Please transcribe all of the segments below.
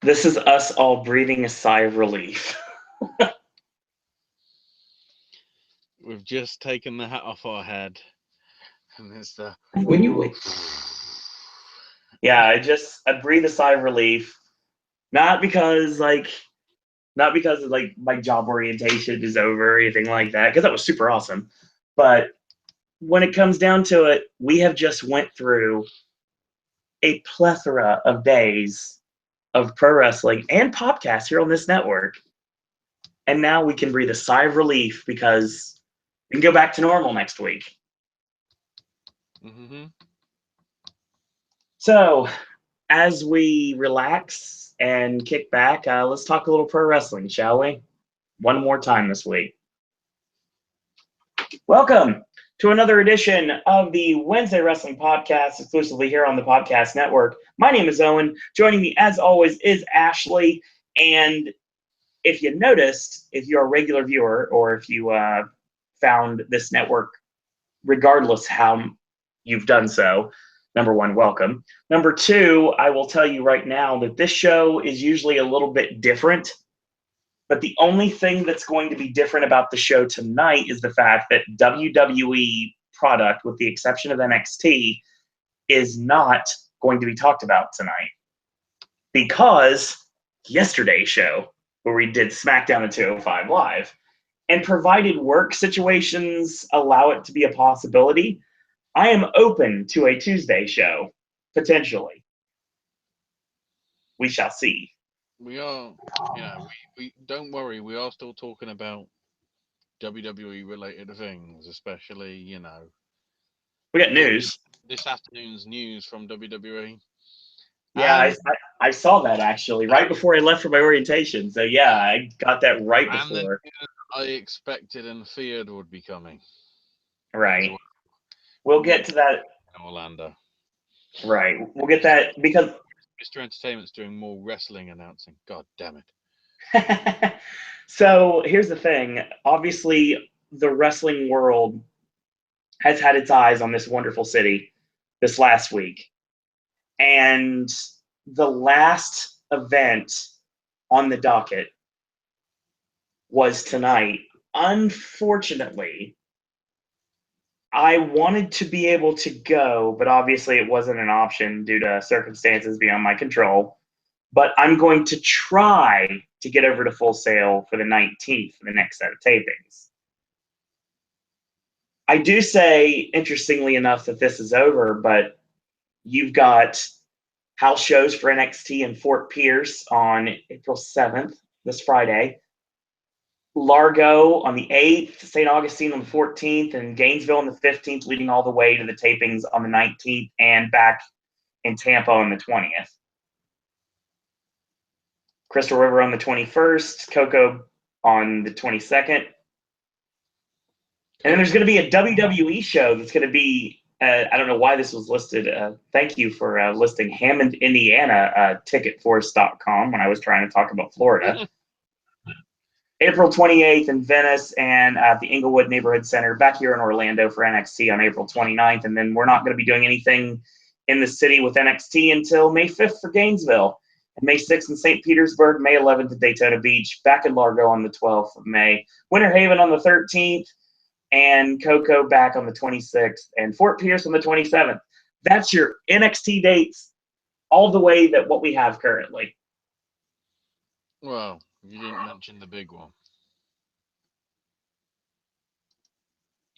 This is us all breathing a sigh of relief. We've just taken the hat off our head, and it's the When you wait. Yeah, I breathe a sigh of relief. Not because my job orientation is over or anything like that, because that was super awesome. But when it comes down to it, we have just went through a plethora of days of pro wrestling and podcasts here on this network. And now we can breathe a sigh of relief because we can go back to normal next week. Mm-hmm. So, as we relax and kick back, let's talk a little pro wrestling, shall we? One more time this week. Welcome to another edition of the Wednesday Wrestling Podcast, exclusively here on the Podcast Network. My name is Owen. Joining me, as always, is Ashley. And if you noticed, if you're a regular viewer or if you found this network, regardless how you've done so, number one, welcome. Number two, I will tell you right now that this show is usually a little bit different. But the only thing that's going to be different about the show tonight is the fact that WWE product, with the exception of NXT, is not going to be talked about tonight. Because yesterday's show, where we did SmackDown at 205 Live, and provided work situations allow it to be a possibility, I am open to a Tuesday show, potentially. We shall see. We are, we don't worry. We are still talking about WWE related things, especially, We got news. This afternoon's news from WWE. Yeah, I saw that actually right before I left for my orientation. So yeah, I got that right before. I expected and feared would be coming. Right. We'll get to that. Orlando. Right. We'll get that because Mr. Entertainment's doing more wrestling announcing. God damn it. So here's the thing. Obviously, the wrestling world has had its eyes on this wonderful city this last week. And the last event on the docket was tonight. Unfortunately, I wanted to be able to go, but obviously it wasn't an option due to circumstances beyond my control. But I'm going to try to get over to Full Sail for the 19th for the next set of tapings. I do say, interestingly enough, that this is over, but you've got house shows for NXT in Fort Pierce on April 7th, this Friday. Largo on the 8th, St. Augustine on the 14th, and Gainesville on the 15th, leading all the way to the tapings on the 19th and back in Tampa on the 20th. Crystal River on the 21st, Cocoa on the 22nd. And then there's going to be a WWE show that's going to be, I don't know why this was listed. Thank you for listing Hammond, Indiana, ticketforce.com when I was trying to talk about Florida. April 28th in Venice and at the Inglewood Neighborhood Center back here in Orlando for NXT on April 29th. And then we're not going to be doing anything in the city with NXT until May 5th for Gainesville, and May 6th in St. Petersburg, May 11th at Daytona Beach, back in Largo on the 12th of May, Winter Haven on the 13th, and Cocoa back on the 26th, and Fort Pierce on the 27th. That's your NXT dates all the way that what we have currently. Well, you didn't mention the big one.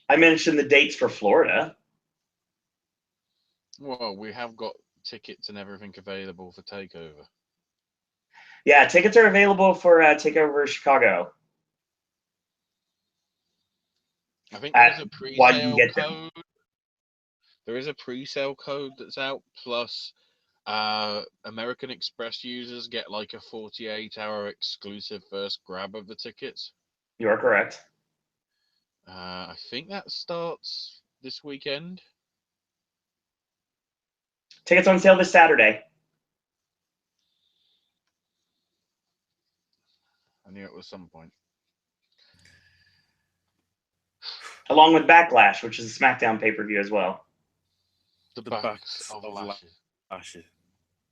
I mentioned the dates for Florida. Well, we have got tickets and everything available for TakeOver. Yeah, tickets are available for TakeOver Chicago. I think there's a pre-sale code. There is a pre-sale code that's out, plus American Express users get like a 48-hour exclusive first grab of the tickets. You are correct. I think that starts this weekend. Tickets on sale this Saturday. I knew it was some point. Along with Backlash, which is a SmackDown pay-per-view as well. The backs of lashes.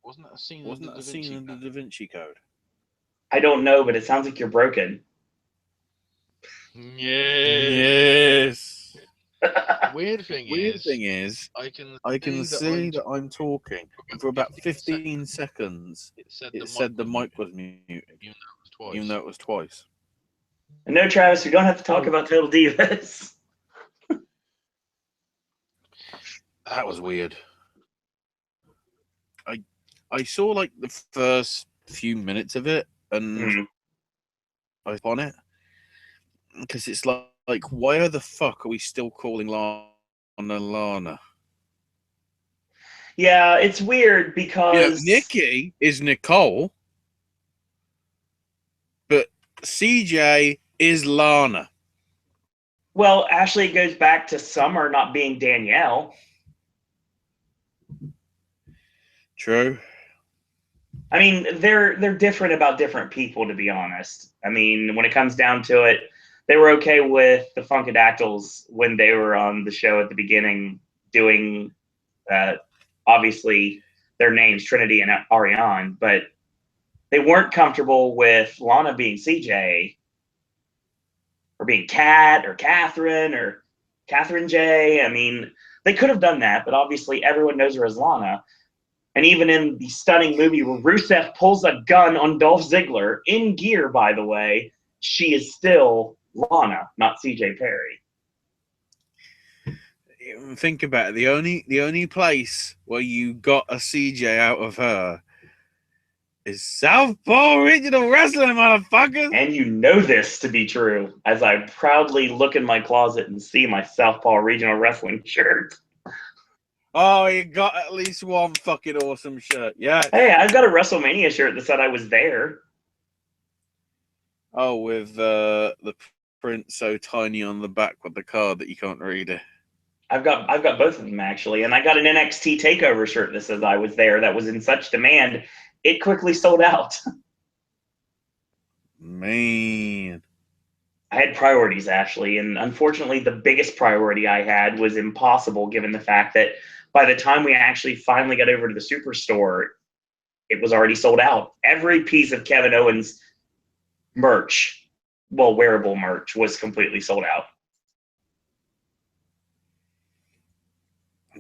Wasn't that a scene Wasn't in that a the Da scene Vinci in the Code? Da Vinci Code? I don't know, but it sounds like you're broken. Yes. Weird thing is, I can see that I'm talking, and for about 15 seconds, it said it said the mic was muted, even though it was twice. And no, Travis, we don't have to talk about Total Divas. That was weird. I saw like the first few minutes of it, and I was on it because it's like, why the fuck are we still calling Lana? Yeah, it's weird because Nikki is Nicole, but CJ is Lana. Well, actually, it goes back to Summer not being Danielle. True. I mean, they're different about different people, to be honest. I mean, when it comes down to it, they were okay with the Funkadactyls when they were on the show at the beginning doing, obviously, their names, Trinity and Ariane, but they weren't comfortable with Lana being CJ or being Kat or Catherine J. I mean, they could have done that, but obviously everyone knows her as Lana. And even in the stunning movie where Rusev pulls a gun on Dolph Ziggler, in gear, by the way, she is still Lana, not CJ Perry. Think about it. The only place where you got a CJ out of her is Southpaw Regional Wrestling, motherfuckers. And you know this to be true, as I proudly look in my closet and see my Southpaw Regional Wrestling shirt. Oh, you got at least one fucking awesome shirt. Yeah. Hey, I've got a WrestleMania shirt that said I was there. Oh, with the print so tiny on the back with the card that you can't read it. I've got both of them actually, and I got an NXT Takeover shirt that says I was there. That was in such demand, it quickly sold out. Man, I had priorities, Ashley, and unfortunately, the biggest priority I had was impossible, given the fact that by the time we actually finally got over to the Superstore, it was already sold out. Every piece of Kevin Owens merch, well, wearable merch, was completely sold out.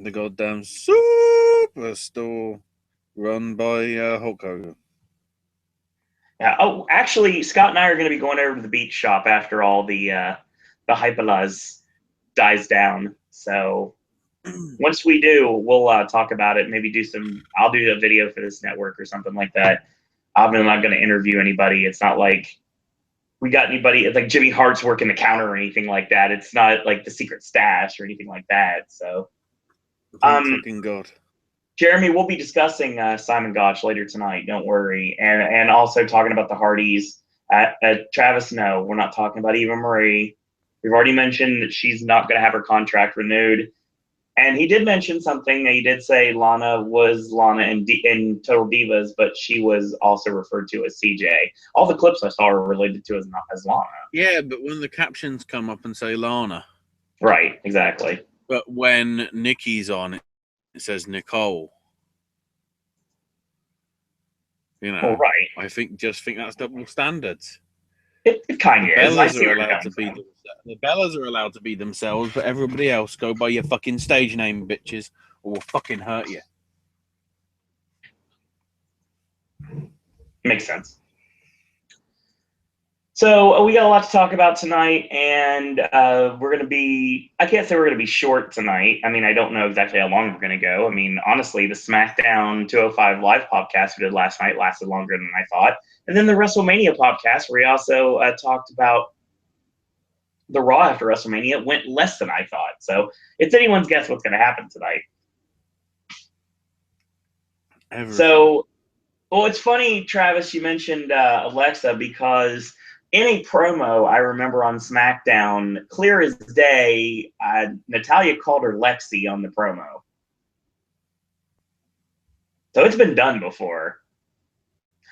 the goddamn Superstore run by Hulk Hogan. Oh, actually, Scott and I are going to be going over to the beach shop after all the hypalaz dies down. So once we do, we'll talk about it. Maybe I'll do a video for this network or something like that. I'm not going to interview anybody. It's not like we got anybody. It's like Jimmy Hart's working the counter or anything like that. It's not like the secret stash or anything like that. So, fucking God. Jeremy, we'll be discussing Simon Gotch later tonight. Don't worry, and also talking about the Hardys. Travis, no, we're not talking about Eva Marie. We've already mentioned that she's not going to have her contract renewed. And he did mention something. He did say Lana was Lana in Total Divas, but she was also referred to as CJ. All the clips I saw are related to as Lana. Yeah, but when the captions come up and say Lana. Right, exactly. But when Nikki's on, it says Nicole. You know, well, right. I think that's double standards. It kind of is. The Bellas are allowed to be themselves, but everybody else go by your fucking stage name, bitches, or we'll fucking hurt you. Makes sense. So we got a lot to talk about tonight, and we're going to be, I can't say we're going to be short tonight. I mean, I don't know exactly how long we're going to go. I mean, honestly, the SmackDown 205 live podcast we did last night lasted longer than I thought. And then the WrestleMania podcast, where we also talked about the Raw after WrestleMania, went less than I thought. So it's anyone's guess what's going to happen tonight. So, well, it's funny, Travis, you mentioned Alexa, because in a promo I remember on SmackDown, clear as day, Natalya called her Lexi on the promo. So it's been done before.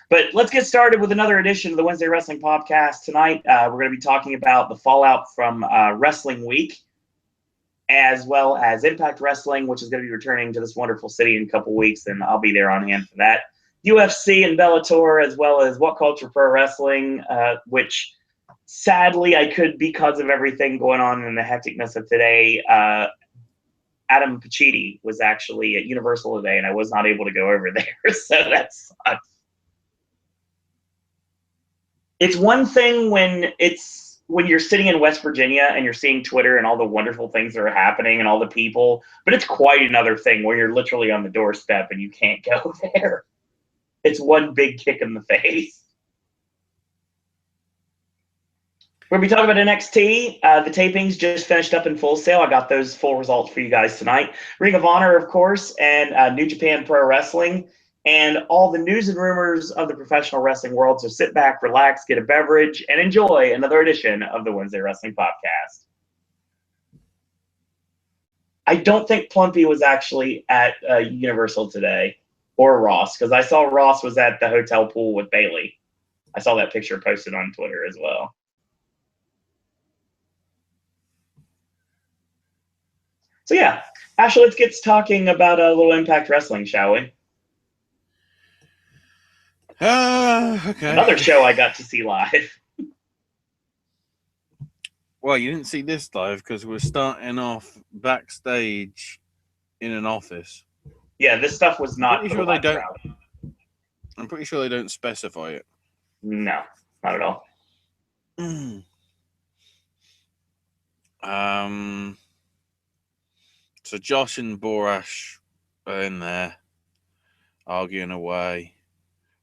But let's get started with another edition of the Wednesday Wrestling Popcast. Tonight, we're going to be talking about the fallout from Wrestling Week. as well as Impact Wrestling, which is going to be returning to this wonderful city in a couple weeks, and I'll be there on hand for that. UFC and Bellator, as well as What Culture Pro Wrestling, which sadly I could, because of everything going on in the hecticness of today. Adam Pacitti was actually at Universal today, and I was not able to go over there, so that sucks. It's one thing when you're sitting in West Virginia and you're seeing Twitter and all the wonderful things that are happening and all the people, but it's quite another thing where you're literally on the doorstep and you can't go there. It's one big kick in the face. We're going to be talking about NXT. The tapings just finished up in Full Sail. I got those full results for you guys tonight. Ring of Honor, of course, and New Japan Pro Wrestling, and all the news and rumors of the professional wrestling world. So sit back, relax, get a beverage, and enjoy another edition of the Wednesday Wrestling Podcast. I don't think Plumpy was actually at Universal today, or Ross, because I saw Ross was at the hotel pool with Bailey. I saw that picture posted on Twitter as well. So yeah, Ashley, let's get talking about a little Impact Wrestling, shall we? Okay. Another show I got to see live. Well, you didn't see this live because we're starting off backstage in an office. Yeah, this stuff was not. I'm pretty sure they don't specify it. No, not at all. So Josh and Borash are in there arguing away.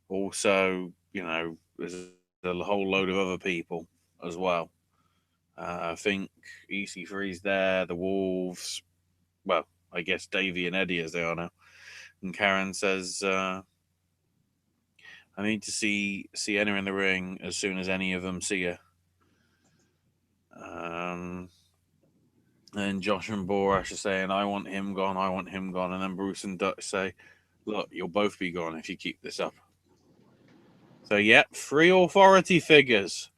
Also, there's a whole load of other people as well. I think EC3's there, the Wolves. Well, I guess Davey and Eddie as they are now. And Karen says, I need to see Sienna in the ring as soon as any of them see her. And Josh and Borash are saying, I want him gone. And then Bruce and Dutch say, look, you'll both be gone if you keep this up. So, yeah, 3 authority figures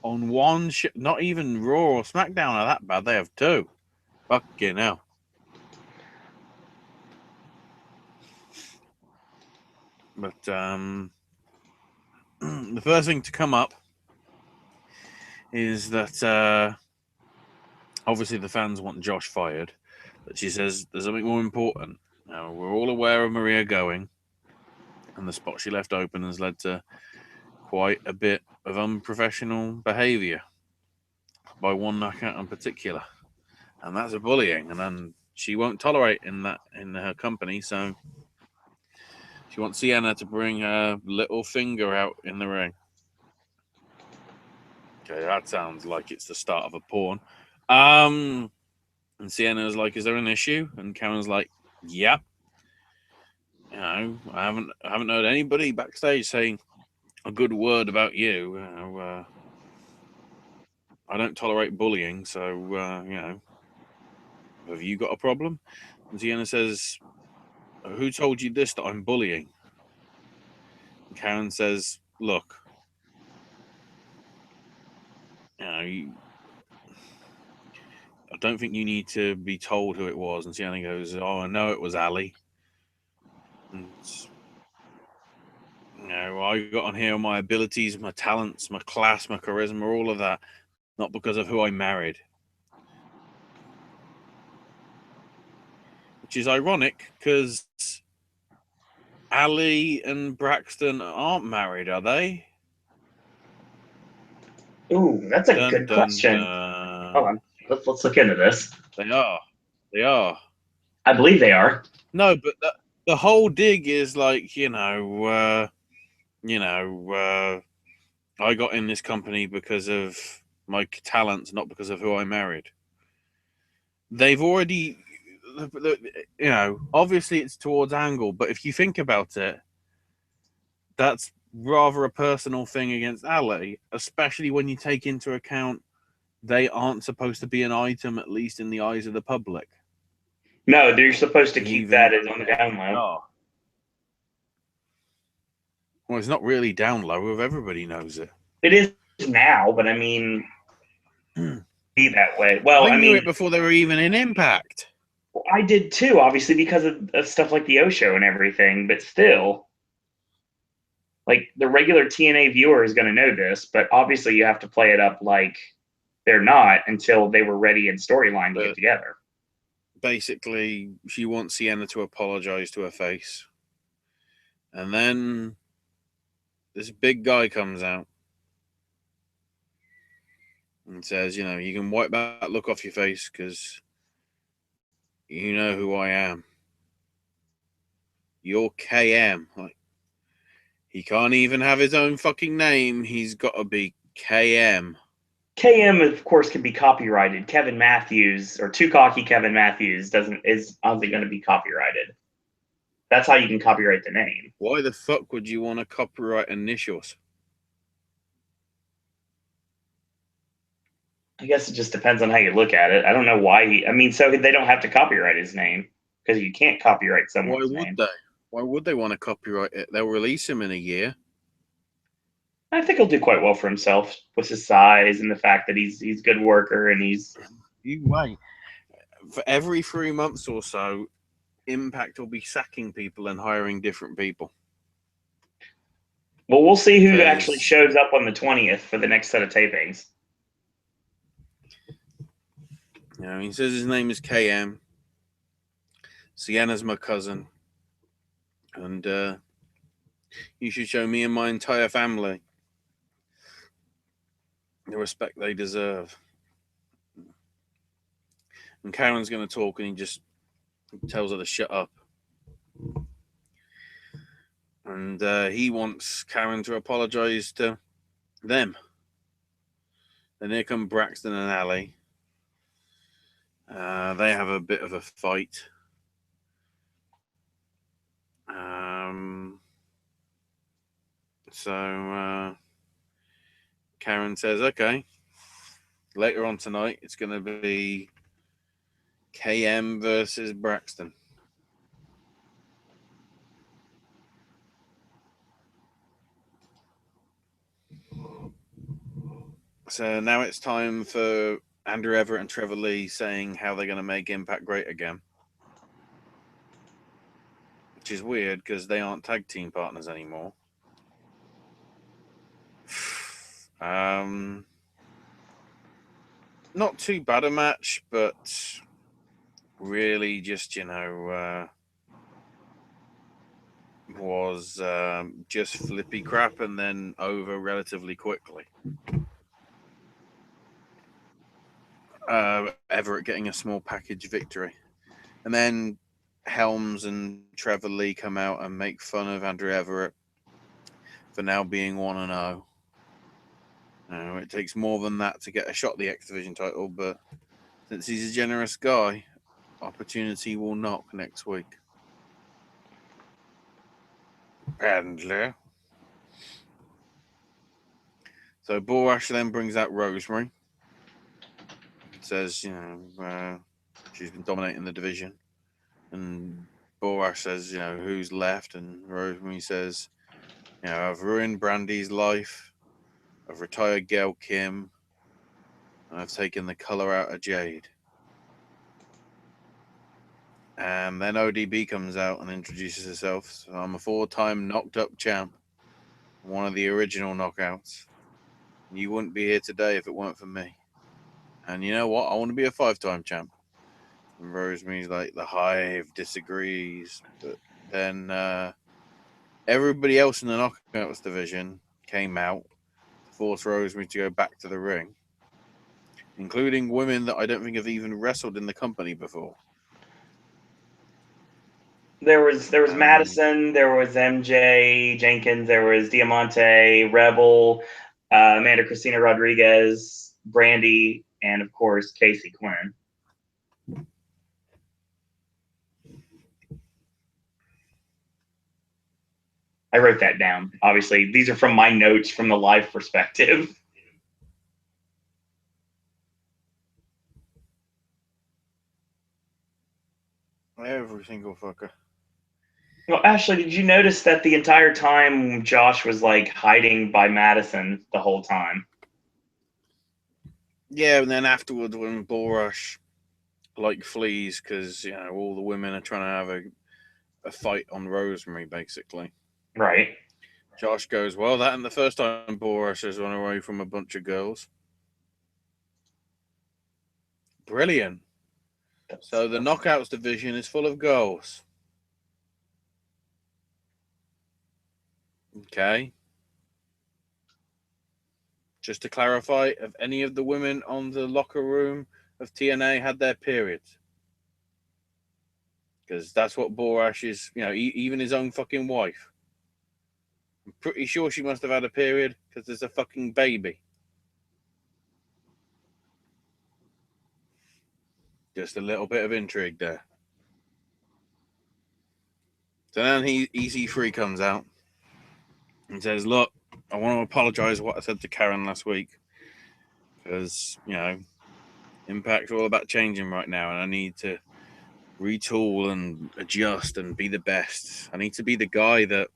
on one not even Raw or SmackDown are that bad. They have 2. Fucking hell. But the first thing to come up is that obviously the fans want Josh fired. But she says there's something more important. Now, we're all aware of Maria going, and the spot she left open has led to quite a bit of unprofessional behavior by one knockout in particular, and that's a bullying, and then she won't tolerate in her company. So she wants Sienna to bring her little finger out in the ring. Okay, that sounds like it's the start of a porn. And Sienna's like, "Is there an issue?" And Karen's like, "Yep. I haven't heard anybody backstage saying a good word about you. I don't tolerate bullying, so have you got a problem?" And Sienna says, "Who told you this, that I'm bullying?" And Karen says, "Look, I don't think you need to be told who it was." And Sienna goes, "Oh, I know it was Ali. And, I got on here on my abilities, my talents, my class, my charisma, all of that, not because of who I married." Which is ironic because Ali and Braxton aren't married, are they? Ooh, that's a good question. Hold on. Let's look into this. They are. I believe they are. No, but the whole dig is like, I got in this company because of my talents, not because of who I married. They've already, obviously it's towards Angle, but if you think about it, that's rather a personal thing against Ali, especially when you take into account they aren't supposed to be an item, at least in the eyes of the public. No, they're supposed to keep that on the down low. Oh. Well, it's not really down low if everybody knows it. It is now, but I mean, be that way. Well, I knew mean, it before they were even in Impact. Well, I did too, obviously, because of stuff like the O Show and everything, but still, like, the regular TNA viewer is going to know this, but obviously you have to play it up like they're not until they were ready in storyline to get together. Basically, she wants Sienna to apologize to her face. And then this big guy comes out and says, you know, you can wipe that look off your face because you know who I am. You're KM. Like, he can't even have his own fucking name. He's got to be KM. KM, of course, can be copyrighted. Kevin Matthews, or Too Cocky Kevin Matthews, is obviously going to be copyrighted. That's how you can copyright the name. Why the fuck would you want to copyright initials? I guess it just depends on how you look at it. I don't know why so they don't have to copyright his name because you can't copyright someone's name. Why would they want to copyright it? They'll release him in a year. I think he'll do quite well for himself with his size and the fact that he's a good worker and he's. You wait. For every 3 months or so, Impact will be sacking people and hiring different people. Well, we'll see who actually shows up on the 20th for the next set of tapings. You know, he says his name is KM. Sienna's my cousin. And you should show me and my entire family the respect they deserve. And Karen's going to talk and he just tells her to shut up. And he wants Karen to apologize to them. Then here come Braxton and Ali. They have a bit of a fight. So Karen says, okay, later on tonight, it's going to be KM versus Braxton. So now it's time for Andrew Everett and Trevor Lee saying how they're going to make Impact great again. Which is weird because they aren't tag team partners anymore. Not too bad a match, but really just, was just flippy crap and then over relatively quickly. Everett getting a small package victory. And then Helms and Trevor Lee come out and make fun of Andrew Everett for now being 1-0. It takes more than that to get a shot at the X Division title, but since he's a generous guy, opportunity will knock next week. Handler. So Borash then brings out Rosemary. Says, she's been dominating the division. And Borash says, who's left? And Rosemary says, I've ruined Brandy's life. I've retired Gail Kim. And I've taken the color out of Jade. And then ODB comes out and introduces herself. So I'm a 4-time knocked up champ. One of the original knockouts. You wouldn't be here today if it weren't for me. And you know what? I want to be a 5-time champ. And Rosemary's like, the Hive disagrees. But then everybody else in the knockouts division came out to force Rosemary to go back to the ring, including women that I don't think have even wrestled in the company before. There was Madison, there was MJ Jenkins, there was Diamante, Rebel, Amanda Cristina Rodriguez, Brandy, and of course Casey Quinn. I wrote that down. Obviously, these are from my notes from the live perspective. Every single fucker. Well, Ashley, did you notice that the entire time Josh was like hiding by Madison the whole time? Yeah, and then afterwards when Borash flees because all the women are trying to have a fight on Rosemary, basically. Right. Josh goes, well, that ain't the first time Borash has run away from a bunch of girls. Brilliant. So the Knockouts division is full of girls. Okay. Just to clarify, have any of the women on the locker room of TNA had their periods? Because that's what Borash is, even his own fucking wife. I'm pretty sure she must have had a period because there's a fucking baby. Just a little bit of intrigue there. So then EC3 comes out and says, look, I want to apologize for what I said to Karen last week. Because, Impact's all about changing right now, and I need to retool and adjust and be the best. I need to be the guy that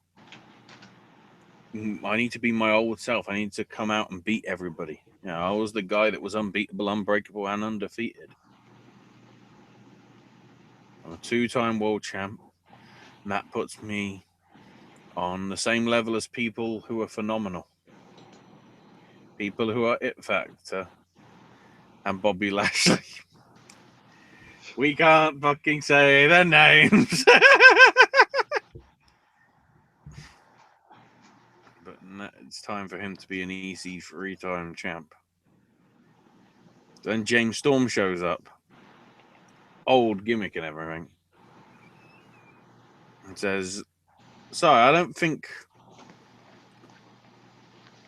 I need to be my old self. I need to come out and beat everybody. I was the guy that was unbeatable, unbreakable, and undefeated. I'm a 2-time world champ, and that puts me on the same level as people who are phenomenal. People who are It Factor and Bobby Lashley. We can't fucking say their names. But it's time for him to be an easy 3-time champ. Then James Storm shows up. Old gimmick and everything. And says, sorry, I don't think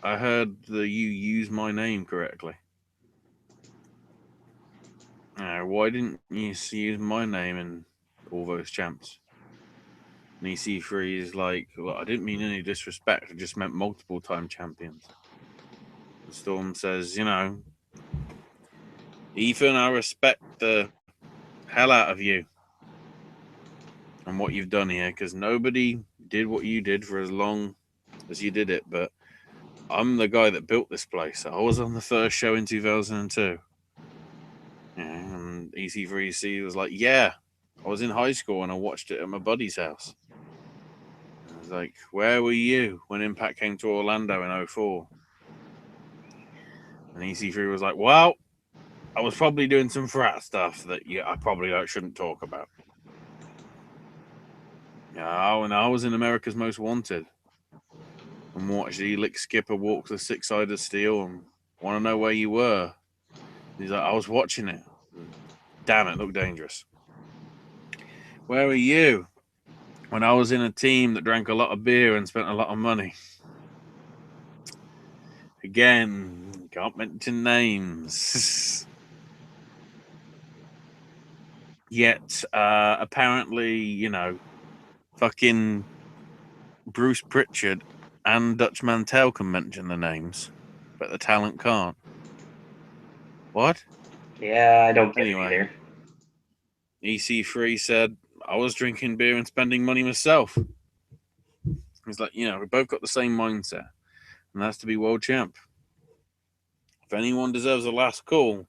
I heard that you use my name correctly. Why didn't you use my name in all those champs? And EC3 is like, well, I didn't mean any disrespect. I just meant multiple time champions. And Storm says, Ethan, I respect the hell out of you and what you've done here, because nobody did what you did for as long as you did it, but I'm the guy that built this place. I was on the first show in 2002. And EC3C was like, yeah, I was in high school and I watched it at my buddy's house. I was like, where were you when Impact came to Orlando in 2004? And EC3 was like, well, I was probably doing some frat stuff that I probably shouldn't talk about. And I was in America's Most Wanted and watched Elix Skipper walk the 6-sided steel and want to know where you were. He's like, I was watching it. Damn, it looked dangerous. Where were you when I was in a team that drank a lot of beer and spent a lot of money? Again, can't mention names. Yet, apparently, fucking Bruce Pritchard and Dutch Mantell can mention the names, but the talent can't. What? Yeah, I don't get it either. EC3 said, I was drinking beer and spending money myself. He's like, we both got the same mindset, and that's to be world champ. If anyone deserves a last call,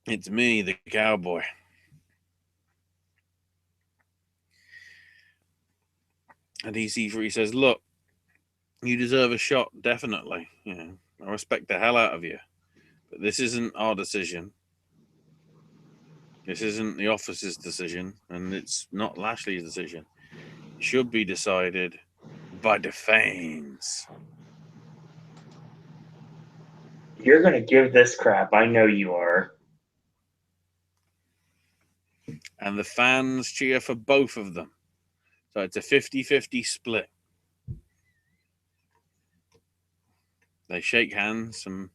it's me, the cowboy. And EC3 says, look, you deserve a shot, definitely. I respect the hell out of you. But this isn't our decision. This isn't the office's decision, and it's not Lashley's decision. It should be decided by the fans. You're going to give this crap. I know you are. And the fans cheer for both of them. So it's a 50-50 split. They shake hands, and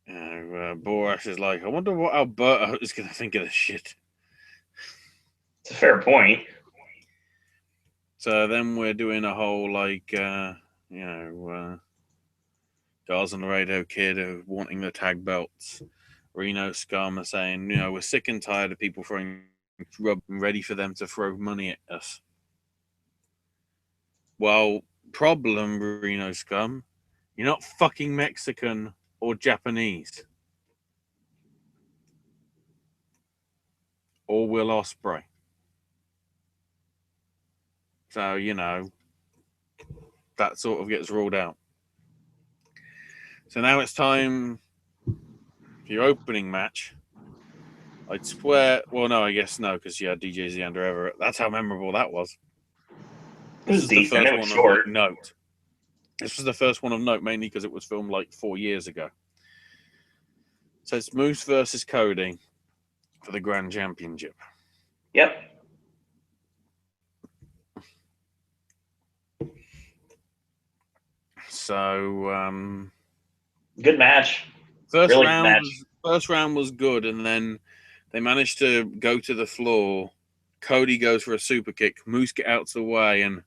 Borash is like, I wonder what Alberto is going to think of this shit. It's a fair point. So then we're doing a whole, Guys on the Radio Kid of wanting the tag belts. Reno Scum are saying, we're sick and tired of people throwing rub and ready for them to throw money at us. Well, problem, Reno Scum. You're not fucking Mexican or Japanese? Or Will Ospreay? So, that sort of gets ruled out. So now it's time for your opening match. I'd swear, well, no, I guess no, because you had DJZ under Everett. That's how memorable that was. It was decent. It was short. Note. This was the first one of note, mainly because it was filmed like 4 years ago. So it's Moose versus Cody for the Grand Championship. Yep. So, good match. First round was good, and then they managed to go to the floor. Cody goes for a super kick. Moose get out of the way, and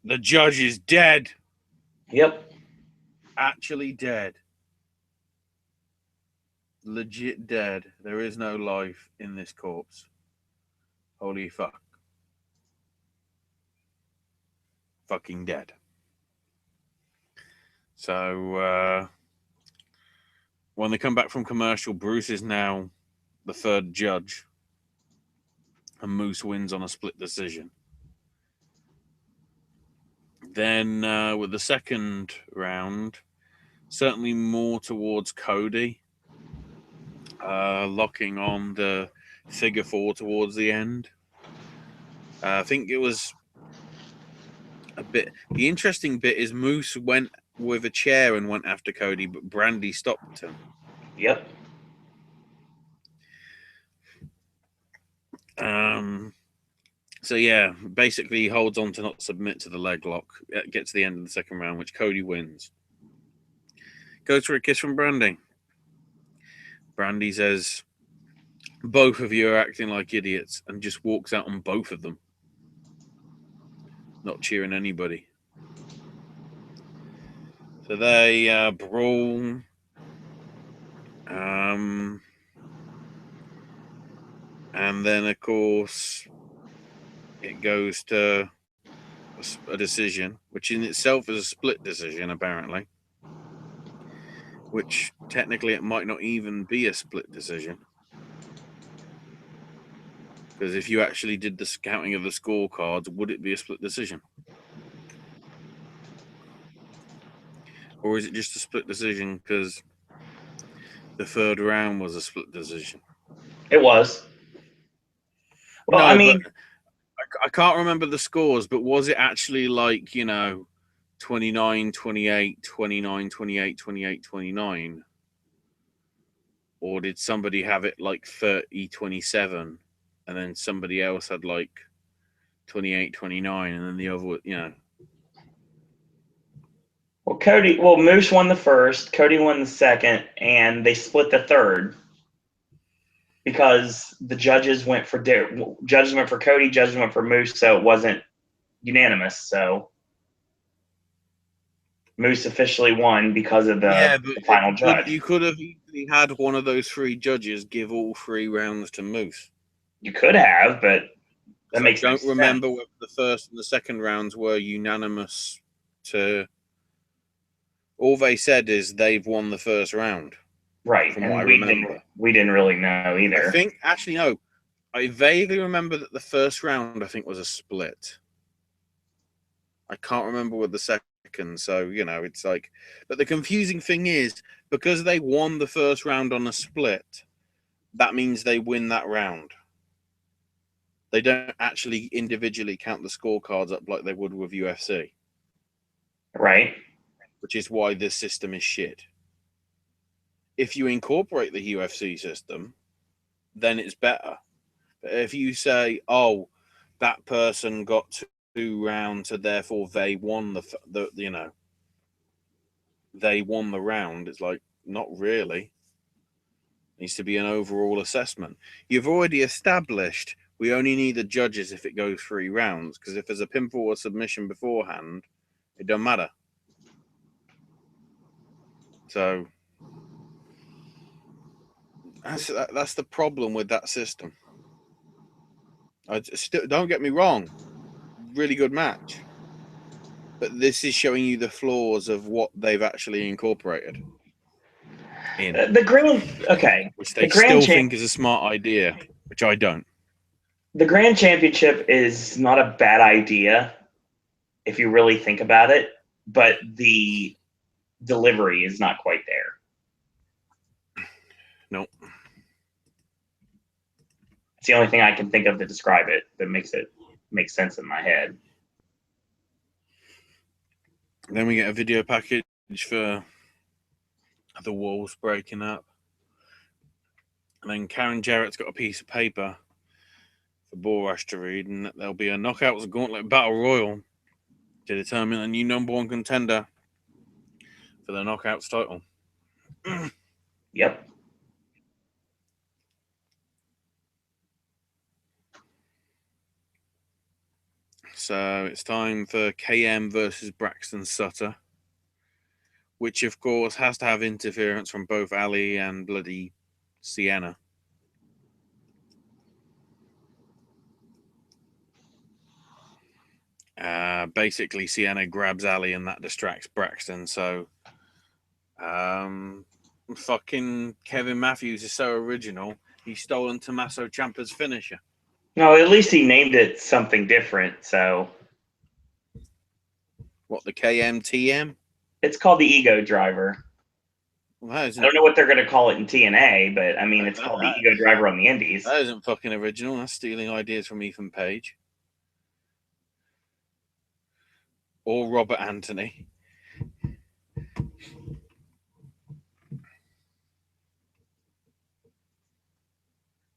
the judge is dead. Yep. Actually dead. Legit dead. There is no life in this corpse. Holy fuck. Fucking dead. So, when they come back from commercial, Bruce is now the third judge. And Moose wins on a split decision. Then, with the second round, certainly more towards Cody. Locking on the figure four towards the end. I think it was a bit. The interesting bit is Moose went with a chair and went after Cody, but Brandy stopped him. Yep. So yeah, basically he holds on to not submit to the leg lock. Get to the end of the second round, which Cody wins. Goes for a kiss from Brandy. Brandy says, "Both of you are acting like idiots," and just walks out on both of them. Not cheering anybody. So they brawl. And then, of course, it goes to a decision, which in itself is a split decision, apparently. Which, technically, it might not even be a split decision. Because if you actually did the counting of the scorecards, would it be a split decision? Or is it just a split decision because the third round was a split decision? It was. Well, no, I mean, I can't remember the scores, but was it actually like, 29, 28, 29, 28, 28, 29? Or did somebody have it like 30, 27, and then somebody else had like 28, 29, and then the other, Well, Moose won the first, Cody won the second, and they split the third because the judges went for Cody, judges went for Moose, so it wasn't unanimous. So Moose officially won because of the final judge. You could have easily had one of those three judges give all 3 rounds to Moose. You could have, but that makes no sense. I don't remember whether the first and the second rounds were unanimous to. All they said is they've won the first round. Right. From what I remember. We didn't really know either. I think, actually, no. I vaguely remember that the first round, I think, was a split. I can't remember with the second, so, it's like. But the confusing thing is, because they won the first round on a split, that means they win that round. They don't actually individually count the scorecards up like they would with UFC. Right. Which is why this system is shit. If you incorporate the UFC system, then it's better. But if you say, "Oh, that person got 2 rounds, so therefore they won they won the round," it's like, not really. It needs to be an overall assessment. You've already established we only need the judges if it goes 3 rounds, because if there's a pinfall or submission beforehand, it doesn't matter. So that's the problem with that system. Don't get me wrong, really good match, but this is showing you the flaws of what they've actually incorporated. in. The Grand, okay. Which they think is a smart idea, which I don't. The Grand Championship is not a bad idea if you really think about it, but the delivery is not quite there. Nope. It's the only thing I can think of to describe it that makes it make sense in my head. Then we get a video package for the walls breaking up. And then Karen Jarrett's got a piece of paper for Bull Rush to read, and there'll be a Knockouts Gauntlet Battle Royal to determine a new number one contender for the Knockouts title. Yep. So it's time for KM versus Braxton Sutter, which of course has to have interference from both Ali and bloody Sienna. Basically, Sienna grabs Ali and that distracts Braxton. So, fucking Kevin Matthews is so original. He's stolen Tommaso Ciampa's finisher. No, at least he named it something different. So, what, the KMTM? It's called the Ego Driver. Well, I don't know what they're going to call it in TNA, but I mean, it's called the Ego Driver on the Indies. That isn't fucking original. That's stealing ideas from Ethan Page. Or Robert Anthony.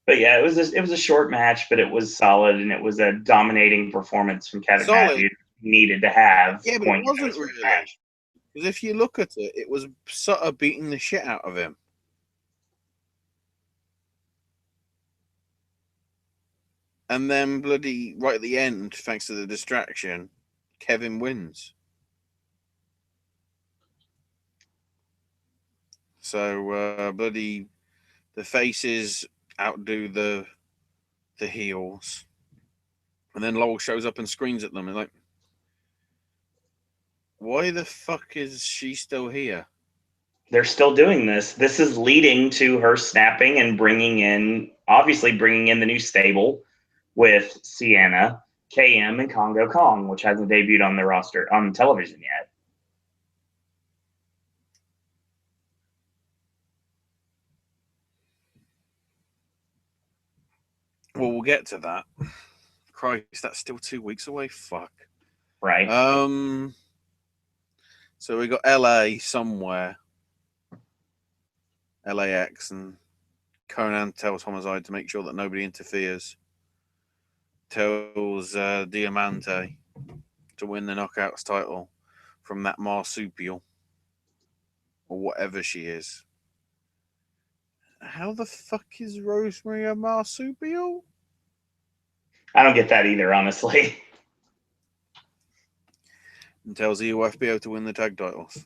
But yeah, it was a short match, but it was solid, and it was a dominating performance from Kevin Matthews. Needed to have. Yeah, but it wasn't really. Because if you look at it, it was Sutter beating the shit out of him. And then bloody right at the end, thanks to the distraction, Kevin wins. So bloody the faces outdo the heels. And then Lowell shows up and screams at them and like, why the fuck is she still here? They're still doing this. This is leading to her snapping and bringing in the new stable with Sienna, KM, and Congo Kong, which hasn't debuted on the roster on television yet. Well, we'll get to that. Christ, that's still 2 weeks away. Fuck. Right. So we got LA somewhere. LAX, and Conan tells Homicide to make sure that nobody interferes. Tells Diamante to win the Knockouts title from that marsupial or whatever she is. How the fuck is Rosemary a marsupial? I don't get that either, honestly. And tells the UFBO to win the tag titles.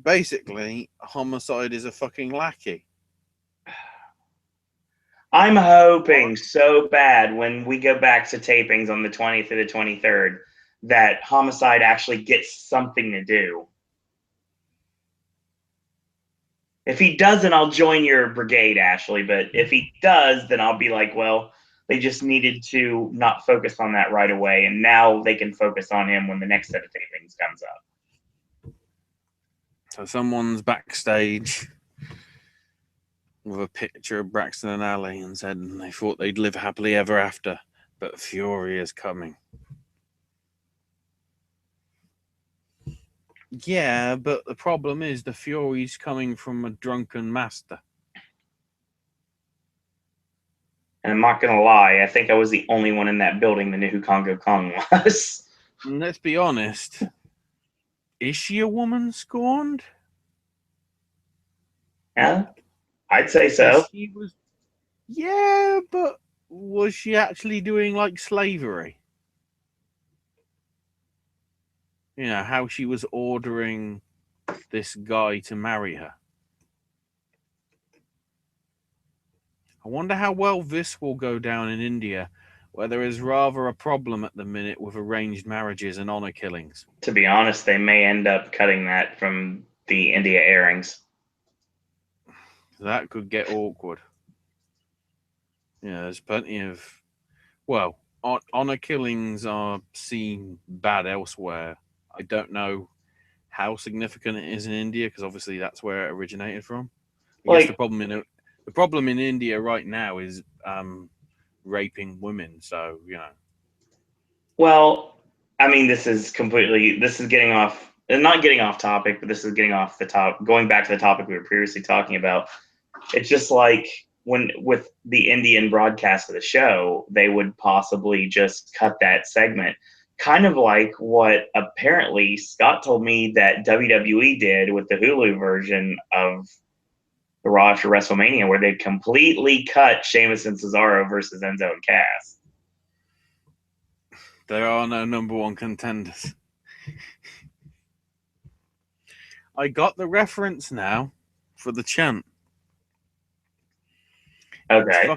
Basically, Homicide is a fucking lackey. I'm hoping so bad when we go back to tapings on the 20th or the 23rd that Homicide actually gets something to do. If he doesn't, I'll join your brigade, Ashley. But if he does, then I'll be like, well, they just needed to not focus on that right away. And now they can focus on him when the next set of tapings comes up. So someone's backstage with a picture of Braxton and Ali and said they thought they'd live happily ever after, but Fury is coming. Yeah, but the problem is the Fury's coming from a drunken master. And I'm not going to lie, I think I was the only one in that building that knew who Congo Kong was. And let's be honest. Is she a woman scorned? Yeah, I'd say so. Yeah, but was she actually doing like slavery? You know, how she was ordering this guy to marry her. I wonder how well this will go down in India, where there is rather a problem at the minute with arranged marriages and honor killings. To be honest, they may end up cutting that from the India airings. That could get awkward. There's plenty of, well, honor killings are seen bad elsewhere. I don't know how significant it is in India, because obviously that's where it originated from. I guess the problem in India right now is raping women. So Well, I mean, this is getting off, not getting off topic, but this is getting off the top, going back to the topic we were previously talking about. It's just like when with the Indian broadcast of the show, they would possibly just cut that segment. Kind of like what apparently Scott told me that WWE did with the Hulu version of the Raw after WrestleMania, where they completely cut Sheamus and Cesaro versus Enzo and Cass. There are no number one contenders. I got the reference now for the chant. Okay.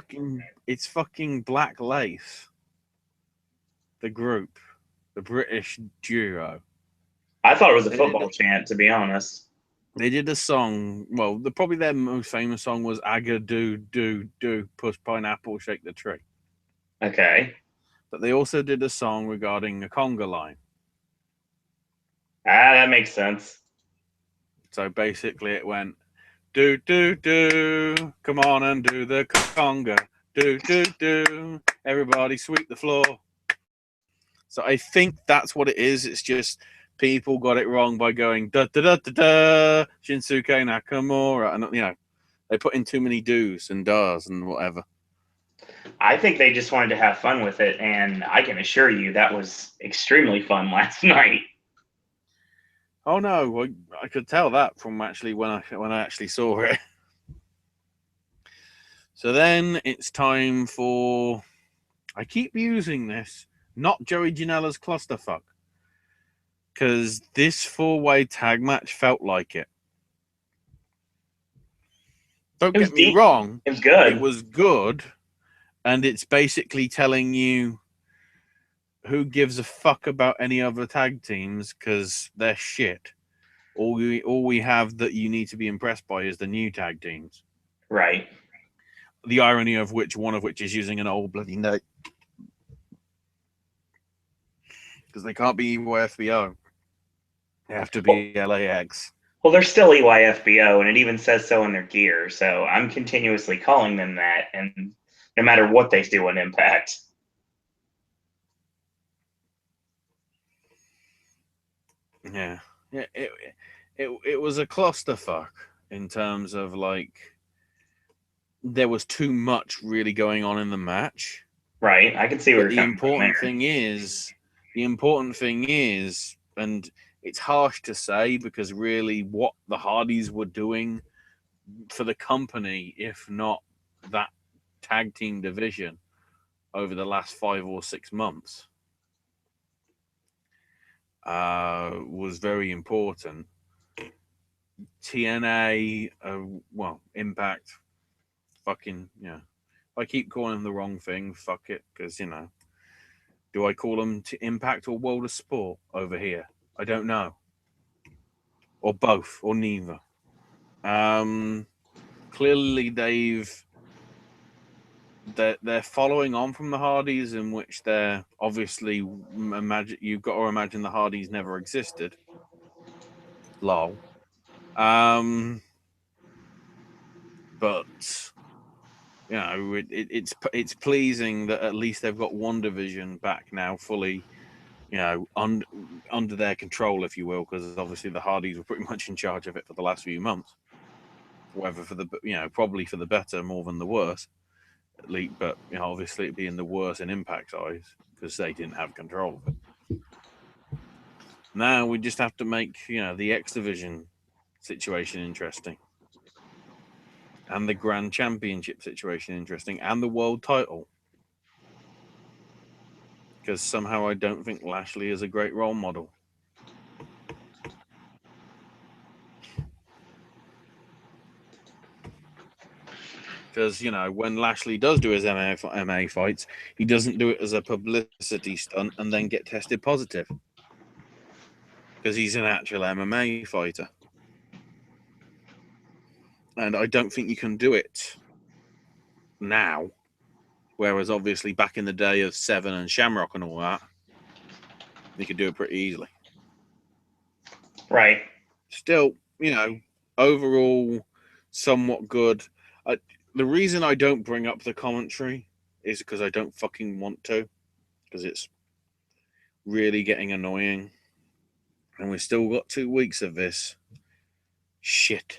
It's fucking Black Lace. The group. The British duo. I thought it was a football chant, to be honest. They did a song. Well, probably their most famous song was "Aga Do Do Do Push Pineapple Shake the Tree." Okay. But they also did a song regarding a conga line. That makes sense. So basically, it went do do do. Come on and do the conga. Do do do. Everybody sweep the floor. So I think that's what it is. It's just people got it wrong by going da da da da da Shinsuke Nakamura, and they put in too many do's and da's and whatever. I think they just wanted to have fun with it, and I can assure you that was extremely fun last night. Oh no, I could tell that from actually when I actually saw it. So then it's time for, I keep using this, not Joey Janela's clusterfuck, because this 4-way tag match felt like it. Don't get me wrong. It was good. It was good, and it's basically telling you who gives a fuck about any other tag teams, because they're shit. All we have that you need to be impressed by is the new tag teams. Right. The irony of one of which is using an old bloody name. Because they can't be EYFBO. They have to be LAX. Well, they're still EYFBO, and it even says so in their gear. So I'm continuously calling them that, and no matter what they do on Impact. Yeah. It was a clusterfuck in terms of there was too much really going on in the match. Right. I can see where the important thing is, and it's harsh to say because really what the Hardys were doing for the company, if not that tag team division over the last 5 or 6 months, was very important. TNA, Impact, fucking, I keep calling them the wrong thing, fuck it, because, do I call them Impact or World of Sport over here? I don't know. Or both, or neither. Clearly they're following on from the Hardys, in which they're obviously, you've got to imagine the Hardys never existed. Lol. But it's pleasing that at least they've got one division back now, fully, under their control, if you will, because obviously the Hardys were pretty much in charge of it for the last few months. Whether for the probably for the better more than the worse, at least, but obviously it being the worse in Impact's eyes because they didn't have control of it. Now we just have to make the X division situation interesting, and the Grand Championship situation interesting, and the world title. Because somehow I don't think Lashley is a great role model. Because, when Lashley does do his MMA fights, he doesn't do it as a publicity stunt and then get tested positive. Because he's an actual MMA fighter. And I don't think you can do it now. Whereas obviously back in the day of Seven and Shamrock and all that, you could do it pretty easily. Right. Still, overall, somewhat good. The reason I don't bring up the commentary is because I don't fucking want to, because it's really getting annoying. And we've still got 2 weeks of this shit.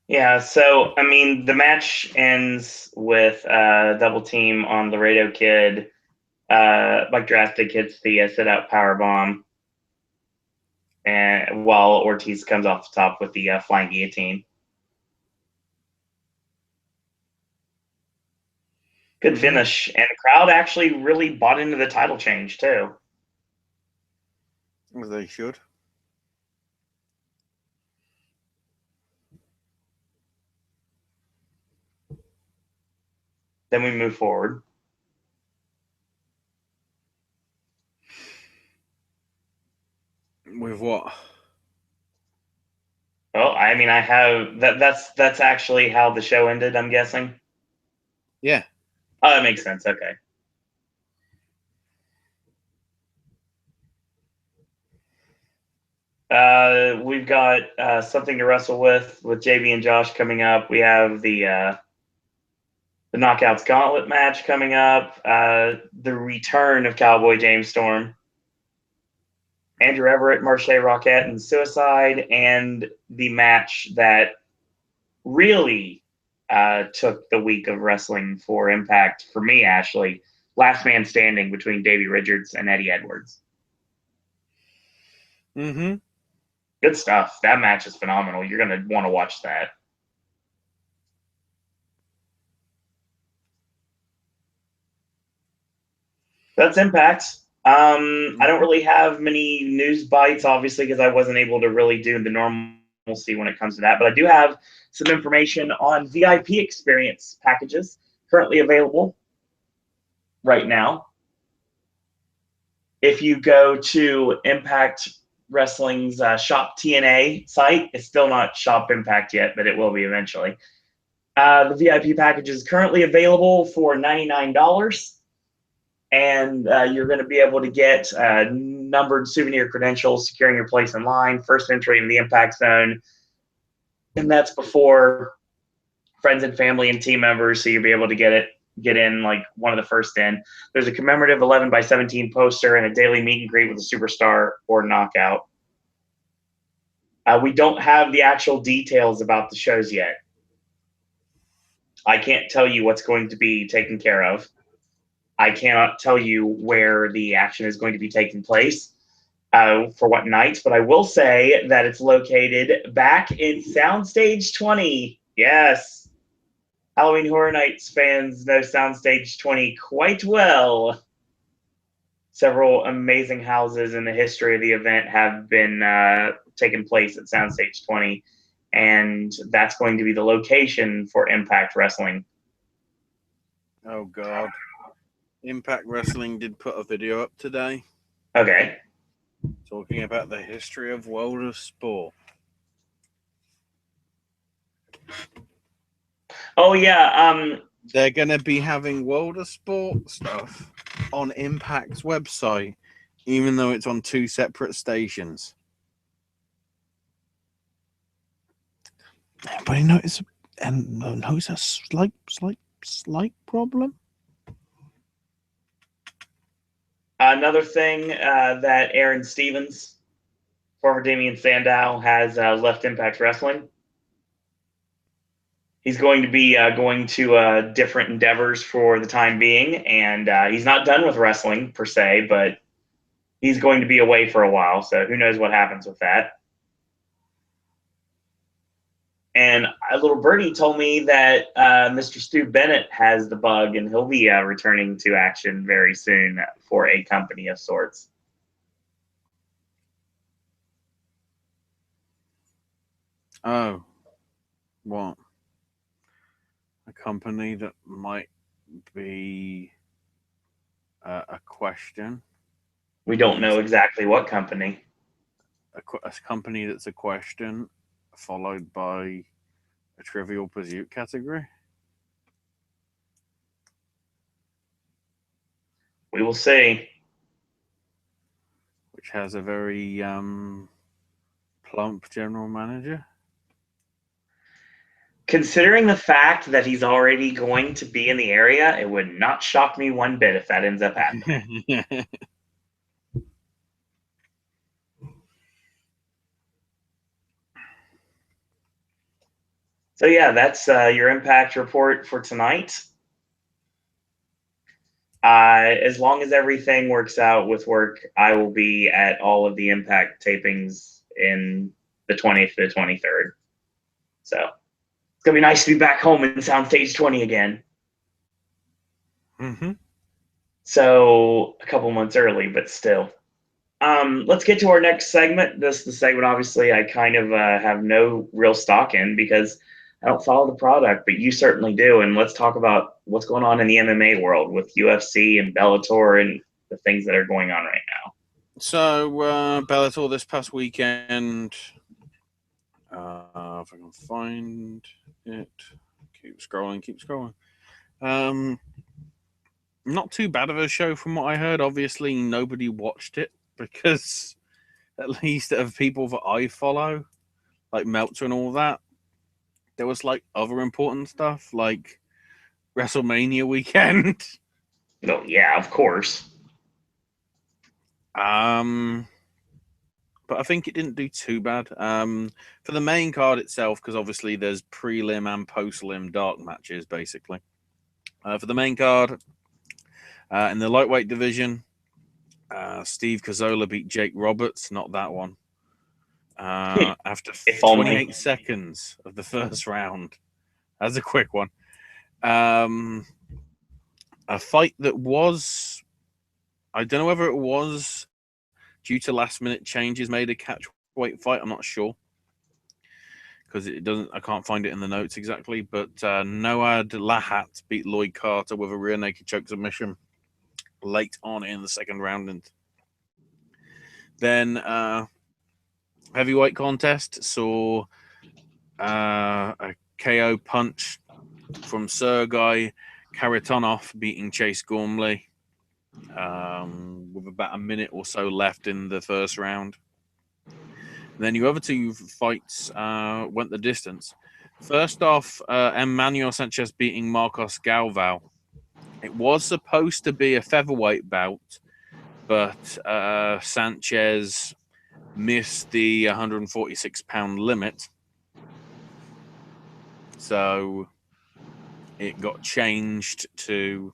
Yeah, so, I mean, the match ends with double team on Laredo Kid. Mike Drastic hits the sit-out powerbomb, and while Ortiz comes off the top with the flying guillotine. Good finish, and the crowd actually really bought into the title change, too. As they should. Then we move forward. With what? Oh, I mean, I have that's actually how the show ended, I'm guessing. Yeah. Oh, that makes sense. Okay. We've got something to wrestle with JB and Josh coming up. We have the Knockouts Gauntlet match coming up. The return of Cowboy James Storm. Andrew Everett, Marche Rockette, and Suicide, and the match that really took the week of wrestling for Impact for me, Ashley. Last Man Standing between Davey Richards and Eddie Edwards. Mm-hmm. Good stuff. That match is phenomenal. You're going to want to watch that. That's Impact. I don't really have many news bites, obviously, because I wasn't able to really do the normalcy when it comes to that. But I do have some information on VIP experience packages currently available right now. If you go to Impact Wrestling's Shop TNA site, it's still not Shop Impact yet, but it will be eventually. The VIP package is currently available for $99. And you're going to be able to get numbered souvenir credentials, securing your place in line, first entry in the Impact Zone, and that's before friends and family and team members, so you'll be able to get in like one of the first in. There's a commemorative 11x17 poster and a daily meet and greet with a superstar or knockout. We don't have the actual details about the shows yet. I can't tell you what's going to be taken care of. I cannot tell you where the action is going to be taking place for what nights, but I will say that it's located back in Soundstage 20. Yes. Halloween Horror Nights fans know Soundstage 20 quite well. Several amazing houses in the history of the event have been taking place at Soundstage 20, and that's going to be the location for Impact Wrestling. Oh, God. Impact Wrestling did put a video up today. Okay. Talking about the history of World of Sport. Oh, yeah. They're going to be having World of Sport stuff on Impact's website, even though it's on 2 separate stations. Anybody notice a slight problem? Another thing that Aaron Stevens, former Damian Sandow, has left Impact Wrestling. He's going to be going to different endeavors for the time being, and he's not done with wrestling per se, but he's going to be away for a while, so who knows what happens with that. And a little birdie told me that Mr. Stu Bennett has the bug, and he'll be returning to action very soon for a company of sorts. Oh, what? A company that might be a question. We don't know exactly what company. A company that's a question, followed by a Trivial Pursuit category. We will see. Which has a very plump general manager. Considering the fact that he's already going to be in the area, it would not shock me one bit if that ends up happening. So yeah, that's your Impact report for tonight. As long as everything works out with work, I will be at all of the Impact tapings in the 20th to the 23rd. So it's going to be nice to be back home in Soundstage 20 again. Mm-hmm. So a couple months early, but still. Let's get to our next segment. The segment, obviously, I kind of have no real stock in because I don't follow the product, but you certainly do. And let's talk about what's going on in the MMA world with UFC and Bellator and the things that are going on right now. So, Bellator this past weekend, if I can find it, keep scrolling. Not too bad of a show from what I heard. Obviously, nobody watched it because at least of people that I follow, like Meltzer and all that, there was like other important stuff like WrestleMania weekend. Oh, yeah, of course. But I think it didn't do too bad. For the main card itself, because obviously there's prelim and post-lim dark matches, basically. For the main card, in the lightweight division, Steve Cazzola beat Jake Roberts, not that one. After 28 seconds of the first round. That's a quick one. A fight that was, I don't know whether it was due to last minute changes made a catch weight fight. I'm not sure because it doesn't. I can't find it in the notes exactly. But Noad Lahat beat Lloyd Carter with a rear naked choke submission late on in the second round, and then heavyweight contest saw a KO punch from Sergei Karitonov beating Chase Gormley with about a minute or so left in the first round. And then your other two fights went the distance. First off, Emmanuel Sanchez beating Marcos Galvao. It was supposed to be a featherweight bout, but Sanchez missed the 146-pound limit. So it got changed to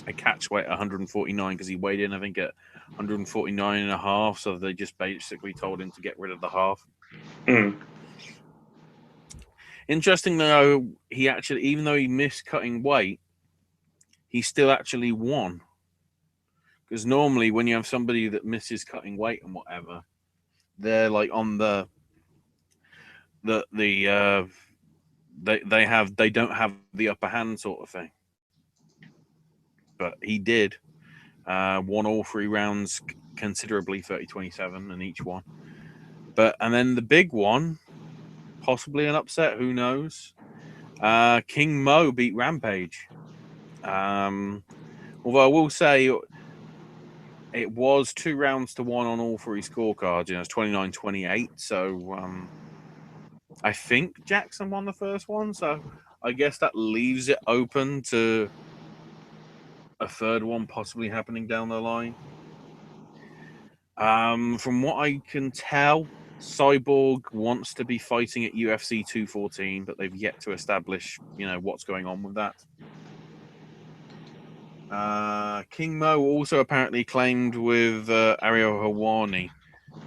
a catch weight 149 because he weighed in, I think, at 149 and a half. So they just basically told him to get rid of the half. Interesting, though, he actually, even though he missed cutting weight, he still actually won. Because normally when you have somebody that misses cutting weight and whatever, they're like on they don't have the upper hand sort of thing. But he did. Won all three rounds considerably, 30-27 in each one. And then the big one, possibly an upset, who knows? King Mo beat Rampage. Although I will say it was 2-1 on all three scorecards. It's 29-28. So I think Jackson won the first one. So I guess that leaves it open to a third one possibly happening down the line. From what I can tell, Cyborg wants to be fighting at UFC 214, but they've yet to establish, what's going on with that. King Mo also apparently claimed with Ariel Helwani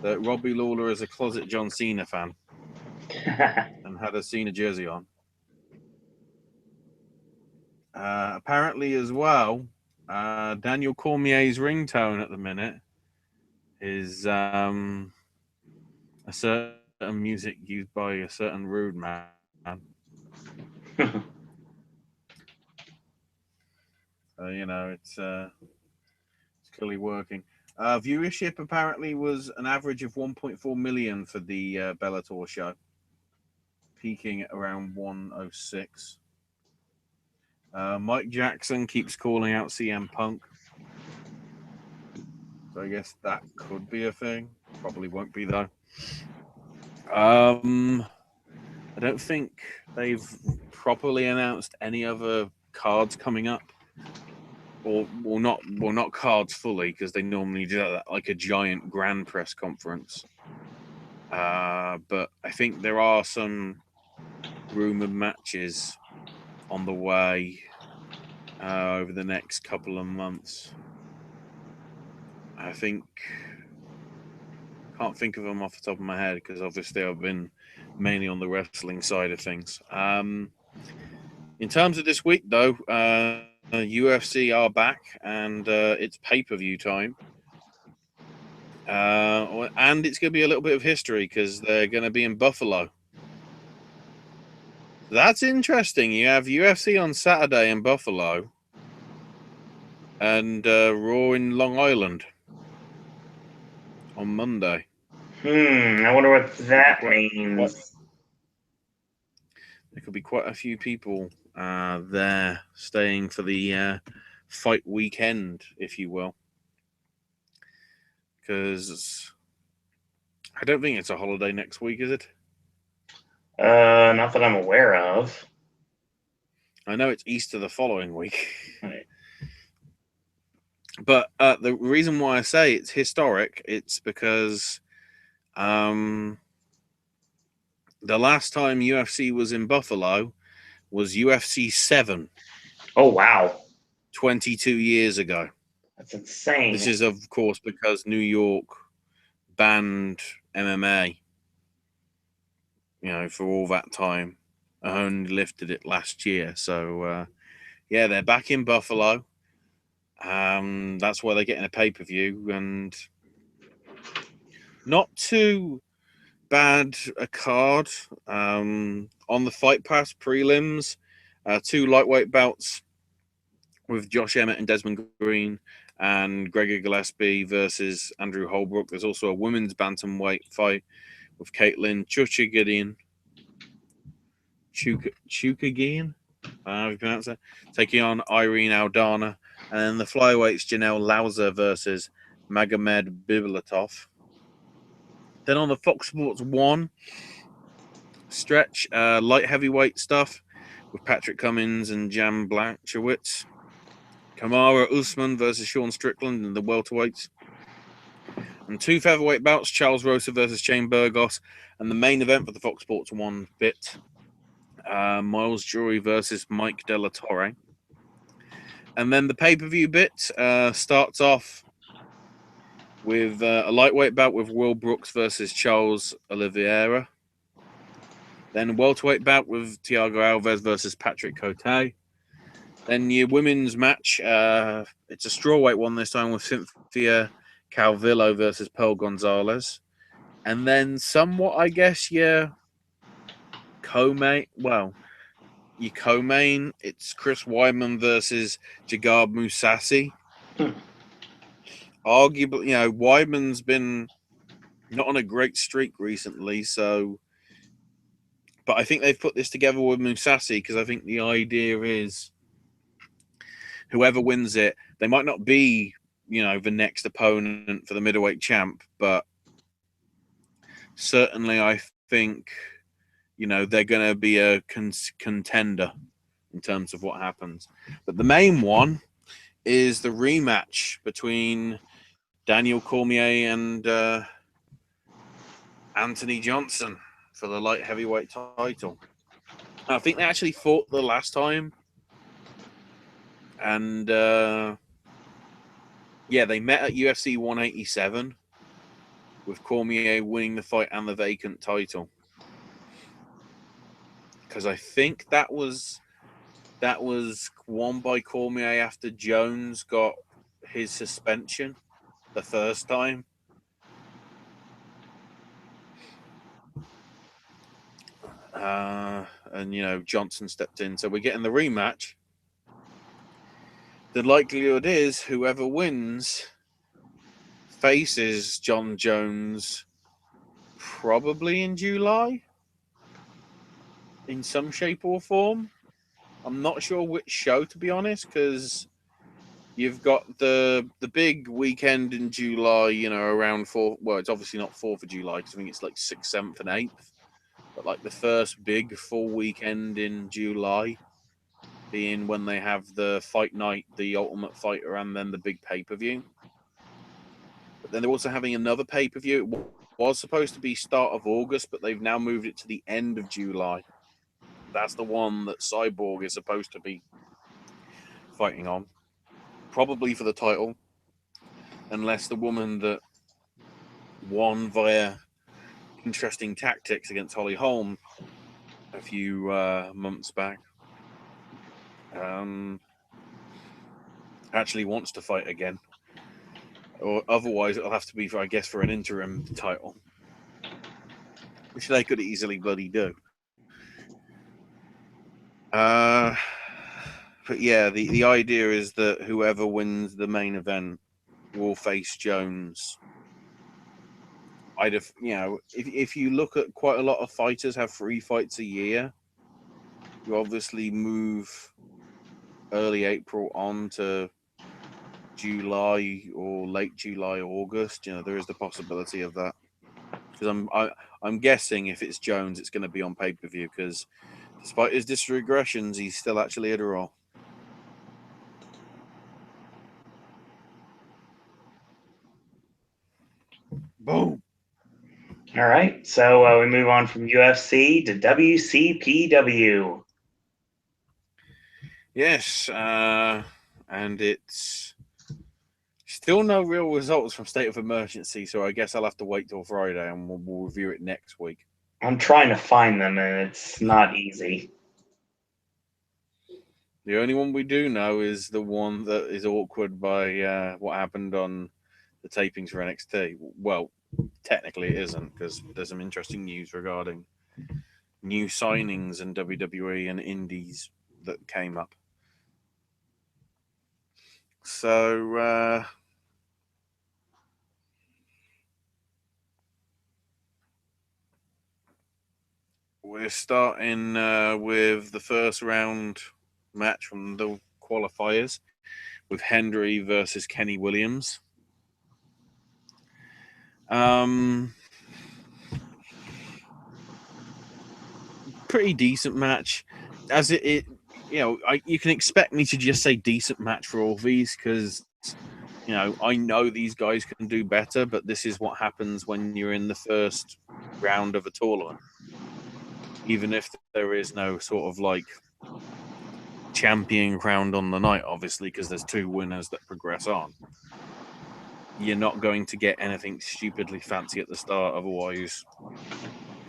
that Robbie Lawler is a closet John Cena fan and had a Cena jersey on. Apparently as well, Daniel Cormier's ringtone at the minute is a certain music used by a certain rude man. It's clearly working. Viewership apparently was an average of 1.4 million for the Bellator show, peaking at around 106. Mike Jackson keeps calling out CM Punk. So I guess that could be a thing. Probably won't be, though. I don't think they've properly announced any other cards coming up. Or not cards fully, because they normally do that like a giant grand press conference. But I think there are some rumored matches on the way over the next couple of months. I can't think of them off the top of my head because obviously I've been mainly on the wrestling side of things. In terms of this week, though, UFC are back and it's pay-per-view time. And it's going to be a little bit of history because they're going to be in Buffalo. That's interesting. You have UFC on Saturday in Buffalo and Raw in Long Island on Monday. I wonder what that means. There could be quite a few people there staying for the fight weekend, if you will. Because I don't think it's a holiday next week, is it? Not that I'm aware of. I know it's Easter the following week. Right. But the reason why I say it's historic, it's because the last time UFC was in Buffalo was UFC 7. Oh, wow. 22 years ago. That's insane. This is, of course, because New York banned MMA, for all that time. I only lifted it last year. So, they're back in Buffalo. That's why they're getting a pay-per-view. And not too bad a card. On the Fight Pass prelims, 2 lightweight bouts with Josh Emmett and Desmond Green and Gregor Gillespie versus Andrew Holbrook. There's also a women's bantamweight fight with Caitlin Chukagian, how you pronounce that, taking on Irene Aldana. And then the flyweights, Janelle Lauser versus Magomed Bibulatov. Then on the Fox Sports 1 stretch, light heavyweight stuff with Patrick Cummins and Jan Blachowicz. Kamara Usman versus Sean Strickland in the welterweights. And 2 featherweight bouts, Charles Rosa versus Shane Burgos. And the main event for the Fox Sports 1 bit, Miles Jury versus Mike De La Torre. And then the pay-per-view bit starts off with a lightweight bout with Will Brooks versus Charles Oliveira. Then a welterweight bout with Thiago Alves versus Patrick Cote. Then your women's match, it's a strawweight one this time with Cynthia Calvillo versus Pearl Gonzalez. And then somewhat, I guess, your co-main, it's Chris Weidman versus Jagab Mousasi. Arguably, Weidman's been not on a great streak recently, but I think they've put this together with Mousasi because I think the idea is whoever wins it, they might not be, the next opponent for the middleweight champ, but certainly I think, they're going to be a contender in terms of what happens. But the main one is the rematch between Daniel Cormier and Anthony Johnson for the light heavyweight title. I think they actually fought the last time. And, they met at UFC 187 with Cormier winning the fight and the vacant title. Because I think that was won by Cormier after Jones got his suspension the first time. And Johnson stepped in. So we're getting the rematch. The likelihood is whoever wins faces John Jones probably in July in some shape or form. I'm not sure which show, to be honest, because you've got the big weekend in July, around well, it's obviously not 4th of July because I think it's like 6th, 7th, and 8th. But like the first big full weekend in July being when they have the fight night, the Ultimate Fighter, and then the big pay-per-view. But then they're also having another pay-per-view. It was supposed to be start of August, but they've now moved it to the end of July. That's the one that Cyborg is supposed to be fighting on. Probably for the title. Unless the woman that won via interesting tactics against Holly Holm a few months back actually wants to fight again. Or otherwise it'll have to be, I guess, for an interim title. Which they could easily bloody do. But yeah, the idea is that whoever wins the main event will face Jones. If you look at quite a lot of fighters have 3 fights a year, you obviously move early April on to July or late July, August. There is the possibility of that. Because I'm guessing if it's Jones, it's going to be on pay-per-view. Because despite his disregressions, he's still actually a draw. Boom. All right, so we move on from UFC to WCPW. Yes, and it's still no real results from State of Emergency, so I guess I'll have to wait till Friday and we'll review it next week. I'm trying to find them, and it's not easy. The only one we do know is the one that is awkward by what happened on the tapings for NXT. Well, technically it isn't, because there's some interesting news regarding new signings in WWE and indies that came up. So, we're starting with the first round match from the qualifiers with Hendry versus Kenny Williams. Pretty decent match. As you can expect me to just say decent match for all these because, I know these guys can do better, but this is what happens when you're in the first round of a tournament. Even if there is no sort of like champion crowned on the night, obviously, because there's 2 winners that progress on. You're not going to get anything stupidly fancy at the start, otherwise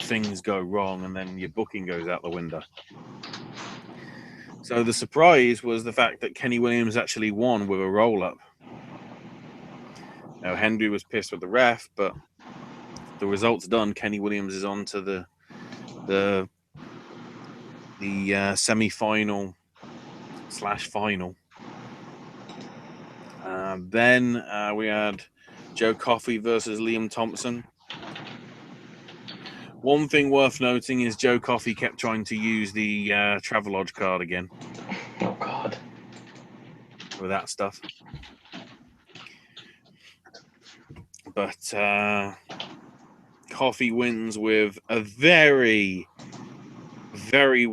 things go wrong and then your booking goes out the window. So the surprise was the fact that Kenny Williams actually won with a roll-up. Now, Hendry was pissed with the ref, but the result's done. Kenny Williams is on to the semi-final / final. Then we had Joe Coffey versus Liam Thompson. One thing worth noting is Joe Coffey kept trying to use the Travelodge card again. Oh, God. With that stuff. But Coffey wins with a very, very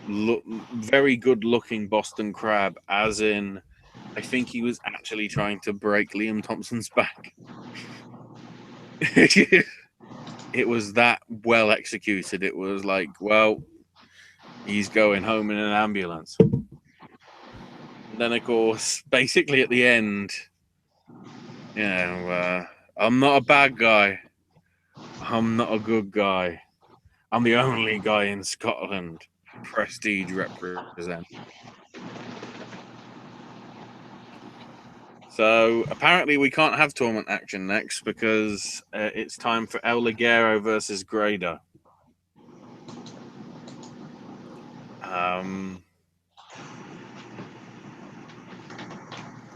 very good-looking Boston Crab, as in, I think he was actually trying to break Liam Thompson's back. It was that well executed. It was like, well, he's going home in an ambulance. And then, of course, basically at the end, I'm not a bad guy. I'm not a good guy. I'm the only guy in Scotland. Prestige represent. So apparently we can't have tournament action next because it's time for El Ligero versus Grado.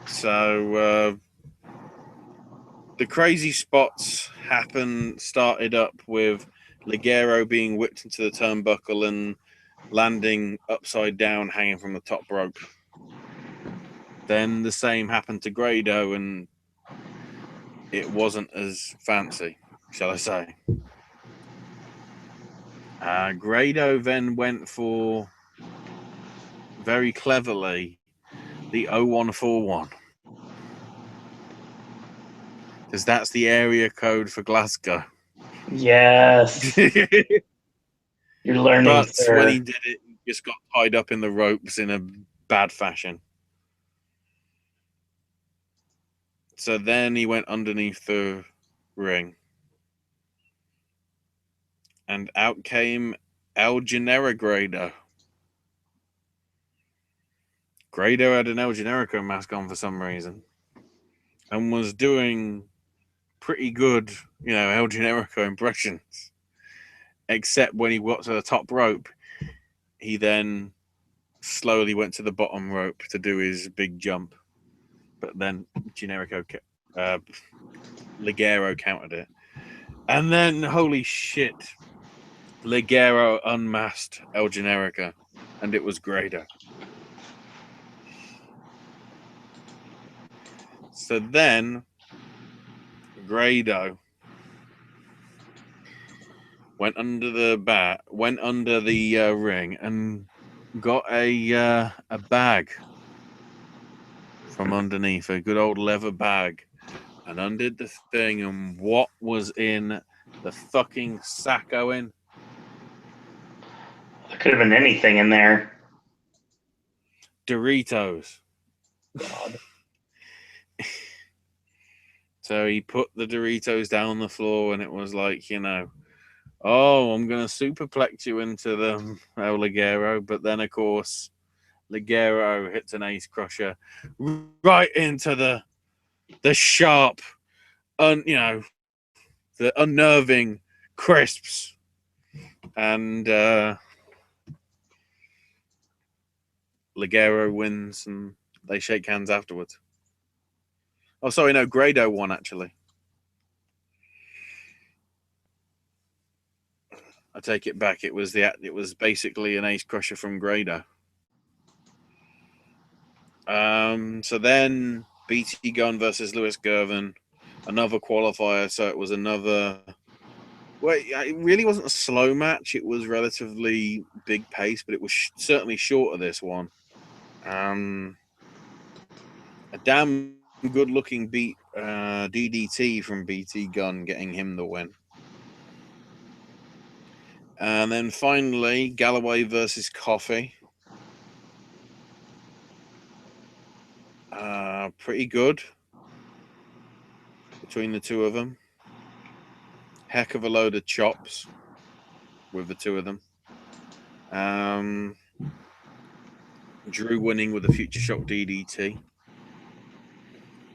So the crazy spots started up with Ligero being whipped into the turnbuckle and landing upside down, hanging from the top rope. Then the same happened to Grado, and it wasn't as fancy, shall I say. Grado then went for, very cleverly, the 0141. Because that's the area code for Glasgow. Yes. You're learning, but sir. When he did it, he just got tied up in the ropes in a bad fashion. So then he went underneath the ring. And out came El Generico Grado. Grado had an El Generico mask on for some reason. And was doing pretty good, El Generico impressions. Except when he got to the top rope, he then slowly went to the bottom rope to do his big jump. But then Ligero countered it. And then, holy shit, Ligero unmasked El Generico, and it was Grado. So then, Grado went under the ring and got a bag from underneath, a good old leather bag, and undid the thing. And what was in the fucking sack, Owen? There could have been anything in there. Doritos. God. So he put the Doritos down on the floor, and it was like, oh, I'm going to superplex you into the El Ligero. But then, of course, Ligero hits an ace crusher right into the sharp, the unnerving crisps. And Ligero wins, and they shake hands afterwards. Oh, sorry, no, Grado won, actually. I take it back. It was basically an ace crusher from Grado. So then BT Gunn versus Lewis Gervin, another qualifier. So it was another. Well, it really wasn't a slow match. It was relatively big pace, but it was certainly short of this one. A damn good-looking beat DDT from BT Gunn, getting him the win. And then finally, Galloway versus Coffey. Pretty good between the two of them. Heck of a load of chops with the two of them. Drew winning with a Future Shock DDT.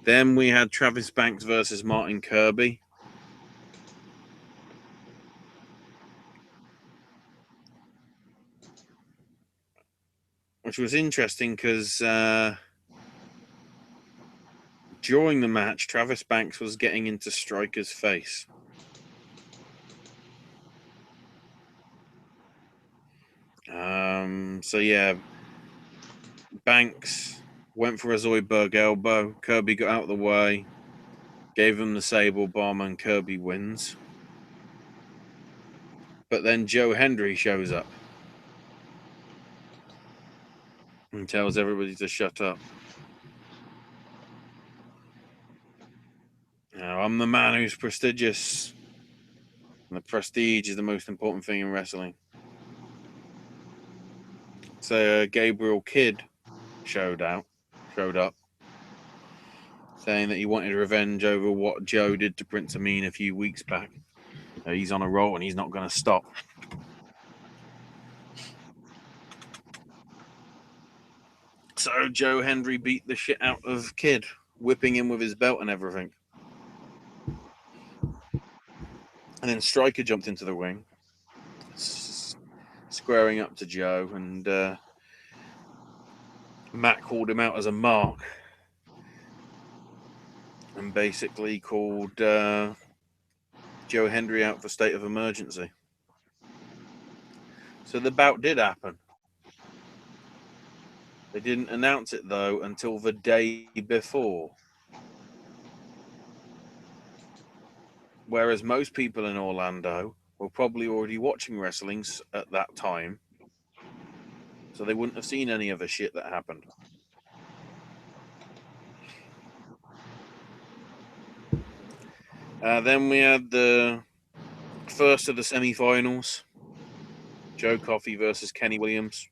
Then we had Travis Banks versus Martin Kirby. Which was interesting because during the match, Travis Banks was getting into Striker's face. So yeah, Banks went for a Zoidberg elbow. Kirby got out of the way, gave him the Sable Bomb, and Kirby wins. But then Joe Hendry shows up and tells everybody to shut up. Now, I'm the man who's prestigious, and the prestige is the most important thing in wrestling. So Gabriel Kidd showed up, saying that he wanted revenge over what Joe did to Prince Amin a few weeks back. He's on a roll and he's not going to stop. So Joe Hendry beat the shit out of Kidd, whipping him with his belt and everything. And then Stryker jumped into the ring, squaring up to Joe, and Matt called him out as a mark. And and basically called Joe Hendry out for state of emergency. So the bout did happen. They didn't announce it, though, until the day before. Whereas most people in Orlando were probably already watching wrestling at that time, so they wouldn't have seen any of the shit that happened. Then we had the first of the semi-finals. Joe Coffey versus Kenny Williams.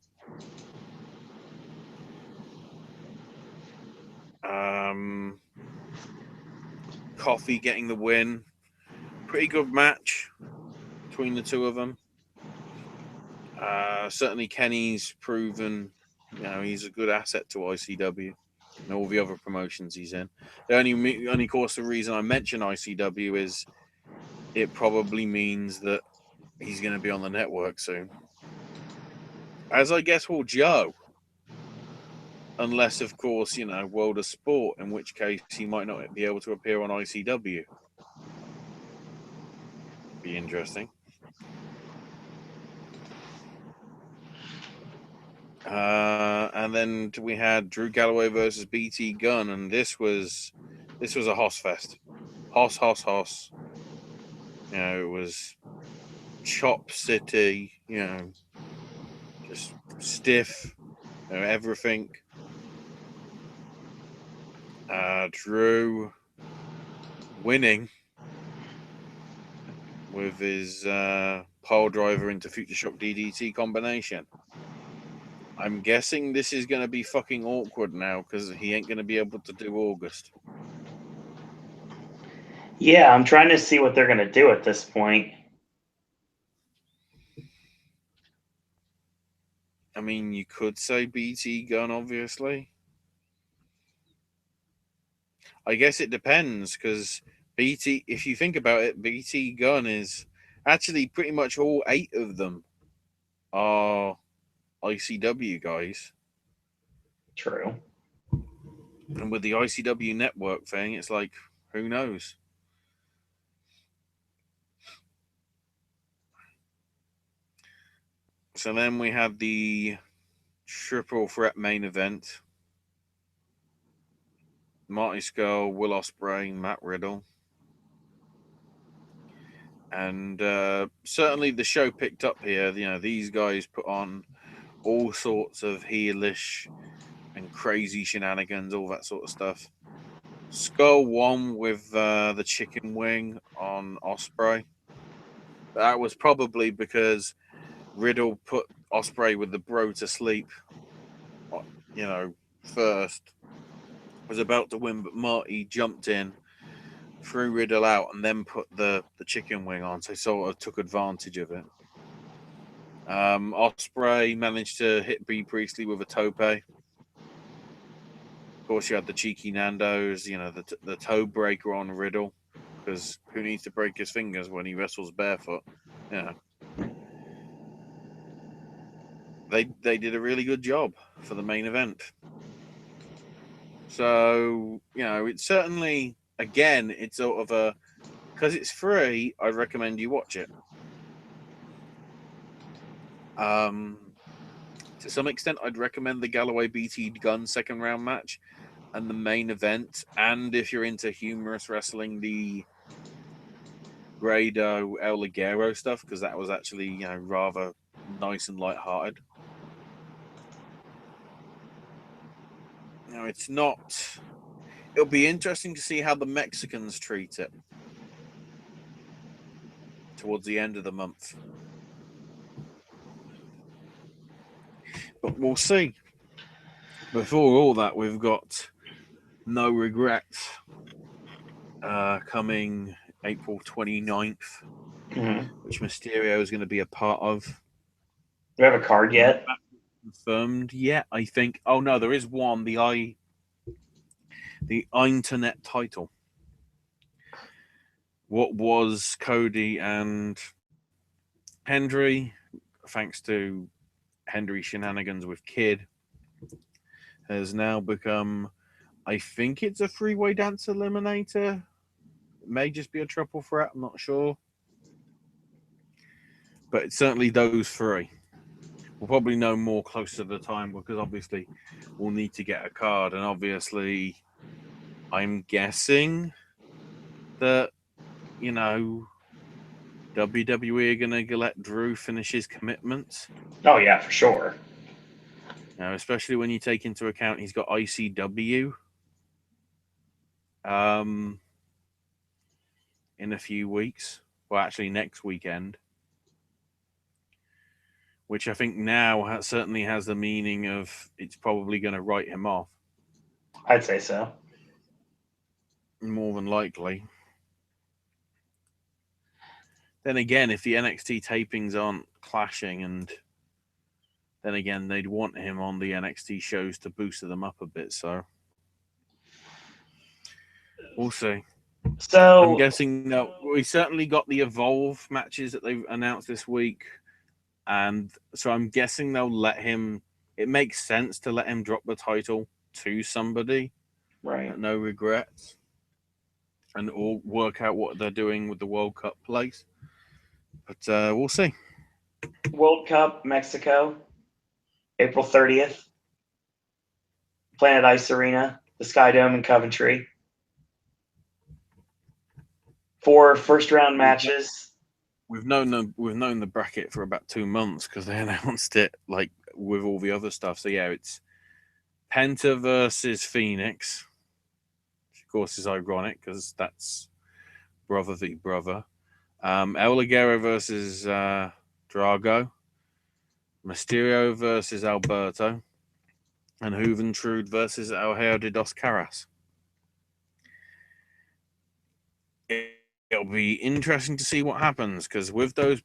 Coffey getting the win. Pretty good match between the two of them. Certainly Kenny's proven, he's a good asset to ICW and all the other promotions he's in. The only course the reason I mention ICW is it probably means that he's going to be on the network soon. As I guess will Joe. Unless, of course, World of Sport, in which case he might not be able to appear on ICW. Be interesting. And then we had Drew Galloway versus BT Gunn, and this was a Hoss fest. Hoss. It was Chop City, just stiff, everything. Drew winning with his pile driver into Future Shock DDT combination. I'm guessing this is going to be fucking awkward now because he ain't going to be able to do August. Yeah, I'm trying to see what they're going to do at this point. I mean, you could say BT Gunn, obviously. I guess it depends because if you think about it, BT Gunn is actually pretty much all 8 of them are ICW guys. True. And with the ICW network thing, it's like, who knows? So then we had the triple threat main event. Marty Scurll, Will Ospreay, Matt Riddle. And certainly the show picked up here. These guys put on all sorts of heelish and crazy shenanigans, all that sort of stuff. Skull won with the chicken wing on Ospreay. That was probably because Riddle put Ospreay with the bro to sleep, first. Was about to win, but Marty jumped in, threw Riddle out, and then put the chicken wing on, so sort of took advantage of it. Ospreay managed to hit B. Priestley with a tope. Of course, you had the cheeky Nando's, the toe breaker on Riddle, because who needs to break his fingers when he wrestles barefoot? They did a really good job for the main event. So, it's certainly, again, it's sort of a, because it's free, I recommend you watch it. To some extent, I'd recommend the Galloway BT Gunn second round match and the main event. And if you're into humorous wrestling, the Grado El Ligero stuff, because that was actually, rather nice and lighthearted. It's not. It'll be interesting to see how the Mexicans treat it towards the end of the month. But we'll see. Before all that, we've got No Regrets coming April 29th, which Mysterio is going to be a part of. Do we have a card yet? Not confirmed yet, I think. Oh, no, there is one. The internet title. What was Cody and Hendry, thanks to Hendry shenanigans with Kid, has now become I think it's a three-way dance eliminator. It may just be a triple threat. I'm not sure. But it's certainly those three. We'll probably know more closer to the time because obviously we'll need to get a card. And obviously, I'm guessing that, WWE are going to let Drew finish his commitments. Oh, yeah, for sure. Especially when you take into account he's got ICW in a few weeks. Well, actually, next weekend. Which I think now certainly has the meaning of it's probably going to write him off. I'd say so. More than likely. Then again, if the NXT tapings aren't clashing, and then again, they'd want him on the NXT shows to boost them up a bit. So we'll see. So I'm guessing that we certainly got the Evolve matches that they've announced this week. And so I'm guessing they'll let him. It makes sense to let him drop the title to somebody. Right. No regrets. And all work out what they're doing with the World Cup place. But we'll see. World Cup, Mexico, April 30th. Planet Ice Arena, the Sky Dome in Coventry. 4 first-round matches. We've known the bracket for about 2 months because they announced it like with all the other stuff. So yeah, it's Penta versus Phoenix, which of course is ironic because that's brother v brother. El Ligero versus Drago, Mysterio versus Alberto, and Juventud versus El Hijo de Dos Caras. It'll be interesting to see what happens because with those,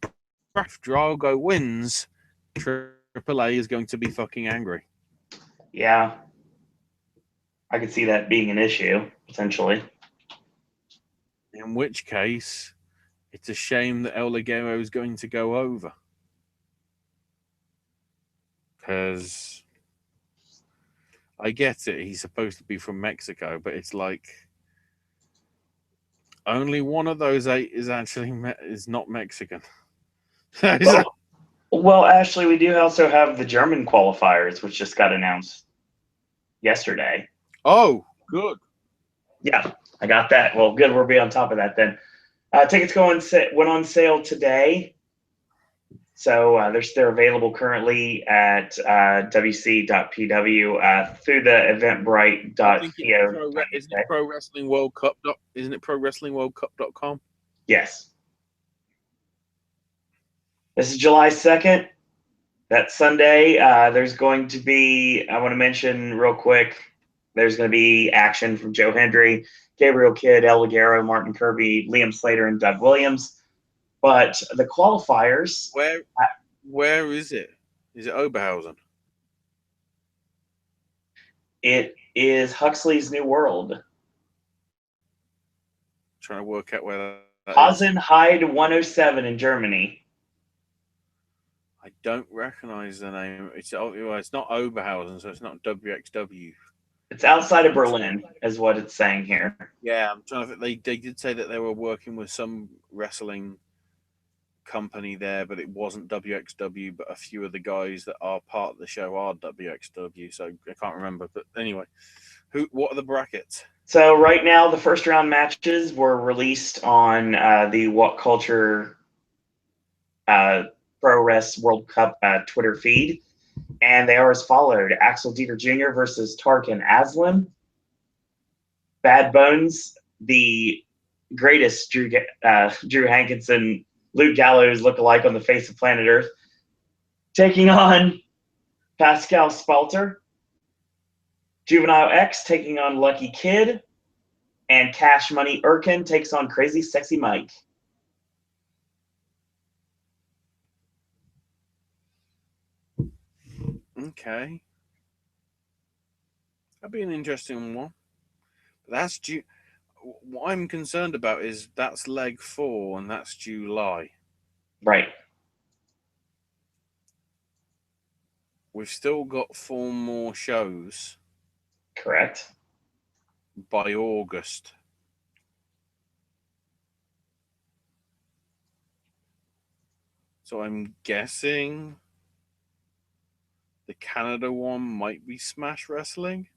if Drago wins, Triple A is going to be fucking angry. Yeah. I could see that being an issue, potentially. In which case, it's a shame that El Ligero is going to go over. Because I get it, he's supposed to be from Mexico, but it's like only one of those 8 is actually is not Mexican. Well, Ashley, we do also have the German qualifiers, which just got announced yesterday. Oh, good. Yeah, I got that. Well, good. We'll be on top of that then. Tickets went on sale today. So they're available currently at wc.pw through the eventbrite.co. Isn't it Pro Wrestling World Cup? Isn't it ProWrestlingWorldCup.com? Yes. This is July 2nd. That Sunday. There's going to be, I want to mention real quick, there's going to be action from Joe Hendry, Gabriel Kidd, El Ligero, Martin Kirby, Liam Slater, and Doug Williams. But the qualifiers. Where is it? Is it Oberhausen? It is Huxley's New World. Trying to work out where that Hasenheide 107 in Germany. I don't recognize the name. It's not Oberhausen, so it's not WXW. It's outside of Berlin, is what it's saying here. Yeah, I'm trying to think. They did say that they were working with some wrestling company there, but it wasn't WXW. But a few of the guys that are part of the show are WXW, so I can't remember. But anyway, what are the brackets? So right now, the first round matches were released on the What Culture Pro Wrest World Cup Twitter feed, and they are as followed: Axel Dieter Jr. versus Tarkin Aslan, Bad Bones, the greatest Drew Hankinson, Luke Gallows look-alike on the face of planet Earth, taking on Pascal Spalter, Juvenile X taking on Lucky Kid, and Cash Money Erkin takes on Crazy Sexy Mike. Okay. That'd be an interesting one. That's due. What I'm concerned about is that's leg 4 and that's July. Right. We've still got 4 more shows. Correct. by August. So I'm guessing the Canada one might be Smash Wrestling.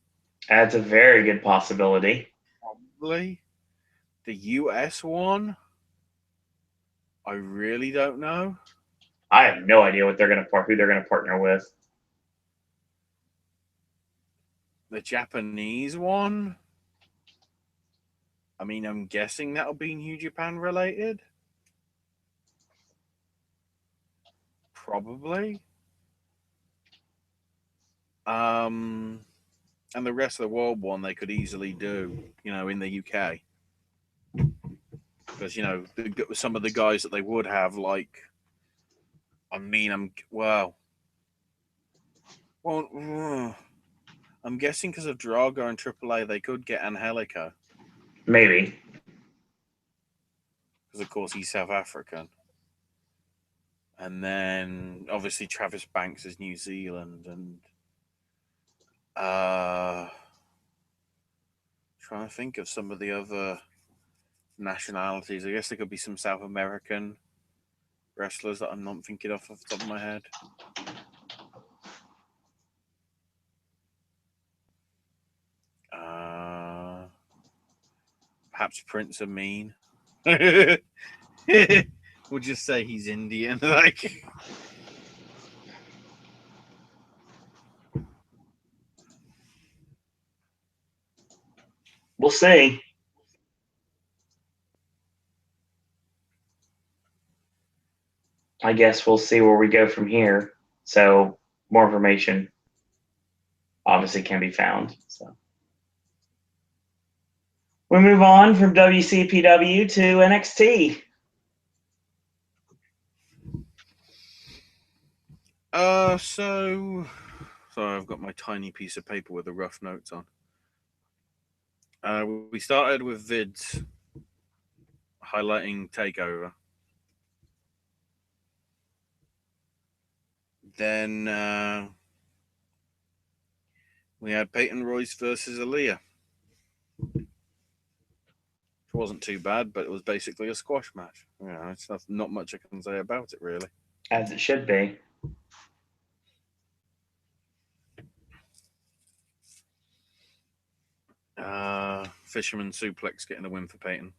That's a very good possibility. Probably. The US one, I really don't know. I have no idea who they're going to partner with. The Japanese one, I mean, I'm guessing that'll be New Japan related. Probably. And the rest of the world one they could easily do, in the UK. Because, some of the guys that they would have, like, I'm guessing because of Drago and AAA, they could get Angelico. Maybe. Because, of course, he's South African. And then, obviously, Travis Banks is New Zealand. And trying to think of some of the other nationalities. I guess there could be some South American wrestlers that I'm not thinking off the top of my head. Perhaps Prince Amin. We'll just say he's Indian. Like, we'll see. I guess we'll see where we go from here. So more information obviously can be found. So we move on from WCPW to NXT. So I've got my tiny piece of paper with the rough notes on. We started with vids highlighting TakeOver. Then we had Peyton Royce versus Aaliyah. It wasn't too bad, but it was basically a squash match. It's not much I can say about it, really. As it should be. Fisherman suplex getting a win for Peyton.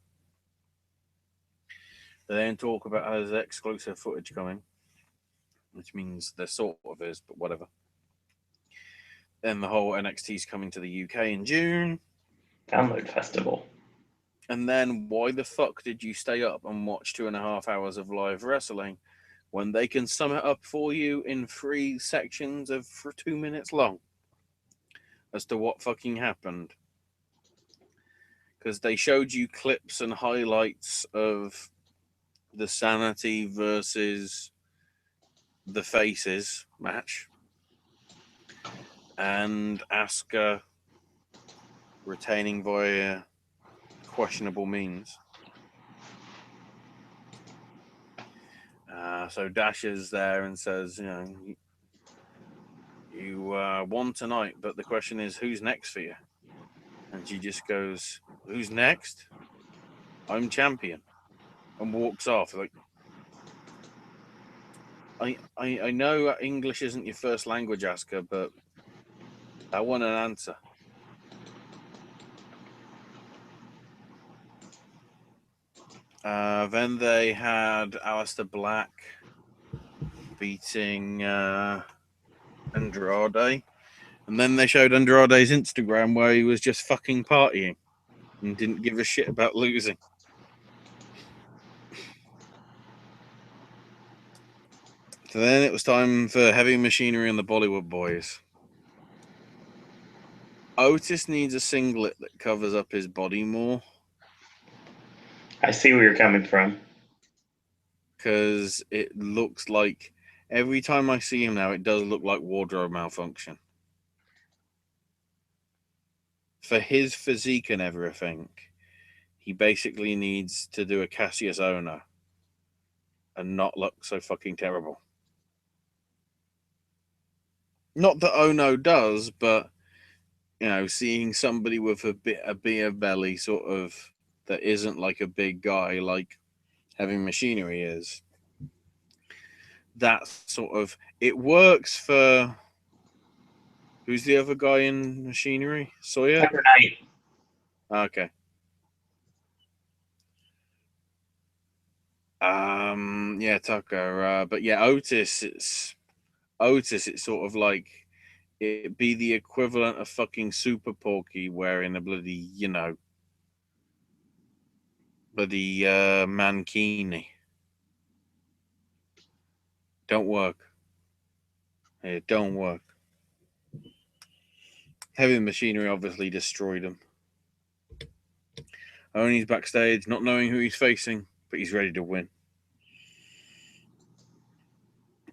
They then talk about how there's exclusive footage coming, which means there sort of is, but whatever. Then the whole NXT's coming to the UK in June. Download Festival. And then why the fuck did you stay up and watch 2.5 hours of live wrestling when they can sum it up for you in 3 sections for 2 minutes long as to what fucking happened? Because they showed you clips and highlights of the Sanity versus the Faces match, and Asuka retaining via questionable means. So Dash is there and says, you won tonight, but the question is, who's next for you? And she just goes, who's next? I'm champion. And walks off. Like, I know English isn't your first language, Asuka, but I want an answer. Then they had Aleister Black beating Andrade. And then they showed Andrade's Instagram where he was just fucking partying and didn't give a shit about losing. So then it was time for Heavy Machinery and the Bollywood Boys. Otis needs a singlet that covers up his body more. I see where you're coming from. Because it looks like, every time I see him now, it does look like wardrobe malfunction. For his physique and everything, he basically needs to do a Cassius Ohno and not look so fucking terrible. Not that Ohno does, but seeing somebody with a beer belly, sort of, that isn't like a big guy like Heavy Machinery is. That sort of, it works for. Who's the other guy in Machinery? Sawyer? Tucker Knight. Okay. Yeah, Tucker. But yeah, Otis. It's sort of like it'd be the equivalent of fucking Super Porky wearing a bloody, mankini. Don't work. It don't work. Heavy Machinery obviously destroyed him. Only's backstage, not knowing who he's facing, but he's ready to win.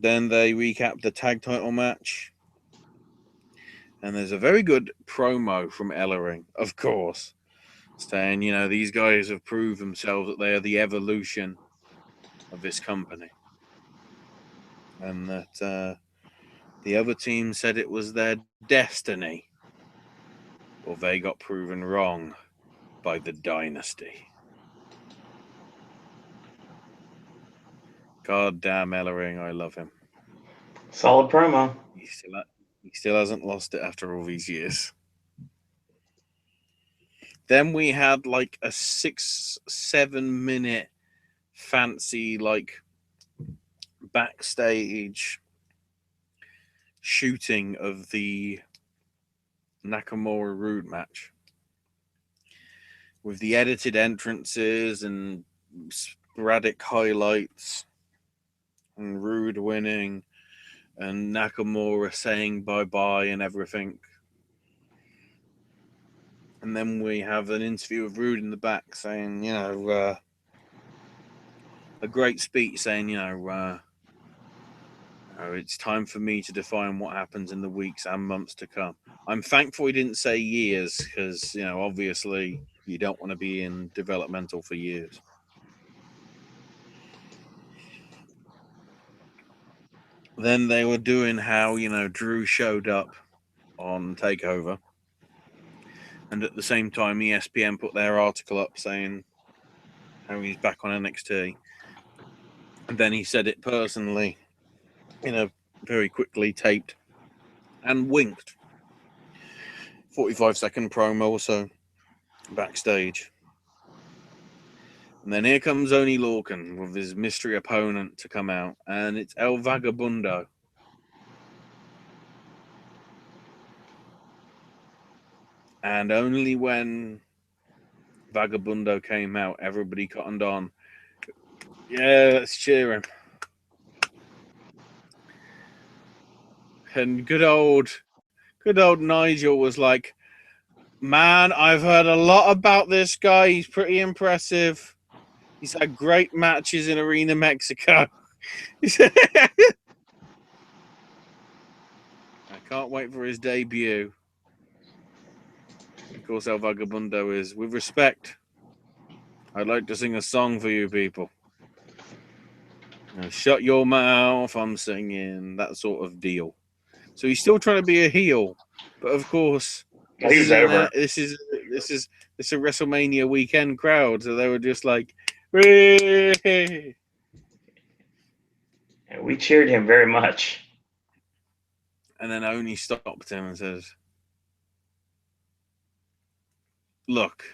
Then they recap the tag title match. And there's a very good promo from Ellering, of course, saying, these guys have proved themselves that they are the evolution of this company. And that the other team said it was their destiny. Well, they got proven wrong by the Dynasty. God damn Ellering, I love him. Solid promo. He still hasn't lost it after all these years. Then we had like a 6-7 minute fancy backstage shooting of the Nakamura Rude match with the edited entrances and sporadic highlights and Rude winning and Nakamura saying bye-bye and everything. And then we have an interview of Rude in the back saying, a great speech saying, it's time for me to define what happens in the weeks and months to come. I'm thankful he didn't say years because, obviously you don't want to be in developmental for years. Then they were doing how, Drew showed up on TakeOver. And at the same time, ESPN put their article up saying how he's back on NXT. And then he said it personally in a very quickly taped and winked 45-second promo or so backstage. And then here comes Oni Lorcan with his mystery opponent to come out. And it's El Vagabundo. And only when Vagabundo came out, everybody cottoned on. Yeah, let's cheer him. And good old Nigel was like, man, I've heard a lot about this guy. He's pretty impressive. He's had great matches in Arena Mexico. I can't wait for his debut. Of course, El Vagabundo is, with respect, I'd like to sing a song for you people. Shut your mouth, I'm singing, that sort of deal. So he's still trying to be a heel, but of course, He's over. This is a WrestleMania weekend crowd, so they were just like, "Hey!" And we cheered him very much. And then Oni stopped him and says, "Look,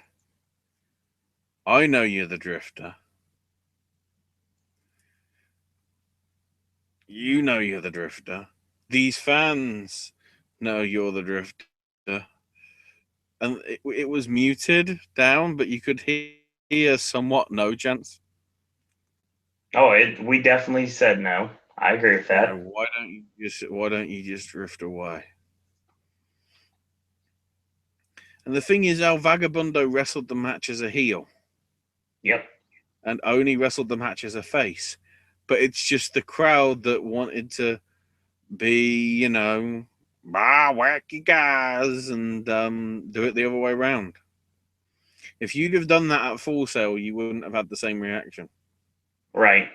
I know you're the Drifter. You know you're the Drifter. These fans know you're the Drifter." And it was muted down, but you could hear somewhat no chance. Oh, we definitely said no. I agree with that. Why don't you just drift away? And the thing is, El Vagabundo wrestled the match as a heel. Yep. And Oni wrestled the match as a face. But it's just the crowd that wanted to be, wacky guys and do it the other way around. If you'd have done that at Full Sail, you wouldn't have had the same reaction. Right.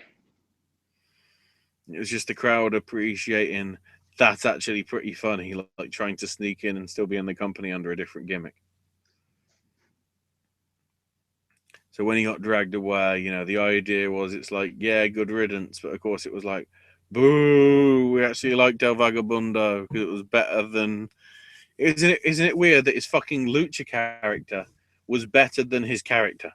It was just the crowd appreciating That's actually pretty funny, like trying to sneak in and still be in the company under a different gimmick. So when he got dragged away, the idea was it's like, yeah, good riddance. But of course it was like, boo, we actually liked El Vagabundo because it was better than... Isn't it weird that his fucking lucha character was better than his character?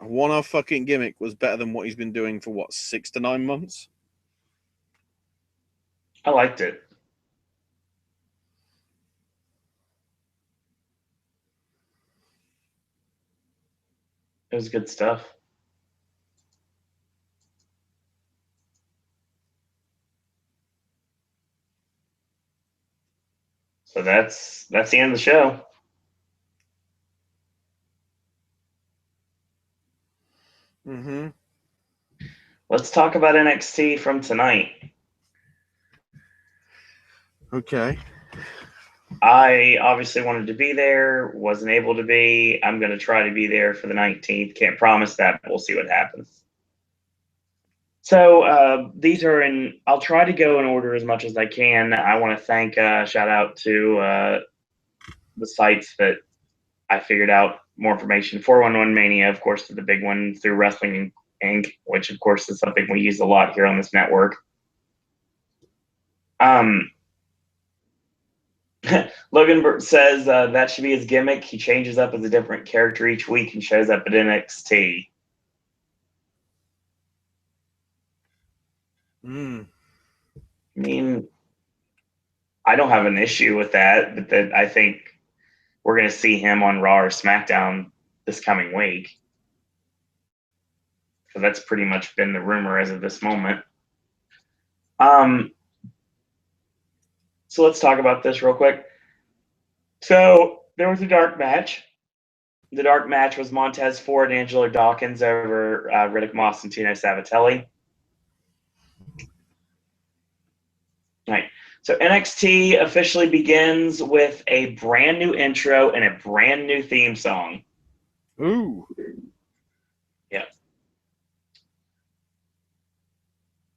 A one-off fucking gimmick was better than what he's been doing for, 6 to 9 months? I liked it. It was good stuff. So that's the end of the show. Mm-hmm. Let's talk about NXT from tonight. Okay. I obviously wanted to be there, wasn't able to be. I'm going to try to be there for the 19th. Can't promise that, but we'll see what happens. So these are in, I'll try to go in order as much as I can. I want to thank, shout out to the sites that I figured out more information. 411 Mania, of course, is the big one through Wrestling Inc., which of course is something we use a lot here on this network. Logan says that should be his gimmick. He changes up as a different character each week and shows up at NXT. I mean, I don't have an issue with that, but that I think we're going to see him on Raw or SmackDown this coming week. So that's pretty much been the rumor as of this moment. So let's talk about this real quick. So there was a dark match. The dark match was Montez Ford and Angelo Dawkins over Riddick Moss and Tino Sabatelli. Right. So NXT officially begins with a brand new intro and a brand new theme song. Ooh. Yeah.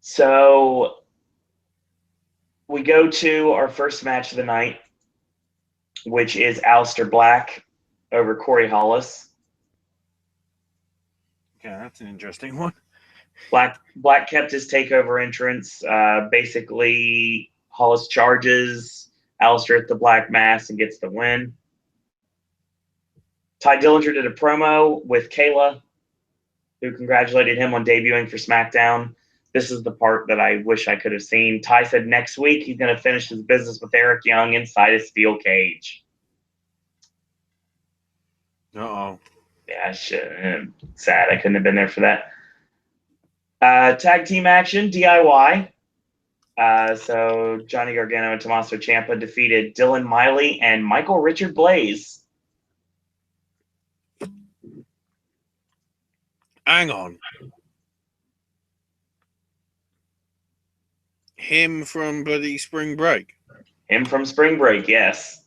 So we go to our first match of the night, which is Aleister Black over Corey Hollis. Yeah, that's an interesting one. Black kept his takeover entrance. Basically, Hollis charges Aleister at the Black Mass and gets the win. Ty Dillinger did a promo with Kayla, who congratulated him on debuting for SmackDown. This is the part that I wish I could have seen. Ty said next week he's going to finish his business with Eric Young inside a steel cage. Uh-oh. Yeah, sad. I couldn't have been there for that. Tag team action, DIY. So Johnny Gargano and Tommaso Ciampa defeated Dylan Miley and Michael Richard Blaze. Hang on. Him from bloody Spring Break? Him from Spring Break, yes.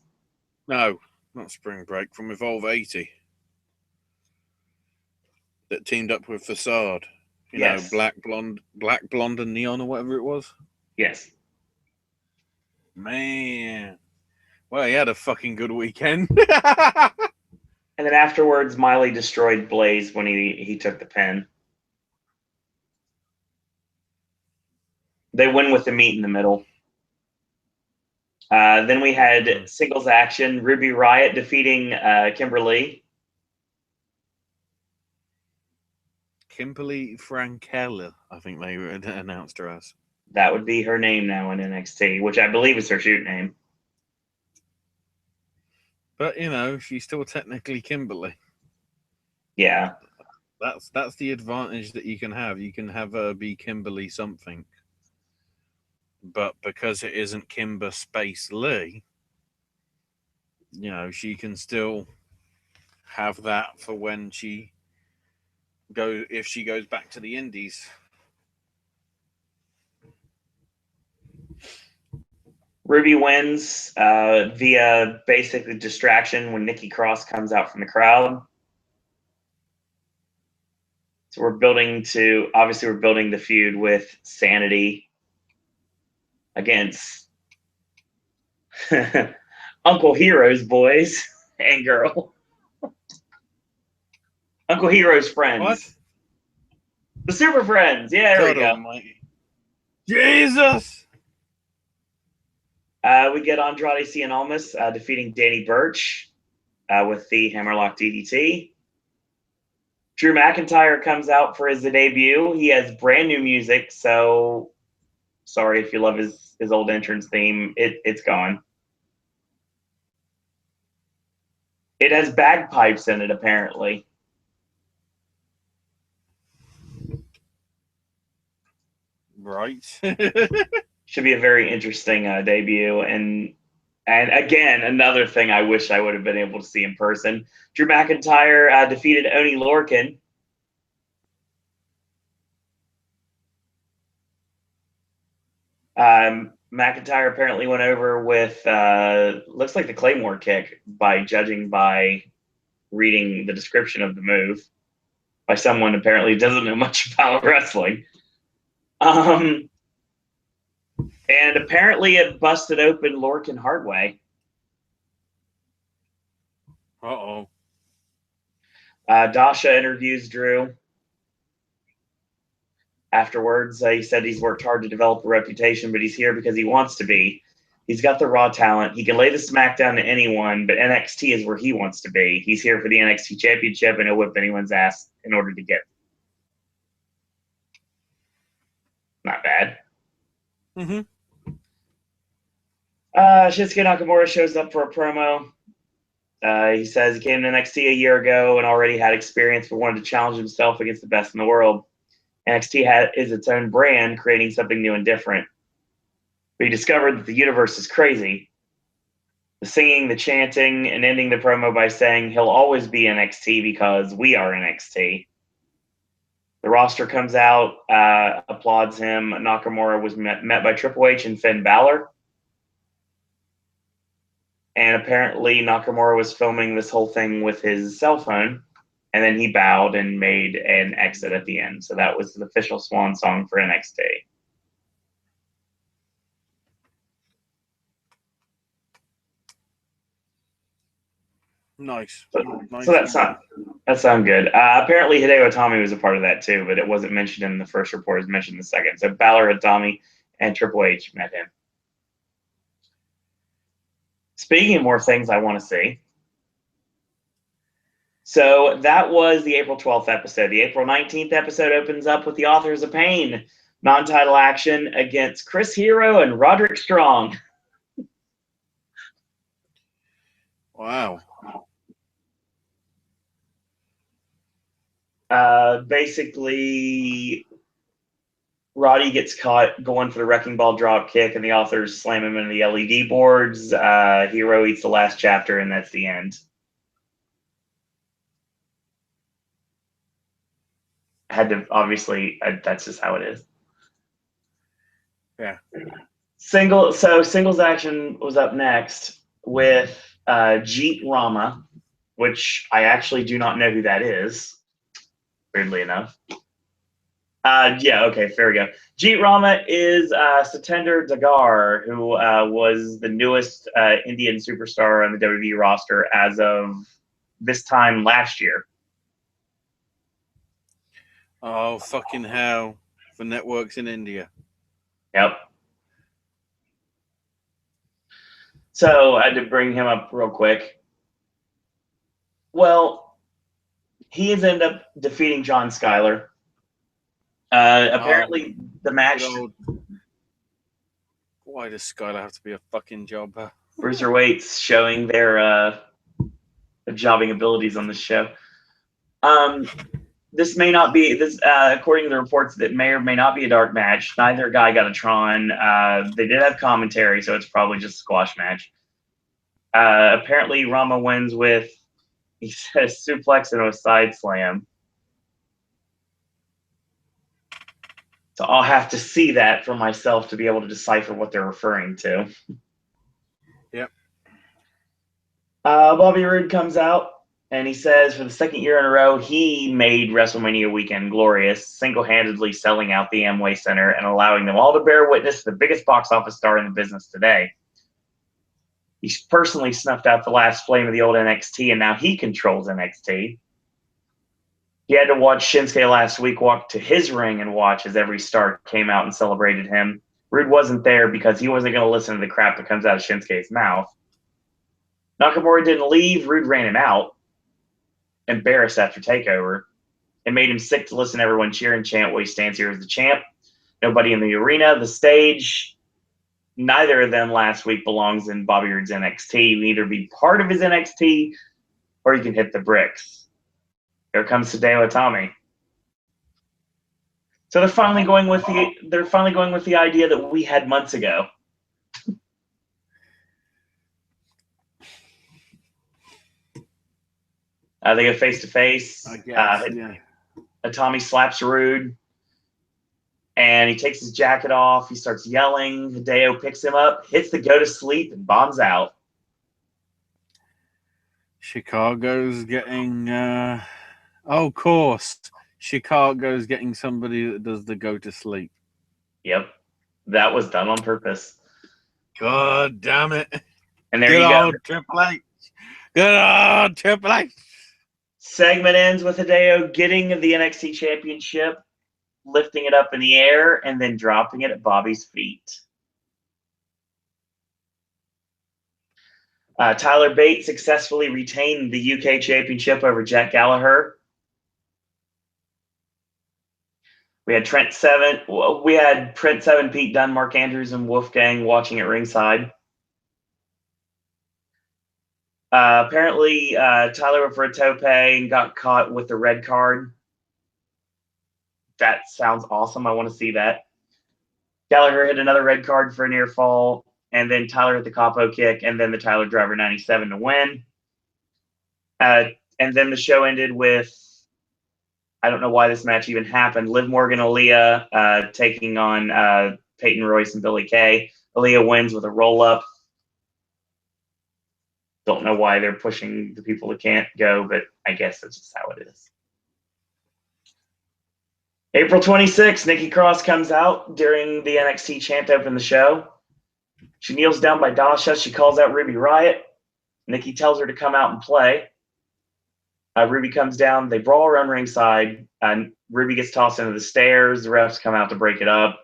No, not Spring Break. From Evolve 80. That teamed up with Facade. You know, black, blonde, and neon or whatever it was. Yes. Man. Well, he had a fucking good weekend. And then afterwards, Miley destroyed Blaze when he took the pin. They win with the meat in the middle. Then we had singles action. Ruby Riott defeating Kimberly. Kimberly Frankella, I think they announced her as. That would be her name now in NXT, which I believe is her shoot name. But, she's still technically Kimberly. Yeah. That's the advantage that you can have. You can have her be Kimberly something. But because it isn't Kimber Space Lee, she can still have that for when if she goes back to the Indies. Ruby wins via basically distraction when Nikki Cross comes out from the crowd. So we're building the feud with Sanity against Uncle Hero's boys and girl. Uncle Hero's friends. What? The Super Friends. Yeah, there we go. Almighty. Jesus! We get Andrade Cien Almas defeating Danny Burch with the Hammerlock DDT. Drew McIntyre comes out for his debut. He has brand new music, so sorry if you love his old entrance theme. It's gone. It has bagpipes in it, apparently. Right. Should be a very interesting debut. And again, another thing I wish I would have been able to see in person. Drew McIntyre defeated Oney Lorcan. McIntyre apparently went over with looks like the Claymore kick judging by reading the description of the move by someone apparently doesn't know much about wrestling. And apparently it busted open Lorcan hard way. Uh-oh. Dasha interviews Drew. Afterwards, he said he's worked hard to develop a reputation, but he's here because he wants to be. He's got the raw talent. He can lay the smackdown to anyone, but NXT is where he wants to be. He's here for the NXT Championship, and he'll whip anyone's ass in order to get it. Not bad. Mm-hmm. Shinsuke Nakamura shows up for a promo. He says he came to NXT a year ago and already had experience, but wanted to challenge himself against the best in the world. NXT is its own brand, creating something new and different. But he discovered that the universe is crazy. The singing, the chanting, and ending the promo by saying he'll always be NXT because we are NXT. The roster comes out, applauds him. Nakamura was met by Triple H and Finn Balor. And apparently Nakamura was filming this whole thing with his cell phone. And then he bowed and made an exit at the end. So that was the official swan song for NXT. Nice. So that sounds good. Apparently Hideo Itami was a part of that too, but it wasn't mentioned in the first report. It was mentioned in the second. So Balor, Itami, and Triple H met him. Speaking of more things I want to see. So that was the April 12th episode. The April 19th episode opens up with the Authors of Pain non-title action against Chris Hero and Roderick Strong. Wow. Basically, Roddy gets caught going for the wrecking ball drop kick, and the Authors slam him into the LED boards. Hero eats the last chapter, and that's the end. That's just how it is. Yeah. Singles action was up next with Jeet Rama, which I actually do not know who that is, weirdly enough. Yeah, okay, fair we go. Jeet Rama is Satender Dagar, who was the newest Indian superstar on the WWE roster as of this time last year. Oh, fucking hell. For networks in India. Yep. So I had to bring him up real quick. Well, he has ended up defeating John Skyler. Apparently, the match. Why does Skyler have to be a fucking jobber? Bruiserweights showing their jobbing abilities on this show. This may not be this. According to the reports, that may or may not be a dark match. Neither guy got a Tron. They did have commentary, so it's probably just a squash match. Apparently, Rama wins with, he says, suplex and a side slam. So I'll have to see that for myself to be able to decipher what they're referring to. Yep. Bobby Roode comes out. And he says for the second year in a row, he made WrestleMania weekend glorious, single-handedly selling out the Amway Center and allowing them all to bear witness to the biggest box office star in the business today. He personally snuffed out the last flame of the old NXT, and now he controls NXT. He had to watch Shinsuke last week walk to his ring and watch as every star came out and celebrated him. Rude wasn't there because he wasn't going to listen to the crap that comes out of Shinsuke's mouth. Nakamura didn't leave. Rude ran him out, embarrassed after TakeOver. It made him sick to listen to everyone cheer and chant while he stands here as the champ. Nobody in the arena, the stage, neither of them last week belongs in Bobby Roode's NXT. You can either be part of his NXT or you can hit the bricks. Here comes Hideo Itami. So they're finally going with the idea that we had months ago. They go face to face. Itami slaps Rude, and he takes his jacket off. He starts yelling. Hideo picks him up, hits the go to sleep, and bombs out. Chicago's getting. Of course, Chicago's getting somebody that does the go to sleep. Yep, that was done on purpose. God damn it! And there you go. Triple H. Good old Triple H. Segment ends with Hideo getting the NXT Championship, lifting it up in the air, and then dropping it at Bobby's feet. Tyler Bate successfully retained the UK Championship over Jack Gallagher. We had Trent Seven, Pete Dunne, Mark Andrews, and Wolfgang watching at ringside. Apparently, Tyler went for a tope and got caught with the red card. That sounds awesome. I want to see that. Gallagher hit another red card for a near fall, and then Tyler hit the capo kick, and then the Tyler Driver 97 to win. And then the show ended with, I don't know why this match even happened, Liv Morgan, Aaliyah taking on Peyton Royce and Billie Kay. Aaliyah wins with a roll-up. Don't know why they're pushing the people that can't go, but I guess that's just how it is. April 26th, Nikki Cross comes out during the NXT chant to open the show. She kneels down by Dasha. She calls out Ruby Riott. Nikki tells her to come out and play. Ruby comes down. They brawl around ringside. Ruby gets tossed into the stairs. The refs come out to break it up.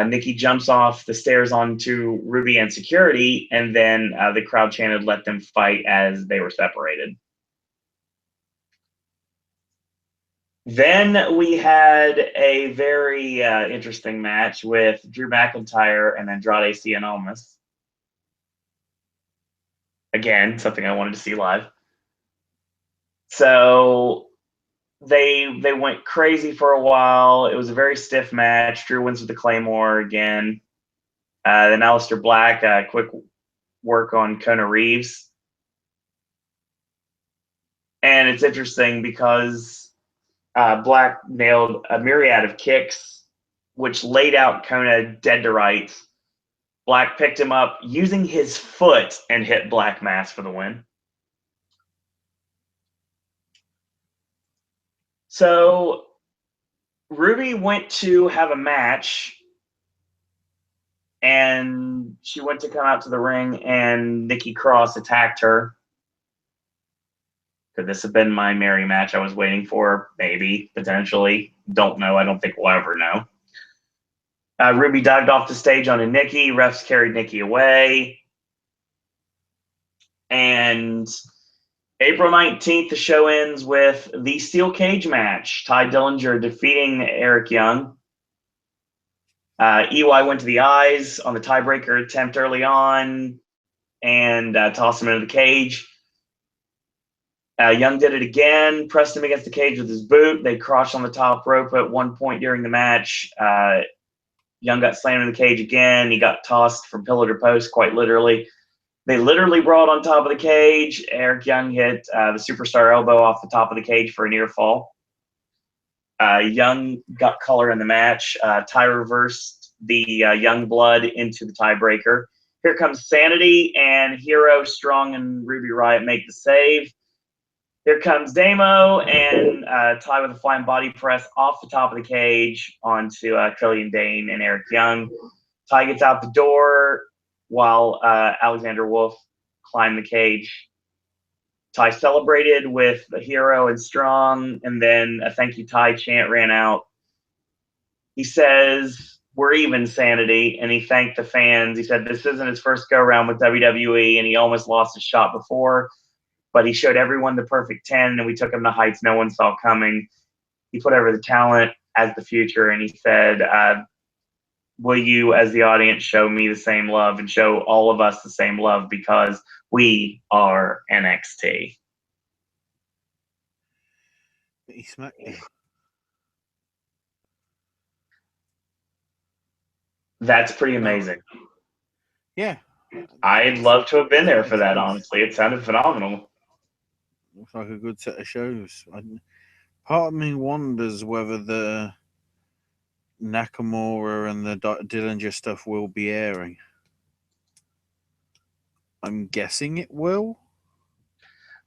Nikki jumps off the stairs onto Ruby and security, and then the crowd chanted, "Let them fight," as they were separated. Then we had a very interesting match with Drew McIntyre and Andrade Cien Almas. Again, something I wanted to see live. So they went crazy for a while. It was a very stiff match. Drew wins with the Claymore again. Then Aleister Black, quick work on Kona Reeves. And it's interesting because Black nailed a myriad of kicks, which laid out Kona dead to rights. Black picked him up using his foot and hit Black Mass for the win. So Ruby went to have a match, and she went to come out to the ring, and Nikki Cross attacked her. Could this have been my Mary match I was waiting for? Maybe, potentially. Don't know. I don't think we'll ever know. Ruby dived off the stage onto Nikki. Refs carried Nikki away. And April 19th, the show ends with the steel cage match. Ty Dillinger defeating Eric Young. EY went to the eyes on the tiebreaker attempt early on and tossed him into the cage. Young did it again, pressed him against the cage with his boot. They crashed on the top rope at one point during the match. Young got slammed in the cage again. He got tossed from pillar to post, quite literally. They literally brawled on top of the cage. Eric Young hit the superstar elbow off the top of the cage for a near fall. Young got color in the match. Ty reversed the Young blood into the tiebreaker. Here comes Sanity, and Hero, Strong, and Ruby Riott make the save. Here comes Damo and Ty with a flying body press off the top of the cage onto Killian Dane and Eric Young. Ty gets out the door while Alexander Wolf climbed the cage. Ty celebrated with the Hero and Strong, and then a thank you Ty chant ran out. He says, "We're even, Sanity," and he thanked the fans. He said this isn't his first go-around with WWE, and he almost lost his shot before, but he showed everyone the perfect 10, and we took him to heights no one saw coming. He put over the talent as the future, and he said, will you, as the audience, show me the same love and show all of us the same love because we are NXT. He smacked him. That's pretty amazing. Yeah. I'd love to have been there for that, honestly. It sounded phenomenal. Looks like a good set of shows. Part of me wonders whether the Nakamura and the Dillinger stuff will be airing. I'm guessing it will.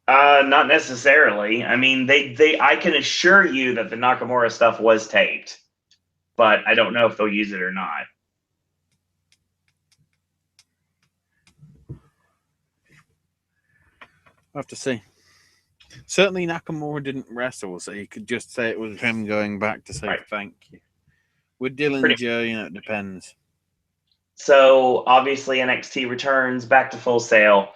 Not necessarily. I mean, I can assure you that the Nakamura stuff was taped, but I don't know if they'll use it or not. I'll have to see. Certainly Nakamura didn't wrestle, so you could just say it was him going back to say thank you. With Dillinger, it depends. So, obviously, NXT returns back to Full Sail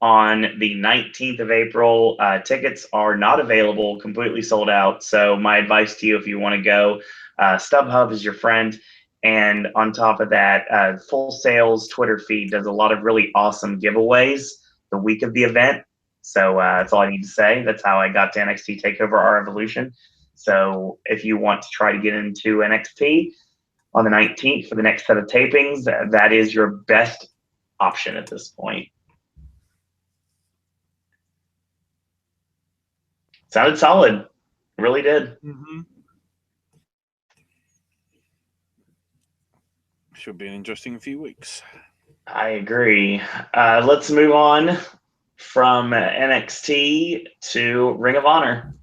on the 19th of April. Tickets are not available, completely sold out. So, my advice to you, if you want to go, StubHub is your friend. And on top of that, Full Sail's Twitter feed does a lot of really awesome giveaways the week of the event. So that's all I need to say. That's how I got to NXT TakeOver Our Evolution. So if you want to try to get into NXT on the 19th for the next set of tapings, that is your best option at this point. Sounded solid. It really did. Mm-hmm. Should be an interesting few weeks. I agree. Let's move on from NXT to Ring of Honor.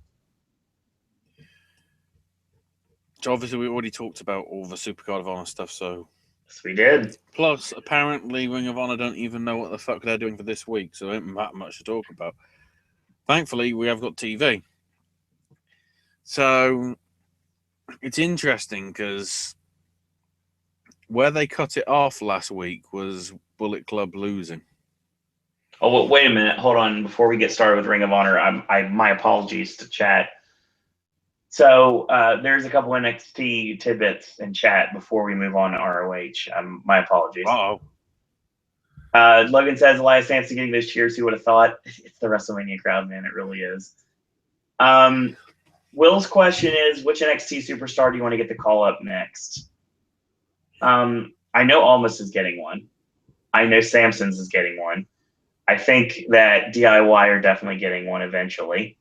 So obviously we already talked about all the Supercard of Honor stuff, so... Yes, we did. Plus, apparently Ring of Honor don't even know what the fuck they're doing for this week, so there ain't that much to talk about. Thankfully, we have got TV. So, it's interesting, because where they cut it off last week was Bullet Club losing. Oh, well, wait a minute. Hold on. Before we get started with Ring of Honor, my apologies to chat. So there's a couple NXT tidbits in chat before we move on to ROH. My apologies. Uh-oh. Logan says, Elias Sampson getting those cheers, who would have thought? It's the WrestleMania crowd, man. It really is. Will's question is, which NXT superstar do you want to get the call up next? I know Almas is getting one. I know Sampson's is getting one. I think that DIY are definitely getting one eventually.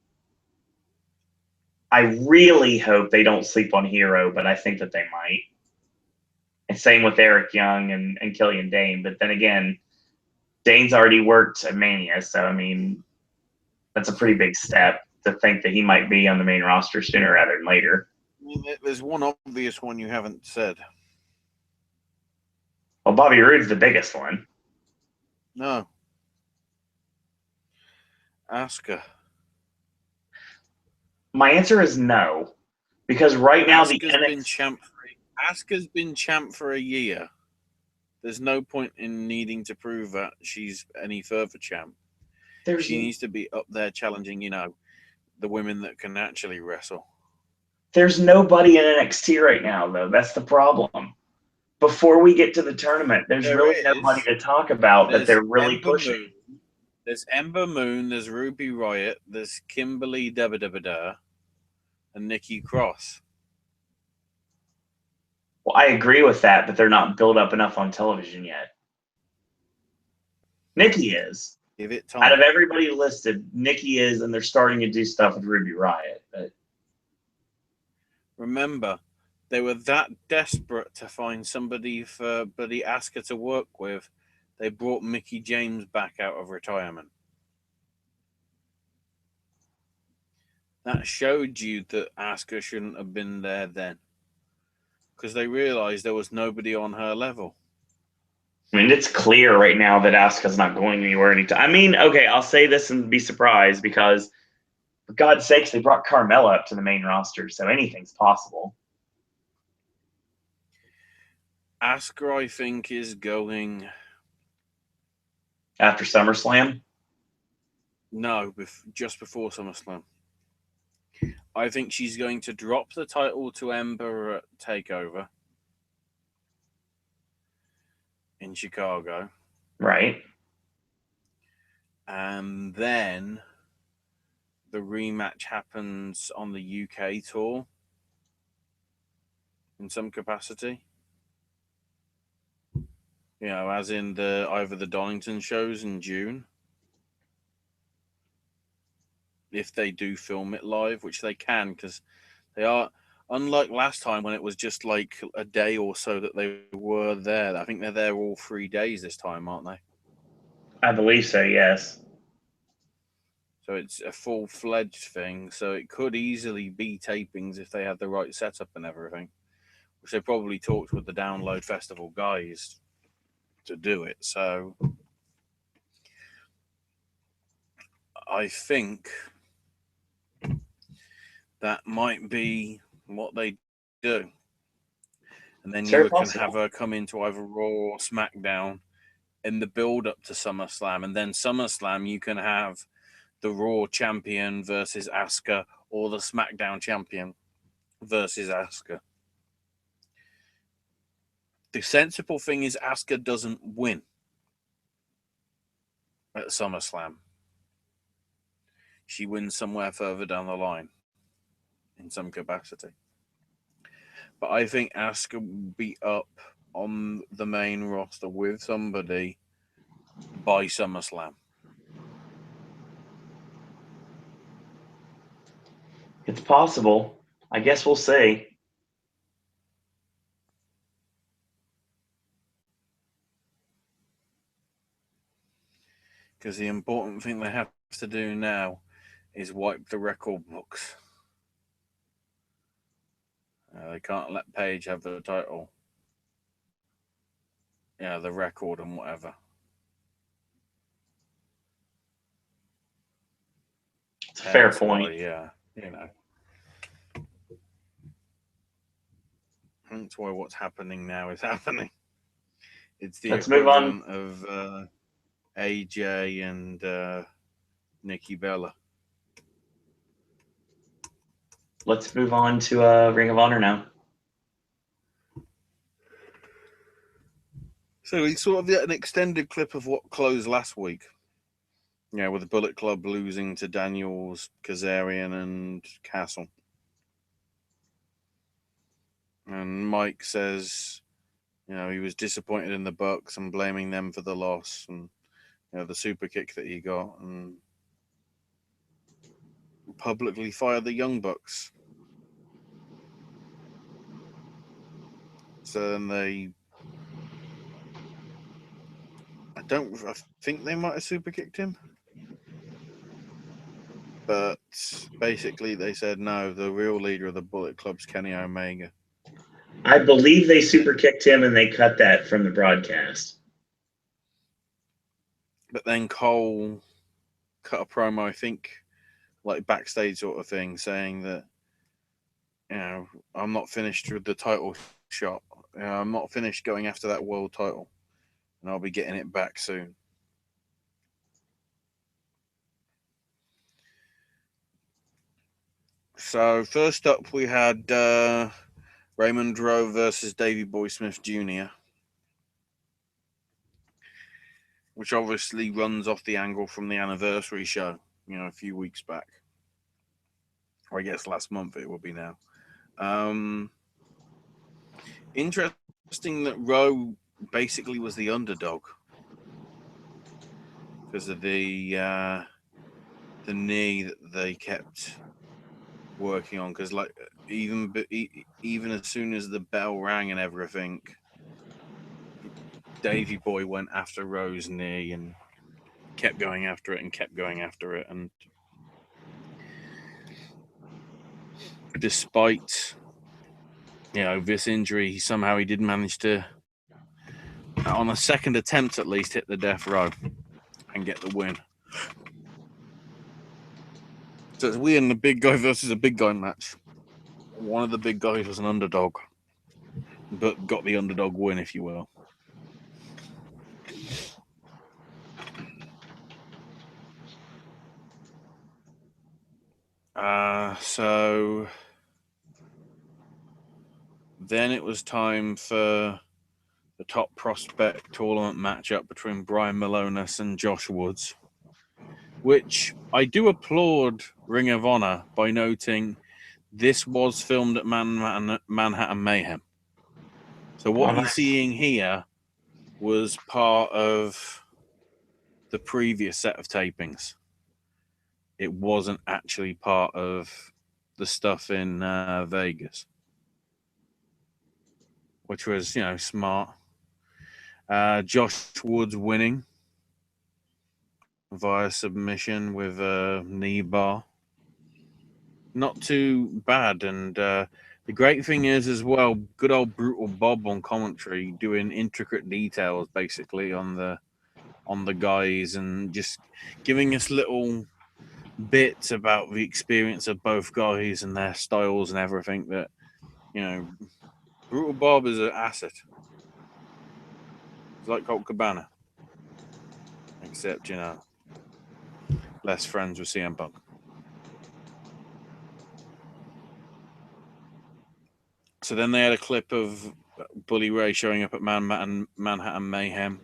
I really hope they don't sleep on Hero, but I think that they might. And same with Eric Young and Killian Dane. But then again, Dane's already worked at Mania, so I mean, that's a pretty big step to think that he might be on the main roster sooner rather than later. I mean, there's one obvious one you haven't said. Well, Bobby Roode's the biggest one. No. Asuka. My answer is no, because right now Asuka's been champ for a year. There's no point in needing to prove that she's any further champ. She needs to be up there challenging, the women that can actually wrestle. There's nobody in NXT right now, though. That's the problem. Before we get to the tournament, there's really nobody to talk about that they're really pushing. There's Ember Moon, there's Ruby Riott, there's Kimberly Debba and Nikki Cross. Well, I agree with that, but they're not built up enough on television yet. Nikki is. Give it time. Out of everybody listed, Nikki is, and they're starting to do stuff with Ruby Riott. But remember, they were that desperate to find somebody for Buddy Asuka to work with, they brought Mickie James back out of retirement. That showed you that Asuka shouldn't have been there then, because they realized there was nobody on her level. I mean, it's clear right now that Asuka's not going anywhere anytime. I mean, okay, I'll say this and be surprised because, for God's sakes, they brought Carmella up to the main roster, so anything's possible. Asuka, I think, is going after SummerSlam. No, just before SummerSlam. I think she's going to drop the title to Ember at TakeOver in Chicago. Right. And then the rematch happens on the UK tour in some capacity. You know, as in either the Donington shows in June, if they do film it live, which they can, because they are, unlike last time when it was just like a day or so that they were there. I think they're there all 3 days this time, aren't they? I believe so, yes. So it's a full-fledged thing. So it could easily be tapings if they had the right setup and everything, which they probably talked with the Download Festival guys to do it. So I think that might be what they do. And then you can have her come into either Raw or SmackDown in the build-up to SummerSlam. And then SummerSlam, you can have the Raw champion versus Asuka or the SmackDown champion versus Asuka. The sensible thing is Asuka doesn't win at SummerSlam. She wins somewhere further down the line in some capacity. But I think Asuka will be up on the main roster with somebody by SummerSlam. It's possible. I guess we'll see. Because the important thing they have to do now is wipe the record books. They can't let Paige have the title. Yeah, the record and whatever. It's a fair point. Yeah, you know. That's why what's happening now is happening. It's the equivalent of AJ and Nikki Bella. Let's move on to Ring of Honor now. So we sort of get an extended clip of what closed last week. Yeah, with the Bullet Club losing to Daniels, Kazarian, and Castle. And Mike says, you know, he was disappointed in the Bucks and blaming them for the loss and, you know, the super kick that he got, and publicly fired the Young Bucks. So then I think they might have super kicked him. But basically they said, no, the real leader of the Bullet Club's Kenny Omega. I believe they super kicked him and they cut that from the broadcast. But then Cole cut a promo, I think, like backstage sort of thing, saying that, you know, I'm not finished with the title shot. You know, I'm not finished going after that world title, and I'll be getting it back soon. So first up, we had Raymond Rowe versus Davey Boy Smith Jr., which obviously runs off the angle from the anniversary show, you know, a few weeks back. Or I guess last month it will be now. Interesting that Rowe basically was the underdog because of the knee that they kept working on. Because like even as soon as the bell rang and everything, Davey Boy went after Rowe's knee and kept going after it and kept going after it. And despite this injury, somehow he did manage to, on a second attempt at least, hit the death row and get the win. So it's we and the big guy versus a big guy match. One of the big guys was an underdog, but got the underdog win, if you will. So then it was time for the top prospect tournament matchup between Brian Malonis and Josh Woods, which I do applaud Ring of Honor by noting this was filmed at Manhattan Mayhem. So what you're seeing here was part of the previous set of tapings. It wasn't actually part of the stuff in Vegas, which was, smart. Josh Woods winning via submission with a knee bar. Not too bad. And the great thing is as well, good old Brutal Bob on commentary doing intricate details basically on the guys and just giving us little bits about the experience of both guys and their styles and everything that, Brutal Bob is an asset. He's like Colt Cabana. Except, less friends with CM Punk. So then they had a clip of Bully Ray showing up at Manhattan Mayhem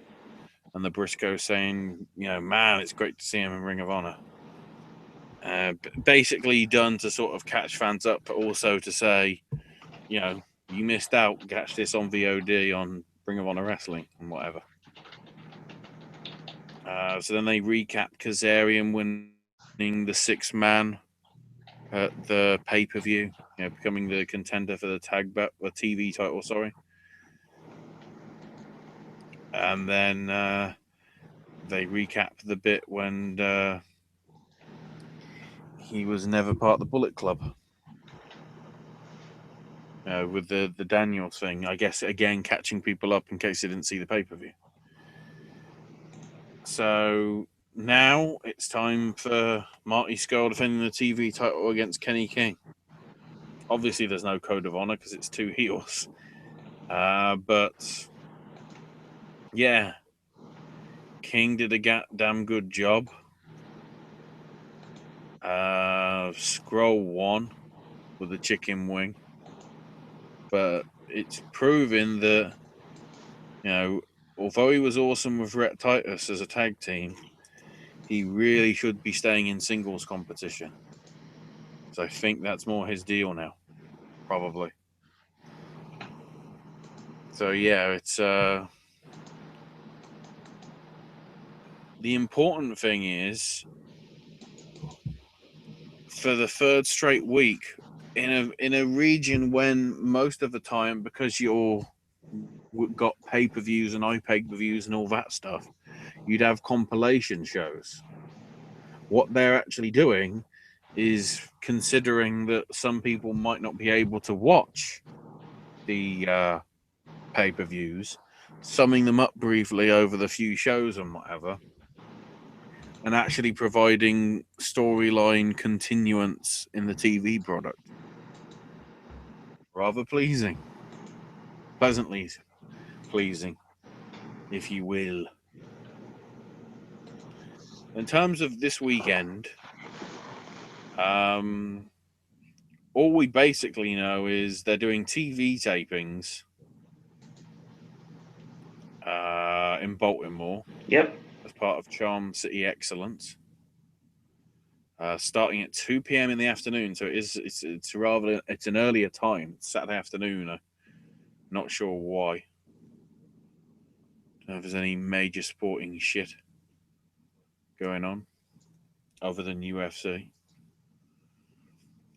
and the Briscoes saying, man, it's great to see him in Ring of Honor. Basically done to sort of catch fans up, but also to say, you missed out. Catch this on VOD on Ring of Honor Wrestling and whatever. So then they recapped Kazarian winning the 6th man at the pay-per-view, becoming the contender for the TV title, sorry. And then they recapped the bit when he was never part of the Bullet Club. With the Daniels thing, I guess, again, catching people up in case they didn't see the pay-per-view. So now it's time for Marty Scurll defending the TV title against Kenny King. Obviously, there's no code of honor because it's 2 heels. But, yeah, King did a damn good job. Scurll won with a chicken wing. But it's proven that, although he was awesome with Rhett Titus as a tag team, he really should be staying in singles competition. So I think that's more his deal now, probably. So yeah, it's the important thing is for the 3rd straight week in a region when most of the time, because you're got pay-per-views and iPay-per-views and all that stuff, you'd have compilation shows. What they're actually doing is considering that some people might not be able to watch the pay-per-views, summing them up briefly over the few shows and whatever, and actually providing storyline continuance in the TV product. Rather pleasing. Pleasantly pleasing, if you will. In terms of this weekend, all we basically know is they're doing TV tapings in Baltimore. Yep. As part of Charm City Excellence. Starting at 2 p.m. in the afternoon, so it's an earlier time. It's Saturday afternoon. I'm not sure why. Don't know if there's any major sporting shit going on other than UFC.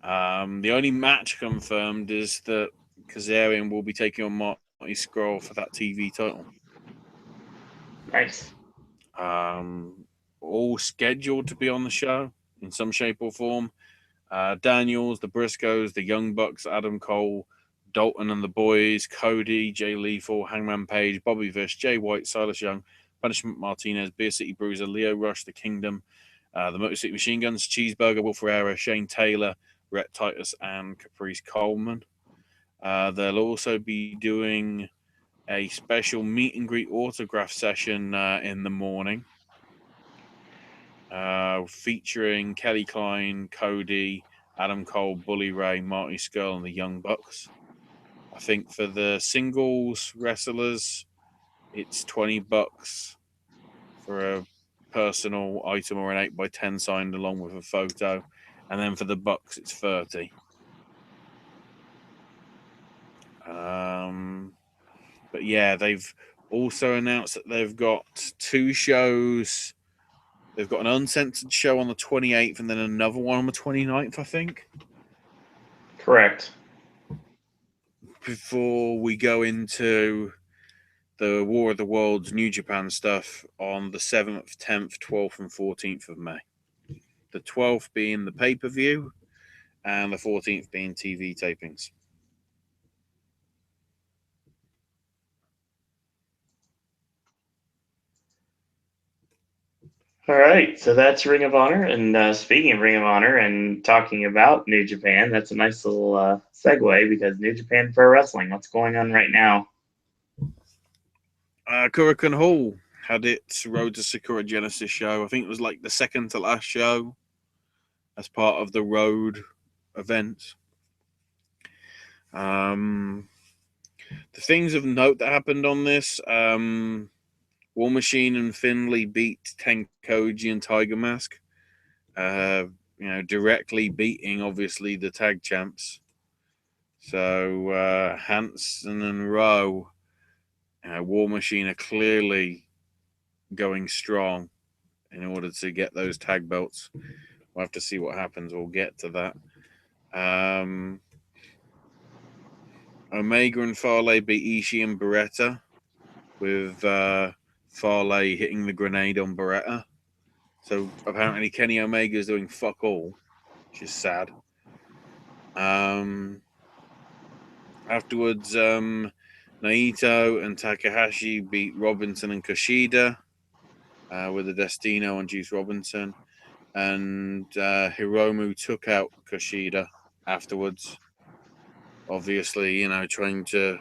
The only match confirmed is that Kazarian will be taking on Marty Scurll for that TV title. Nice. All scheduled to be on the show in some shape or form. Daniels, the Briscoes, the Young Bucks, Adam Cole, Dalton and the Boys, Cody, Jay Lethal, Hangman Page, Bobby Fish, Jay White, Silas Young, Punishment Martinez, Beer City Bruiser, Leo Rush, The Kingdom, the Motor City Machine Guns, Cheeseburger, Will Ferreira, Shane Taylor, Rhett Titus, and Caprice Coleman. They'll also be doing a special meet and greet autograph session in the morning, featuring Kelly Klein, Cody, Adam Cole, Bully Ray, Marty Scurll, and the Young Bucks. I think for the singles wrestlers, it's $20 for a personal item or an 8x10 signed along with a photo, and then for the Bucks, it's $30. But yeah, they've also announced that they've got 2 shows. They've got an uncensored show on the 28th and then another one on the 29th, I think. Correct. Before we go into the War of the Worlds New Japan stuff on the 7th, 10th, 12th, and 14th of May. The 12th being the pay-per-view and the 14th being TV tapings. All right, so that's Ring of Honor. And speaking of Ring of Honor and talking about New Japan, that's a nice little segue because New Japan Pro Wrestling, what's going on right now? Kurikan Hall had its Road to Sakura Genesis show. I think it was like the second to last show as part of the Road event. The things of note that happened on this, War Machine and Finlay beat Tenkoji and Tiger Mask. Directly beating, obviously, the tag champs. So Hansen and Rowe, War Machine are clearly going strong in order to get those tag belts. We'll have to see what happens. We'll get to that. Omega and Farley beat Ishii and Beretta, with Farley hitting the grenade on Beretta. So apparently Kenny Omega is doing fuck all, which is sad. Afterwards, Naito and Takahashi beat Robinson and Kushida with the Destino and Juice Robinson. And Hiromu took out Kushida afterwards. Obviously, trying to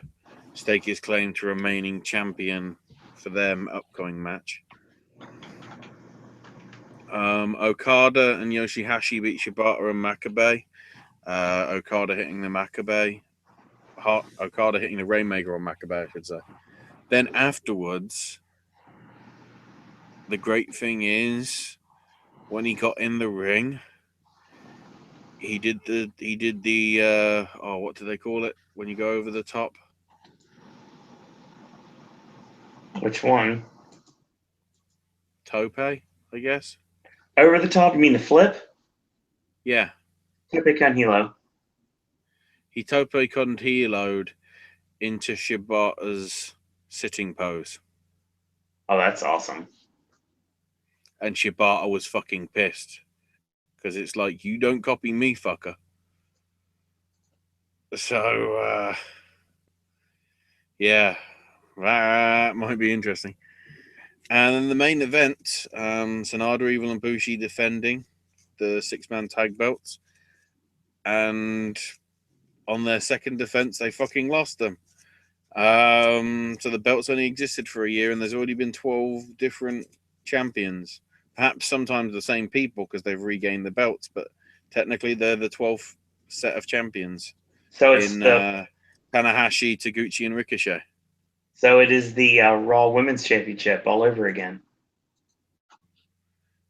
stake his claim to remaining champion for their upcoming match. Okada and Yoshihashi beat Shibata and Makabe. Okada hitting the Makabe. Okada hitting the Rainmaker on Makabe, I should say. Then afterwards, the great thing is, when he got in the ring, he did the what do they call it when you go over the top? Which one? Tope, I guess. Over the top? You mean the flip? Yeah. Tope con hilo. He Tope con hilo'd into Shibata's sitting pose. Oh, that's awesome. And Shibata was fucking pissed. Because it's like, you don't copy me, fucker. So, yeah, that might be interesting. And then the main event, Sanada, Evil, and Bushi defending the 6-man tag belts. And on their second defense, they fucking lost them. So the belts only existed for a year, and there's already been 12 different champions. Perhaps sometimes the same people because they've regained the belts, but technically they're the 12th set of champions. So it's Tanahashi, Taguchi, and Ricochet. So it is the Raw Women's Championship all over again.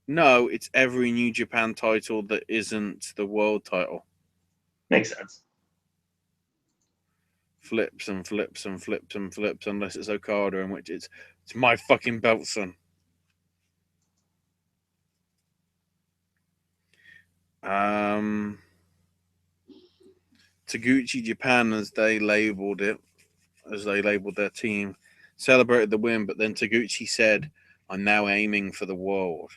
No, it's every New Japan title that isn't the world title. Makes sense. Flips and flips and flips and flips, unless it's Okada, in which it's my fucking belt, son. Taguchi Japan, as they labeled their team, celebrated the win, but then Taguchi said, "I'm now aiming for the world."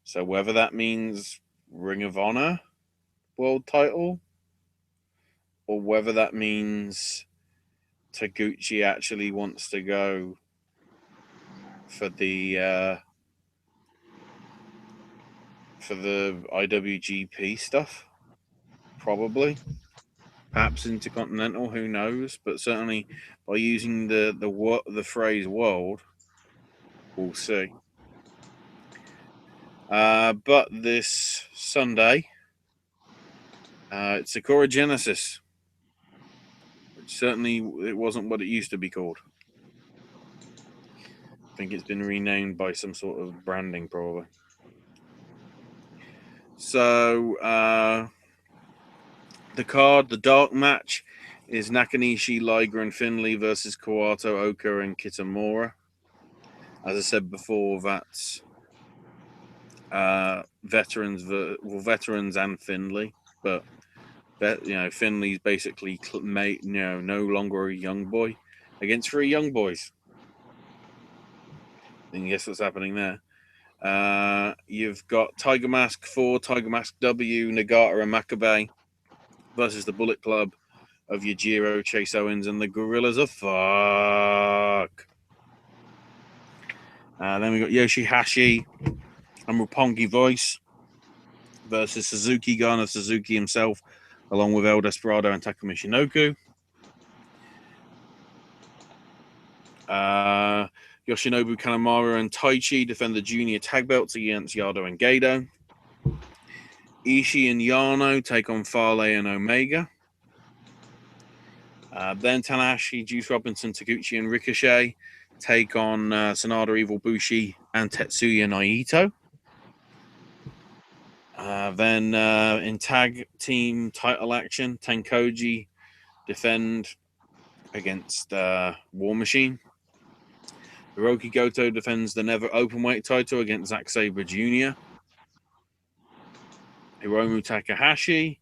So whether that means Ring of Honor world title, or whether that means Taguchi actually wants to go for the IWGP stuff, probably. Perhaps Intercontinental, who knows? But certainly by using the phrase "world," we'll see. But this Sunday, it's Sakura Genesis, which certainly it wasn't what it used to be called. I think it's been renamed by some sort of branding, probably. So the card, the dark match, is Nakanishi, Liger, and Finlay versus Kawato, Oka, and Kitamura. As I said before, that's veterans and Finlay, but Finlay's basically no longer a young boy against 3 young boys. And guess what's happening there? You've got Tiger Mask 4, Tiger Mask W, Nagata, and Makabe versus the Bullet Club of Yujiro, Chase Owens, and the Gorillas of Fuck. Then we got Yoshihashi and Roppongi Voice versus Suzuki Gun of Suzuki himself, along with El Desperado and Takumi Shinoku. Yoshinobu Kanemaru and Taichi defend the junior tag belts against Yado and Gedo. Ishii and Yano take on Fale and Omega. Then Tanahashi, Juice Robinson, Taguchi, and Ricochet take on Sanada, Evil Bushi, and Tetsuya Naito. Then in tag team title action, Tenkoji defend against War Machine. Hiroki Goto defends the Never Openweight title against Zack Sabre Jr. Hiromu Takahashi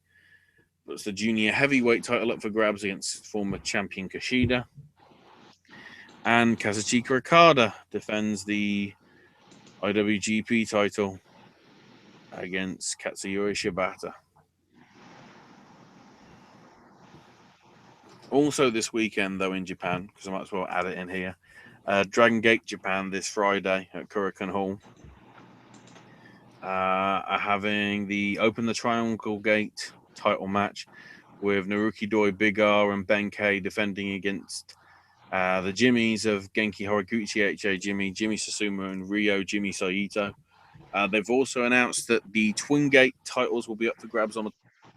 puts the junior heavyweight title up for grabs against former champion Kushida. And Kazuchika Okada defends the IWGP title against Katsuyori Shibata. Also this weekend, though, in Japan, because I might as well add it in here, Dragon Gate Japan this Friday at Kurikan Hall are having the Open the Triangle Gate title match with Naruki Doi, Big R, and Ben K defending against the Jimmies of Genki Horiguchi, H.A. Jimmy Susumu, and Ryo Jimmy Saito. They've also announced that the Twin Gate titles will be up for grabs on the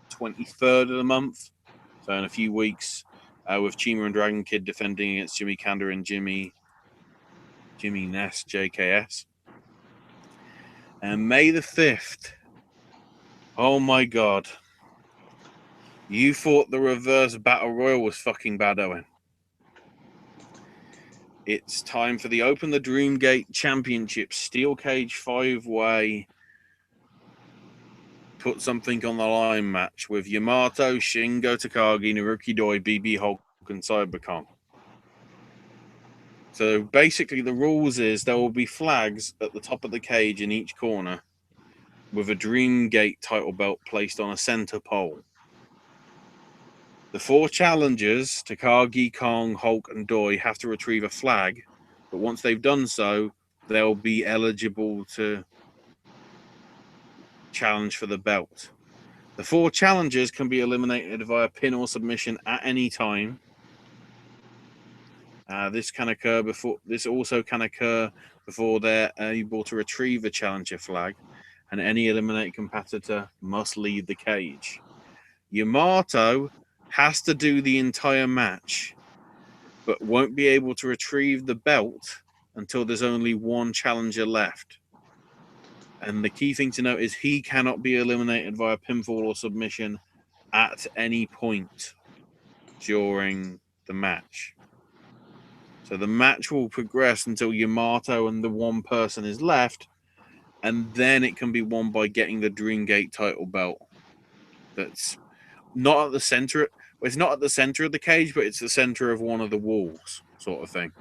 23rd of the month, so in a few weeks, with Chima and Dragon Kid defending against Jimmy Kanda and Jimmy Ness, JKS. And May the 5th, oh my god, you thought the reverse battle royal was fucking bad, Owen. It's time for the Open the Dreamgate Championship Steel Cage 5-way put something on the line match with Yamato, Shingo Takagi, Naruki Doi, BB Hulk, and Cybercon. So basically the rules is there will be flags at the top of the cage in each corner with a Dreamgate title belt placed on a center pole. The 4 challengers, Takagi, Kong, Hulk, and Doi, have to retrieve a flag, but once they've done so, they'll be eligible to challenge for the belt. The 4 challengers can be eliminated via pin or submission at any time. This also can occur before they're able to retrieve a challenger flag, and any eliminated competitor must leave the cage. Yamato has to do the entire match, but won't be able to retrieve the belt until there's only 1 challenger left. And the key thing to note is he cannot be eliminated via pinfall or submission at any point during the match. So the match will progress until Yamato and the 1 person is left, and then it can be won by getting the Dreamgate title belt. That's not at the center. It's not at the center of the cage, but it's the center of one of the walls, sort of thing.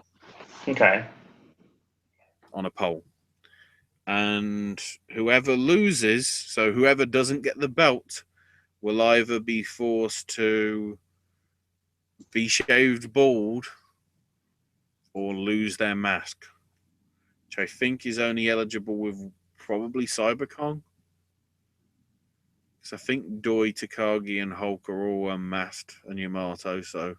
Okay. On a pole. And whoever loses, so whoever doesn't get the belt, will either be forced to be shaved bald or lose their mask, which I think is only eligible with probably CyberCon. Because I think Doi, Takagi, and Hulk are all unmasked, and Yamato, so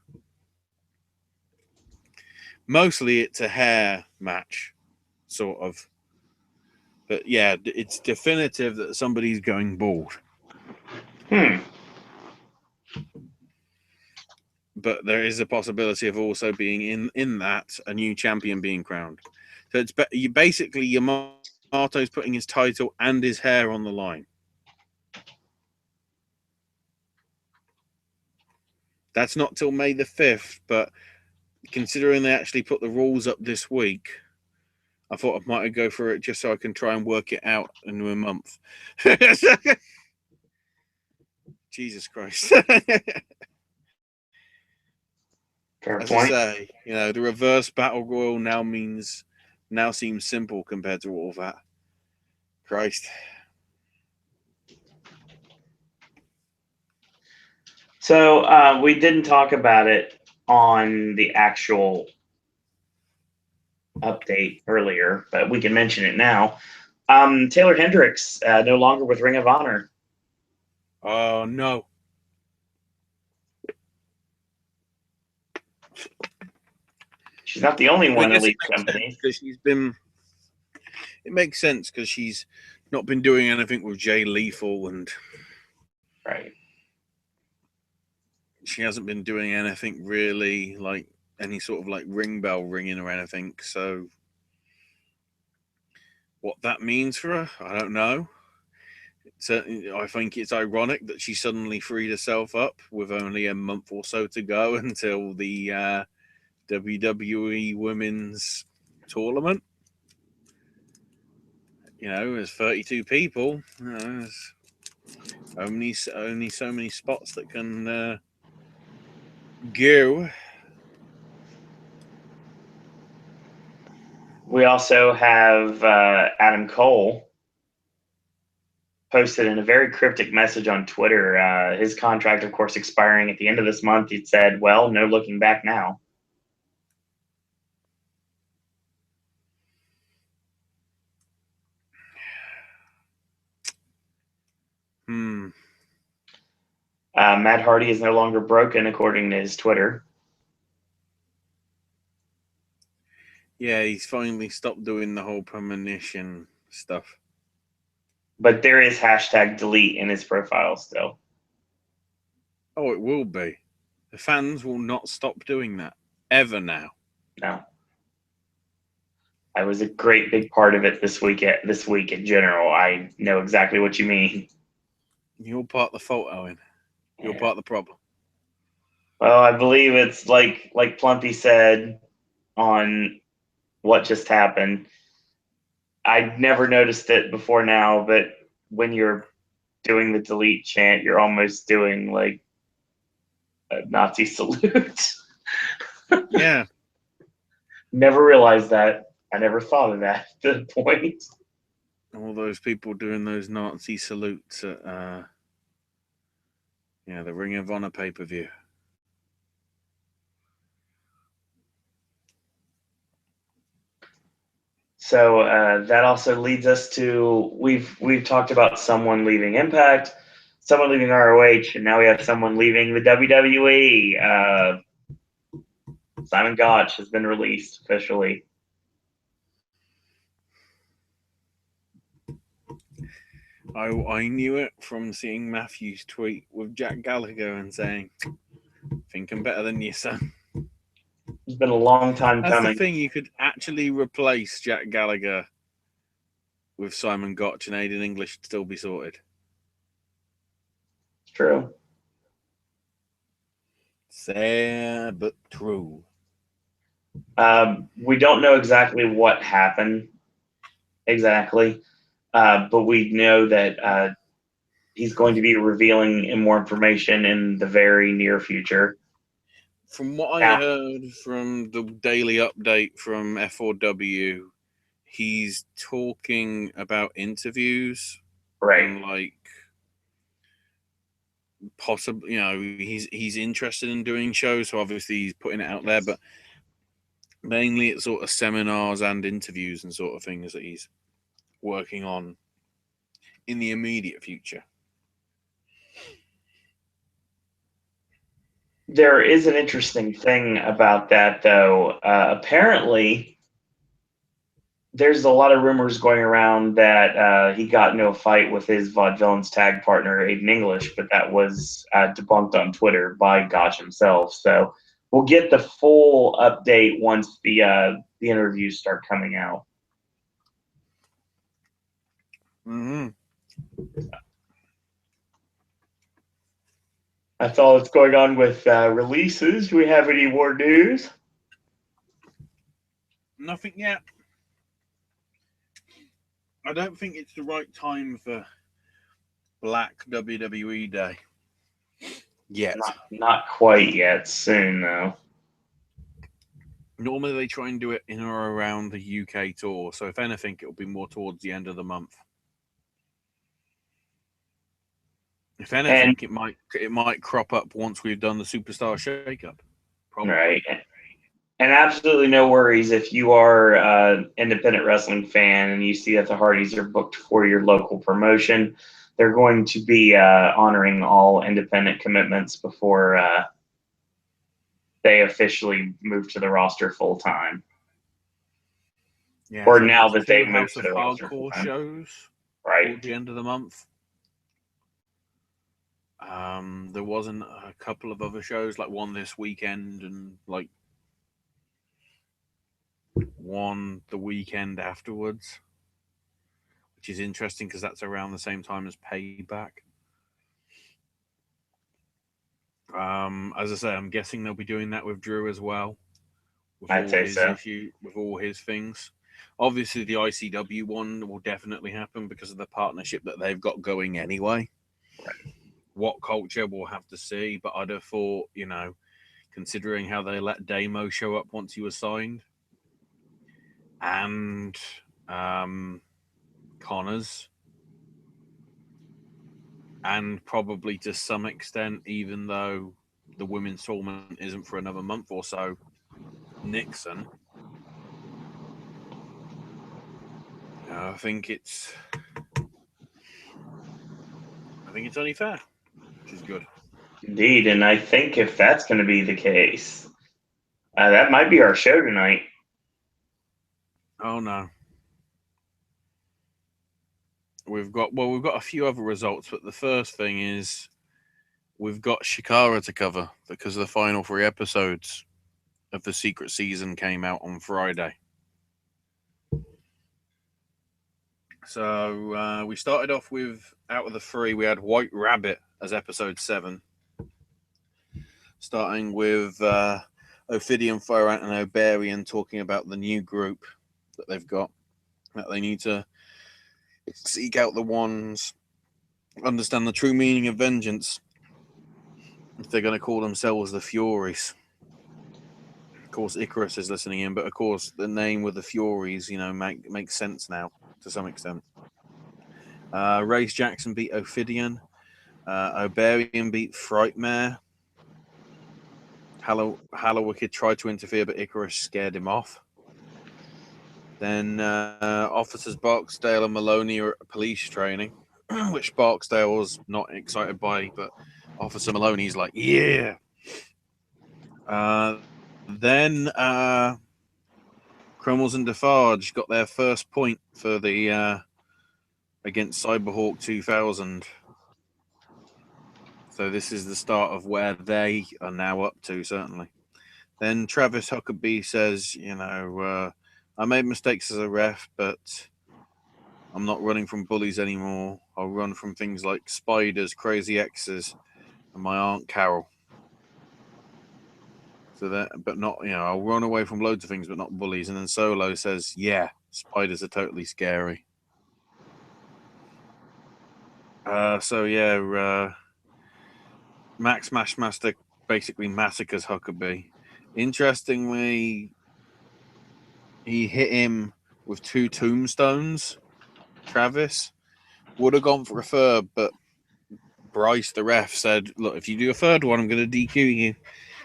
mostly it's a hair match, sort of. But yeah, it's definitive that somebody's going bald. But there is a possibility of also being in that a new champion being crowned. So it's basically Yamato's putting his title and his hair on the line. That's not till May the 5th, but considering they actually put the rules up this week, I thought I might go for it just so I can try and work it out in a month. Jesus Christ. Fair As point. I say, the reverse battle royal now seems simple compared to all of that. Christ. So we didn't talk about it on the actual update earlier, but we can mention it now. Taylor Hendricks, no longer with Ring of Honor. Oh, no. She's not the only one in Elite Company. Because it makes sense because she's not been doing anything with Jay Lethal, and right. She hasn't been doing anything really like any sort of like ring bell ringing or anything. So what that means for her, I don't know. I think it's ironic that she suddenly freed herself up with only a month or so to go until the WWE Women's Tournament. There's 32 people. There's only so many spots that can go. We also have Adam Cole posted in a very cryptic message on Twitter. His contract, of course, expiring at the end of this month. He said, well, no looking back now. Matt Hardy is no longer broken, according to his Twitter. Yeah, he's finally stopped doing the whole premonition stuff. But there is #delete in his profile still. Oh, it will be. The fans will not stop doing that ever now. No. I was a great big part of it this week in general. I know exactly what you mean. You're part of the fault, Owen. You're part of the problem. Well, I believe it's like Plumpy said on What Just Happened. I'd never noticed it before now, but when you're doing the delete chant, you're almost doing like a Nazi salute. Yeah. Never realized that. I never thought of that at the point. All those people doing those Nazi salutes at the Ring of Honor pay-per-view. So that also leads us to we've talked about someone leaving Impact, someone leaving ROH, and now we have someone leaving the WWE. Simon Gotch has been released officially. I knew it from seeing Matthew's tweet with Jack Gallagher and saying, "Think I'm better than you, son." It's been a long time That's coming. the thing. You could actually replace Jack Gallagher with Simon Gotch, and Aiden English would still be sorted. It's true. Sad but true. We don't know exactly what happened but we know that he's going to be revealing more information in the very near future. From what I heard from the daily update from F4W, he's talking about interviews, Right. and like possibly, he's interested in doing shows. So obviously he's putting it out there, but mainly it's sort of seminars and interviews and sort of things that he's working on in the immediate future. There is an interesting thing about that, though. Apparently, there's a lot of rumors going around that he got into a fight with his Vaudevillains tag partner, Aiden English, but that was debunked on Twitter by Gotch himself. So we'll get the full update once the interviews start coming out. Mm-hmm. That's all that's going on with releases. Do we have any more news? Nothing yet. I don't think it's the right time for Black WWE Day yet. Not quite yet. Soon, though. Normally they try and do it in or around the UK tour, so if anything, it'll be more towards the end of the month. If anything, it might crop up once we've done the Superstar Shakeup. Probably. Right. And absolutely no worries if you are an independent wrestling fan and you see that the Hardys are booked for your local promotion. They're going to be honoring all independent commitments before they officially move to the roster full time. Yeah, or so now that they've moved House to of the roster Hardcore full time. shows Right. toward the end of the month. There wasn't a couple of other shows, like one this weekend and like one the weekend afterwards, which is interesting because that's around the same time as Payback. As I say, I'm guessing they'll be doing that with Drew as well. With I'd say so. With all his things. Obviously, the ICW one will definitely happen because of the partnership that they've got going anyway. Right. What culture we'll have to see, but I'd have thought, considering how they let Damo show up once he was signed, and Connors, and probably to some extent, even though the women's tournament isn't for another month or so, Nixon. I think it's only fair, which is good. Indeed, and I think if that's going to be the case, that might be our show tonight. Oh no. We've got a few other results, but the first thing is we've got Shikara to cover because the final 3 episodes of the secret season came out on Friday. So we started off with, out of the 3, we had White Rabbit as episode 7. Starting with Ophidian, Fire Ant, and Obarian talking about the new group that they've got. That they need to seek out the ones, understand the true meaning of vengeance, if they're going to call themselves the Furies. Of course, Icarus is listening in, but of course, the name with the Furies, makes sense now to some extent. Race Jackson beat Ophidian. Obarian beat Frightmare. Hallowicked tried to interfere, but Icarus scared him off. Then Officers Barksdale and Maloney are at police training, which Barksdale was not excited by, but Officer Maloney's like, yeah. Then Cromwells and Defarge got their first point for the against Cyberhawk 2000. So this is the start of where they are now up to, certainly. Then Travis Huckabee says, I made mistakes as a ref, but I'm not running from bullies anymore. I'll run from things like spiders, crazy exes, and my Aunt Carol. So that, but not, I'll run away from loads of things, but not bullies. And then Solo says, yeah, spiders are totally scary. Max Mashmaster basically massacres Huckabee. Interestingly, he hit him with 2 tombstones. Travis would have gone for a third, but Bryce, the ref, said, "Look, if you do a third one, I'm going to DQ you."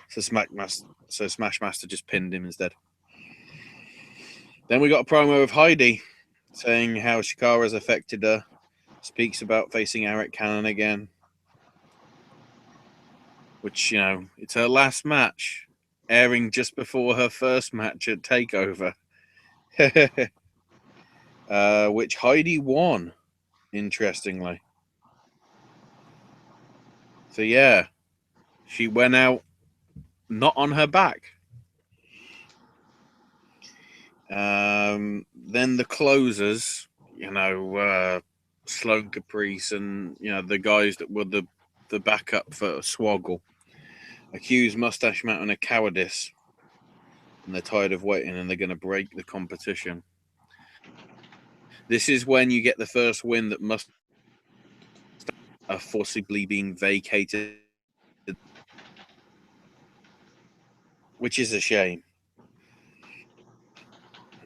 So Smashmaster just pinned him instead. Then we got a promo of Heidi saying how Shikara's affected her. Speaks about facing Eric Cannon again. Which, it's her last match, airing just before her first match at TakeOver. Which Heidi won, interestingly. So, yeah, she went out not on her back. Then the closers, Sloan Caprice and, the guys that were the backup for Swoggle, accused Mustache Mountain of cowardice. And they're tired of waiting and they're going to break the competition. This is when you get the first win that must forcibly being vacated, which is a shame.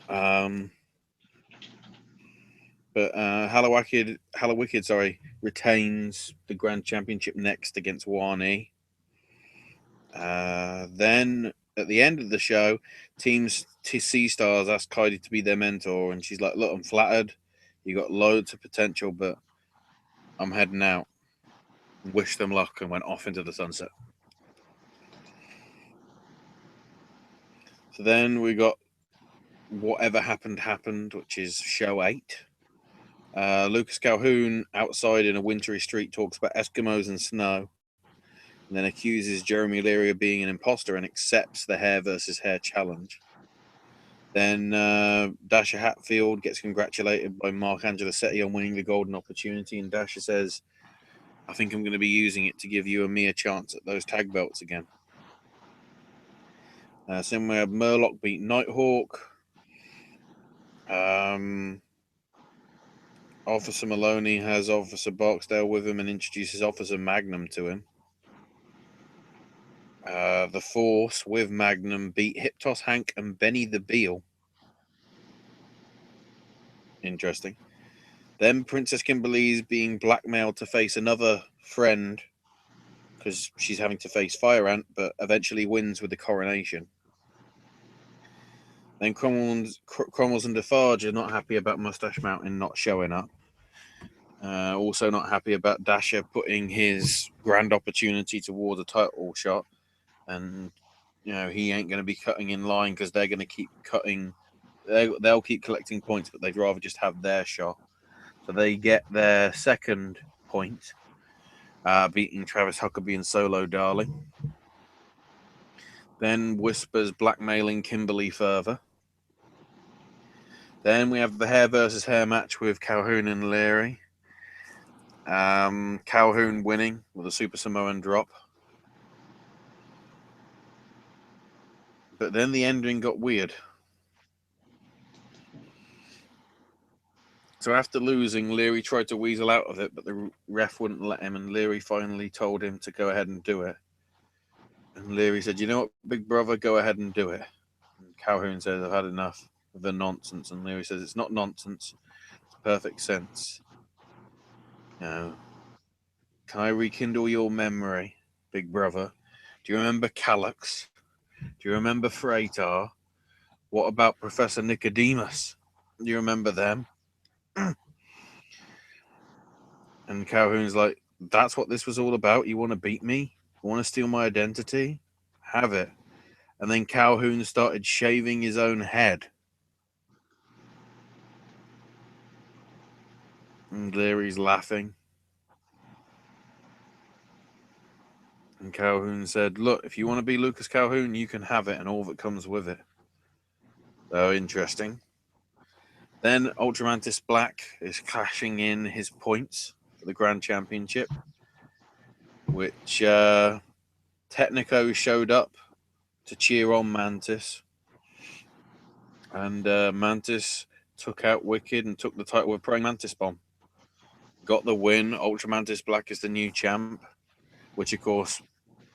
But Hallowicked, retains the Grand Championship next against Wani. Then at the end of the show, Teams C-Stars asked Heidi to be their mentor, and she's like, "Look, I'm flattered. You got loads of potential, but I'm heading out." Wish them luck and went off into the sunset. So then we got Whatever Happened, which is show 8. Lucas Calhoun outside in a wintry street talks about Eskimos and snow, and then accuses Jeremy Leary of being an imposter and accepts the hair versus hair challenge. Then Dasha Hatfield gets congratulated by Mark Angelisetti on winning the golden opportunity, and Dasha says, "I think I'm going to be using it to give you and me a chance at those tag belts again." So then we have Murloc beat Nighthawk. Officer Maloney has Officer Barksdale with him and introduces Officer Magnum to him. The Force with Magnum beat Hip Toss Hank and Benny the Beal. Interesting. Then Princess Kimberly's being blackmailed to face another friend because she's having to face Fire Ant, but eventually wins with the coronation. Then Cromwells and Defarge are not happy about Mustache Mountain not showing up. Also not happy about Dasher putting his grand opportunity towards a title shot. And, he ain't going to be cutting in line because they're going to keep cutting. They'll keep collecting points, but they'd rather just have their shot. So they get their second point, beating Travis Huckabee and Solo Darling. Then Whispers blackmailing Kimberly further. Then we have the hair versus hair match with Calhoun and Leary. Calhoun winning with a Super Samoan drop. But then the ending got weird. So after losing, Leary tried to weasel out of it, but the ref wouldn't let him, and Leary finally told him to go ahead and do it. And Leary said, "You know what, big brother, go ahead and do it." And Calhoun says, "I've had enough of the nonsense." And Leary says, "It's not nonsense. It's perfect sense. Can I rekindle your memory, big brother? Do you remember Calyx? Do you remember Freitar? What about Professor Nicodemus? Do you remember them?" And Calhoun's like, "That's what this was all about? You want to beat me? You want to steal my identity? Have it." And then Calhoun started shaving his own head. And Leary's laughing. And Calhoun said, "Look, if you want to be Lucas Calhoun, you can have it and all that comes with it." So interesting. Then Ultramantis Black is cashing in his points for the Grand Championship, which Technico showed up to cheer on Mantis. And Mantis took out Wicked and took the title with Praying Mantis Bomb. Got the win. Ultramantis Black is the new champ, which, of course,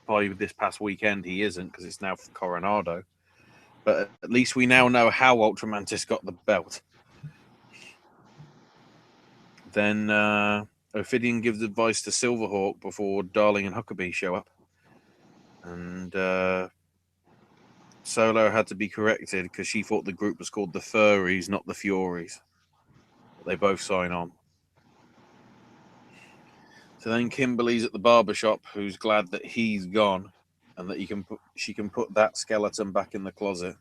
by this past weekend he isn't because it's now Coronado. But at least we now know how Ultramantis got the belt. Then Ophidian gives advice to Silverhawk before Darling and Huckabee show up. And Solo had to be corrected because she thought the group was called the Furries, not the Furies. But they both sign on. So then Kimberly's at the barbershop, who's glad that he's gone and that she can put that skeleton back in the closet.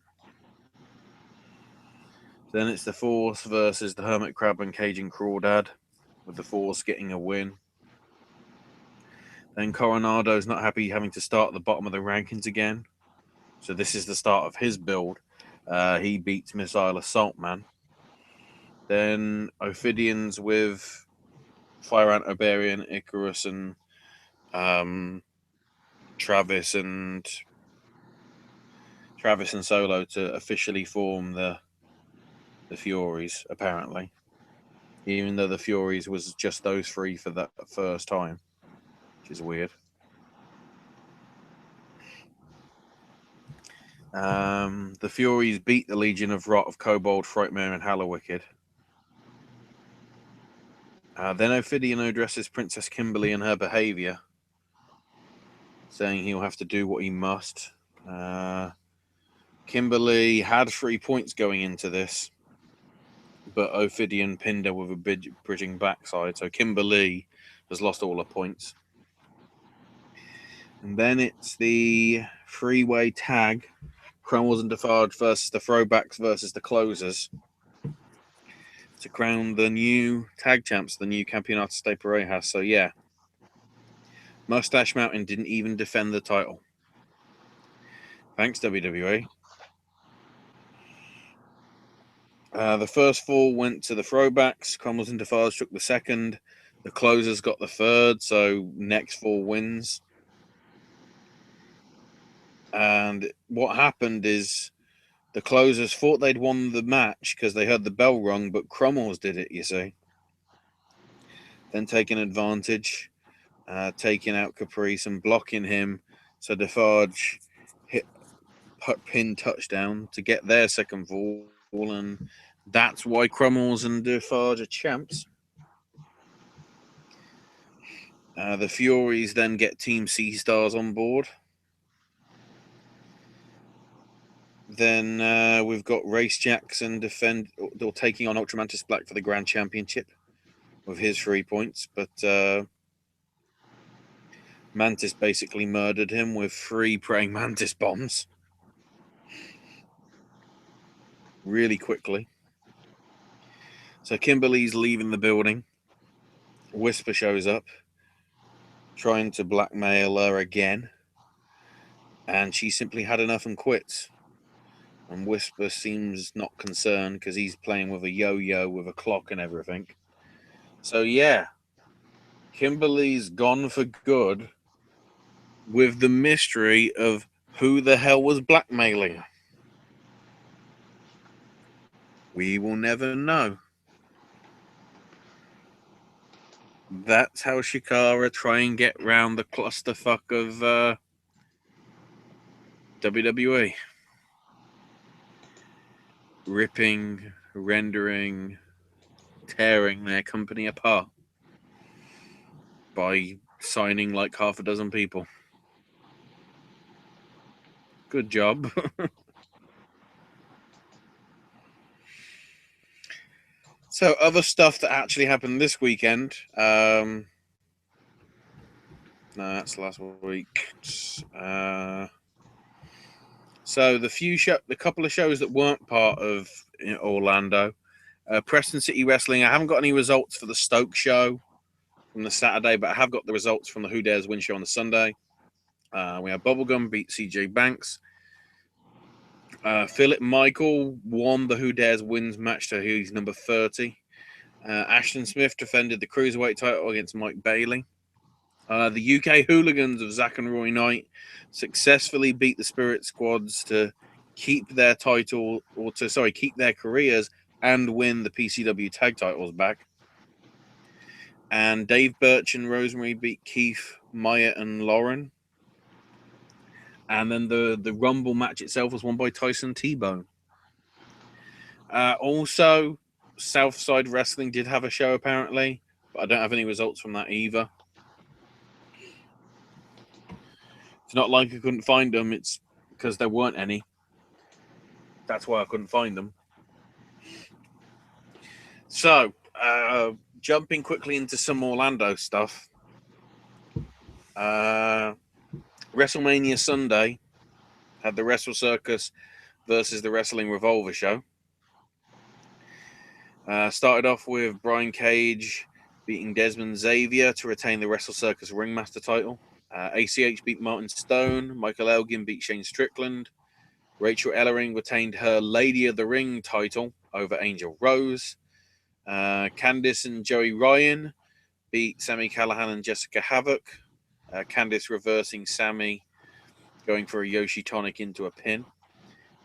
Then it's the Force versus the Hermit Crab and Cajun Crawdad, with the Force getting a win. Then Coronado's not happy having to start at the bottom of the rankings again. So this is the start of his build. He beats Missile Assault Man. Then Ophidian's with Fire Ant, Oberian, Icarus, and Travis and Solo to officially form the Furies, apparently. Even though the Furies was just those three for that first time, which is weird. The Furies beat the Legion of Rot of Kobold, Frightmare, and Hallowicked. Then Ophidian addresses Princess Kimberly and her behavior, saying he'll have to do what he must. Kimberly had 3 points going into this, but Ophidian pinned her with a bridging backside, so Kimberly has lost all her points. And then it's the three-way tag, Cromwells and Defarge versus the Throwbacks versus the Closers, to crown the new tag champs, the new Campeonato de Parejas. So yeah, Mustache Mountain didn't even defend the title. Thanks, WWE. The first 4 went to the Throwbacks. Cromwells and Defarge took the second. The Closers got the third, so next 4 wins. And what happened is the Closers thought they'd won the match because they heard the bell rung, but Cromwells did it, you see. Then taking advantage, taking out Caprice and blocking him. So Defarge hit pin touchdown to get their second fall, and that's why Cromwells and Defarge are champs. The Furies then get Team Sea Stars on board. Then we've got Race Jackson taking on Ultramantis Black for the Grand Championship with his 3 points, but Mantis basically murdered him with 3 praying mantis bombs really quickly. So Kimberly's leaving the building. Whisper shows up, trying to blackmail her again, and she simply had enough and quits. And Whisper seems not concerned because he's playing with a yo-yo with a clock and everything. So yeah, Kimberly's gone for good with the mystery of who the hell was blackmailing her. We will never know. That's how Shikara try and get round the clusterfuck of WWE. Ripping, rendering, tearing their company apart by signing like half a dozen people. Good job. So other stuff that actually happened this weekend. No, that's last week. So the couple of shows that weren't part of Orlando, Preston City Wrestling. I haven't got any results for the Stoke show from the Saturday, but I have got the results from the Who Dares Win show on the Sunday. We have Bubblegum beat CJ Banks. Philip Michael won the Who Dares Wins match, so he's number 30. Ashton Smith defended the Cruiserweight title against Mike Bailey. The UK Hooligans of Zack and Roy Knight successfully beat the Spirit Squads to keep their title, keep their careers and win the PCW tag titles back. And Dave Birch and Rosemary beat Keith, Maya, and Lauren. And then the Rumble match itself was won by Tyson T-Bone. Also, Southside Wrestling did have a show apparently, but I don't have any results from that either. It's not like I couldn't find them, it's because there weren't any. That's why I couldn't find them. So, jumping quickly into some Orlando stuff. WrestleMania Sunday had the Wrestle Circus versus the Wrestling Revolver show. Started off with Brian Cage beating Desmond Xavier to retain the Wrestle Circus Ringmaster title. ACH beat Martin Stone. Michael Elgin beat Shane Strickland. Rachel Ellering retained her Lady of the Ring title over Angel Rose. Candice and Joey Ryan beat Sami Callihan and Jessica Havoc. Candice reversing Sami, going for a Yoshi Tonic into a pin.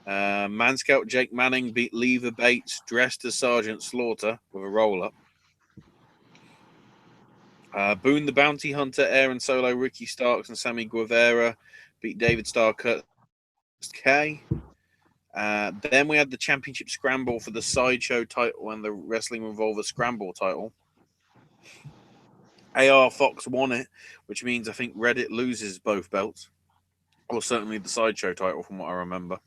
Man Scout Jake Manning beat Lever Bates dressed as Sergeant Slaughter with a roll-up. Boone the Bounty Hunter, Aaron Solo, Ricky Starks, and Sammy Guevara beat David Starr, Curtis K. Then we had the championship scramble for the Sideshow title and the Wrestling Revolver Scramble title. AR Fox won it, which means I think Reddit loses both belts, or certainly the Sideshow title from what I remember.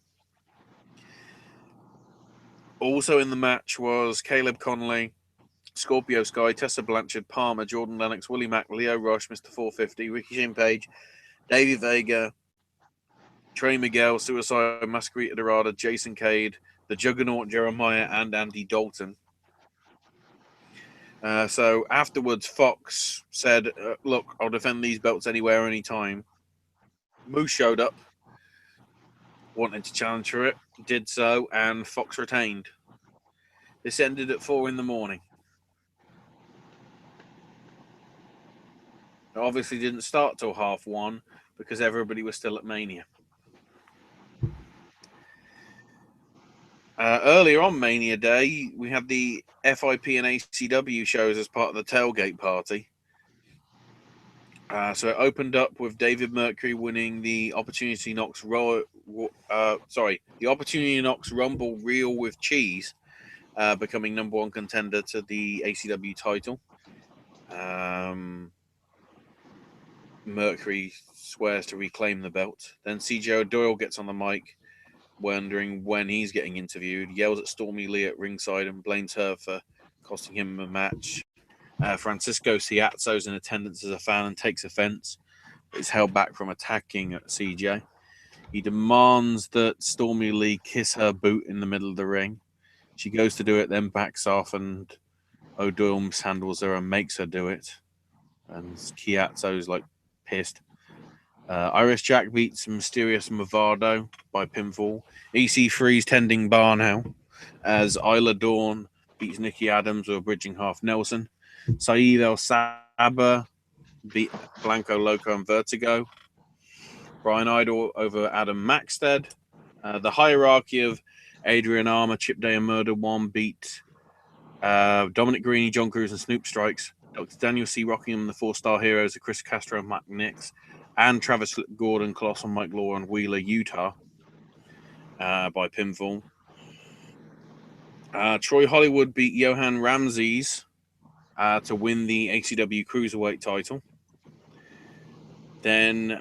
Also in the match was Caleb Conley, Scorpio Sky, Tessa Blanchard, Palmer, Jordan Lennox, Willie Mack, Leo Rush, Mr. 450, Ricky Shane Page, Davey Vega, Trey Miguel, Suicide, Masquerita Dorada, Jason Cade, the Juggernaut Jeremiah, and Andy Dalton. So afterwards, Fox said, look, I'll defend these belts anywhere, anytime. Moose showed up, wanted to challenge for it, did so, and Fox retained. This ended at 4 a.m. It obviously didn't start till 1:30 because everybody was still at Mania. Earlier on Mania Day, we had the FIP and ACW shows as part of the tailgate party. So it opened up with David Mercury winning the Opportunity Knocks the Opportunity Knocks Rumble Reel with Cheese, becoming number one contender to the ACW title. Mercury swears to reclaim the belt. Then CJ O'Doyle gets on the mic, wondering when he's getting interviewed, yells at Stormy Lee at ringside and blames her for costing him a match. Francisco Ciazzo's in attendance as a fan and takes offense, but is held back from attacking at CJ. He demands that Stormy Lee kiss her boot in the middle of the ring. She goes to do it, then backs off, and O'Doyle mishandles her and makes her do it. And Ciazzo's like pissed. Irish Jack beats Mysterious Movado by pinfall. EC3's tending bar now as Isla Dawn beats Nikki Adams with a bridging half Nelson. Saeed El Saba beat Blanco Loco and Vertigo. Brian Idol over Adam Maxted. The hierarchy of Adrian Armour, Chip Day and Murder One beat Dominic Greeny, John Cruz, and Snoop Strikes. Dr. Daniel C. Rockingham, the 4-star heroes of Chris Castro and Matt Nix, and Travis Gordon, Colossal Mike Law, and Wheeler, Utah by pinfall. Troy Hollywood beat Johan Ramses to win the ACW Cruiserweight title. Then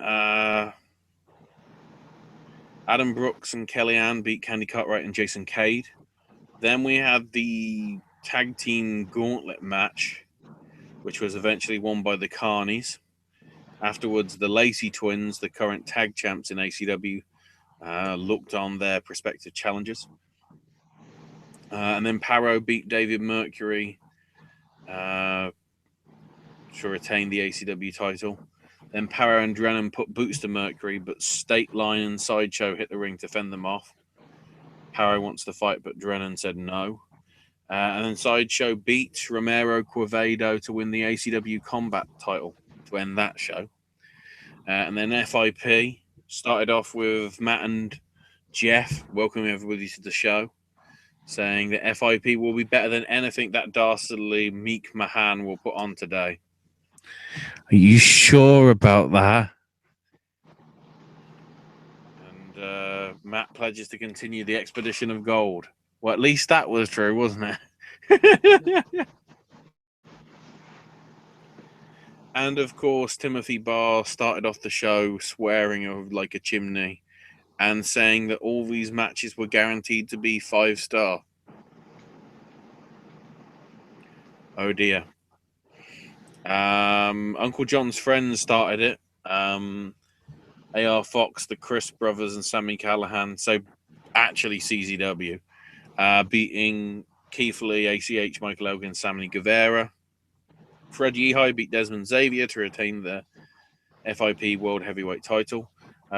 Adam Brooks and Kellyanne beat Candy Cartwright and Jason Cade. Then we had the tag team gauntlet match, which was eventually won by the Carnies. Afterwards, the Lacey twins, the current tag champs in ACW, looked on their prospective challengers. And then Paro beat David Mercury to retain the ACW title. Then Paro and Drennan put boots to Mercury, but State Line and Sideshow hit the ring to fend them off. Paro wants to fight, but Drennan said no. And then Sideshow beat Romero Quevedo to win the ACW Combat title to end that show. And then FIP started off with Matt and Jeff welcoming everybody to the show, saying that FIP will be better than anything that dastardly Meek Mahan will put on today. Are you sure about that? And Matt pledges to continue the expedition of gold. Well, at least that was true, wasn't it? And of course, Timothy Barr started off the show swearing like a chimney and saying that all these matches were guaranteed to be 5-star. Oh dear. Uncle John's friends started it. AR Fox, the Chris brothers, and Sammy Callahan. So actually CZW. Beating Keith Lee, ACH, Michael Elgin, Sammy Guevara. Fred Yehi beat Desmond Xavier to retain the FIP World Heavyweight title.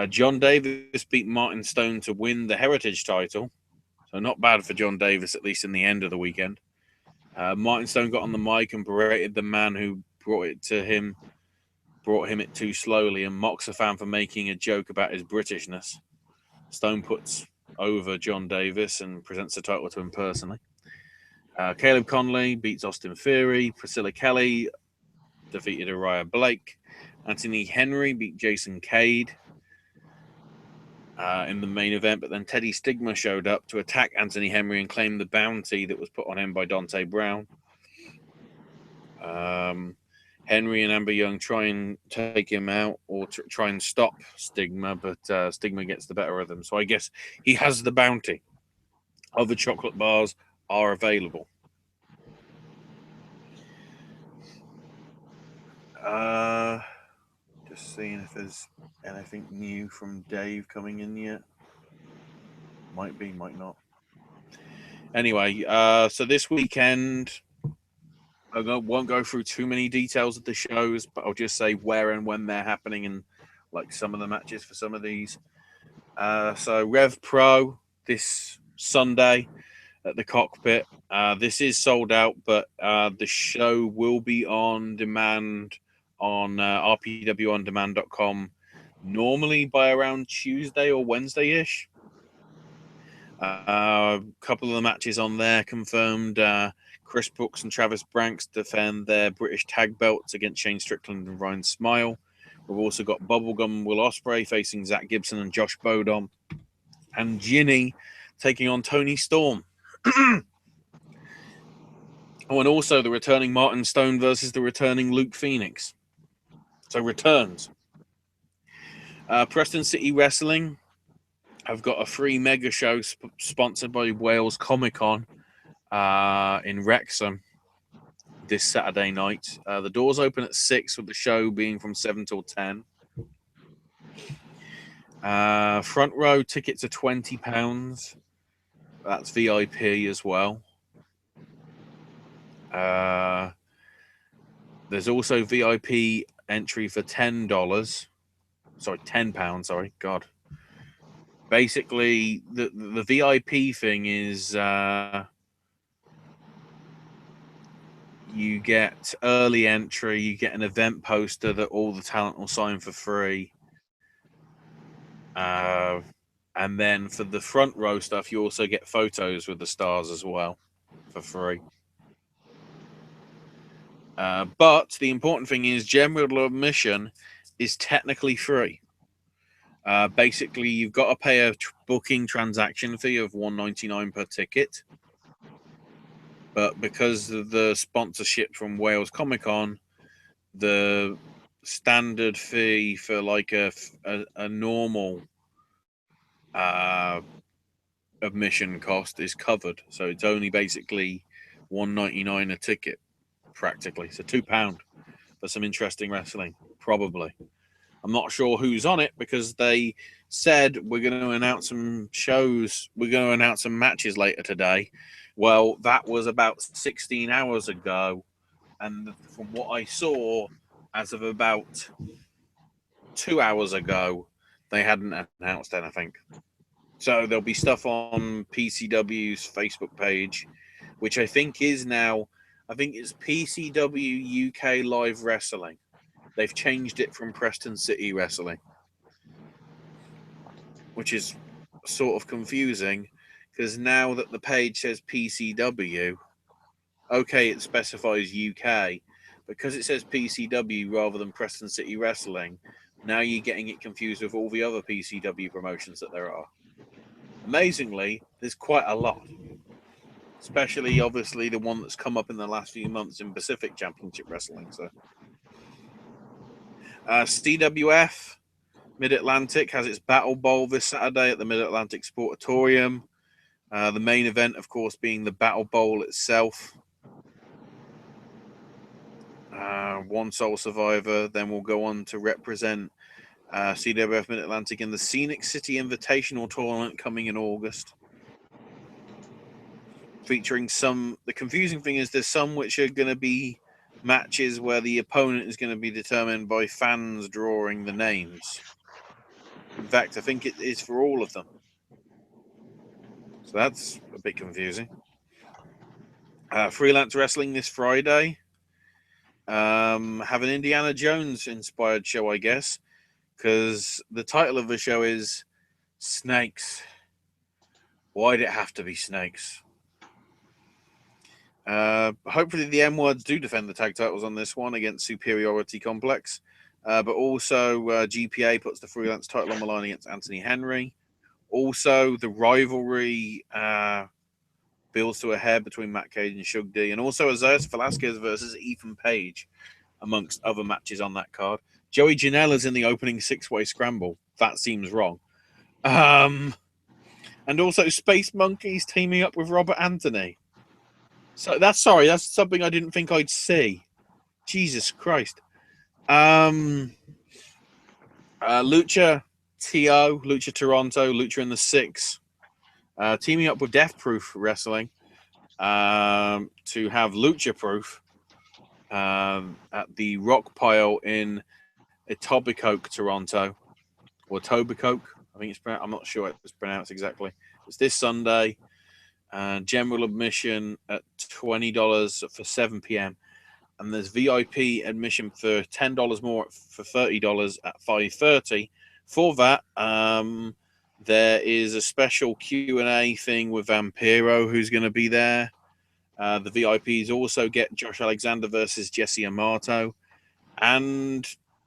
John Davis beat Martin Stone to win the Heritage title. So not bad for John Davis, at least in the end of the weekend. Martin Stone got on the mic and berated the man who brought him it too slowly, and mocks a fan for making a joke about his Britishness. Stone puts over John Davis and presents the title to him personally. Caleb Conley beats Austin Theory. Priscilla Kelly defeated Uriah Blake. Anthony Henry beat Jason Cade in the main event, but then Teddy Stigma showed up to attack Anthony Henry and claim the bounty that was put on him by Dante Brown. Henry and Amber Young try and take him out or try and stop Stigma, but Stigma gets the better of them. So I guess he has the bounty. Other chocolate bars are available. Just seeing if there's anything new from Dave coming in yet. Might be, might not. Anyway, so this weekend, I won't go through too many details of the shows, but I'll just say where and when they're happening and like some of the matches for some of these. So Rev Pro this Sunday at the Cockpit. This is sold out, but the show will be on demand on rpwondemand.com normally by around Tuesday or Wednesday-ish. A couple of the matches on there confirmed. Chris Brooks and Travis Branks defend their British tag belts against Shane Strickland and Ryan Smile. We've also got Bubblegum and Will Ospreay facing Zach Gibson and Josh Bodom. And Ginny taking on Tony Storm. Oh, and also the returning Martin Stone versus the returning Luke Phoenix. So returns. Preston City Wrestling have got a free mega show sponsored by Wales Comic Con in Wrexham this Saturday night. The doors open at 6 with the show being from 7 till 10. Front row tickets are £20. That's VIP as well. There's also VIP entry for $10. Sorry, £10. Sorry, God. Basically, the VIP thing is you get early entry, you get an event poster that all the talent will sign for free. And then for the front row stuff, you also get photos with the stars as well for free. But the important thing is general admission is technically free. Basically, you've got to pay a booking transaction fee of $1.99 per ticket. But because of the sponsorship from Wales Comic Con, the standard fee for like a normal admission cost is covered. So it's only basically $1.99 a ticket, practically. So £2 for some interesting wrestling, probably. I'm not sure who's on it because they said we're going to announce some shows. We're going to announce some matches later today. Well, that was about 16 hours ago. And from what I saw, as of about 2 hours ago, they hadn't announced anything. So there'll be stuff on PCW's Facebook page, which I think is now, I think it's PCW UK Live Wrestling. They've changed it from Preston City Wrestling, which is sort of confusing because now that the page says PCW, okay, it specifies UK, because it says PCW rather than Preston City Wrestling, now you're getting it confused with all the other PCW promotions that there are. Amazingly, there's quite a lot. especially obviously the one that's come up in the last few months in Pacific Championship Wrestling. So, CWF Mid-Atlantic has its Battle Bowl this Saturday at the Mid-Atlantic Sportatorium. The main event, of course, being the Battle Bowl itself. One sole survivor then will go on to represent CWF Mid-Atlantic in the Scenic City Invitational Tournament coming in August. Featuring the confusing thing is there's some which are going to be matches where the opponent is going to be determined by fans drawing the names. In fact, I think it is for all of them. So that's a bit confusing. Freelance Wrestling this Friday. Have an Indiana Jones inspired show, I guess, because the title of the show is Snakes. Why'd it have to be snakes? Hopefully the M-Words do defend the tag titles on this one against Superiority Complex. But also GPA puts the freelance title on the line against Anthony Henry. Also, the rivalry builds to a head between Matt Cage and Shug D. And also Isaias Velasquez versus Ethan Page, amongst other matches on that card. Joey Janela's in the opening six-way scramble. That seems wrong. And also Space Monkeys teaming up with Robert Anthony. So that's something I didn't think I'd see. Jesus Christ. Lucha TO, Lucha Toronto, Lucha in the Six, teaming up with Death Proof Wrestling to have Lucha Proof at the Rock Pile in Etobicoke, Toronto, or Tobicoke. I think it's pronounced. I'm not sure it's pronounced exactly. It's this Sunday. General admission at $20 for 7 p.m. And there's VIP admission for $10 more for $30 at 5:30. For that, there is a special Q&A thing with Vampiro who's going to be there. The VIPs also get Josh Alexander versus Jesse Amato. And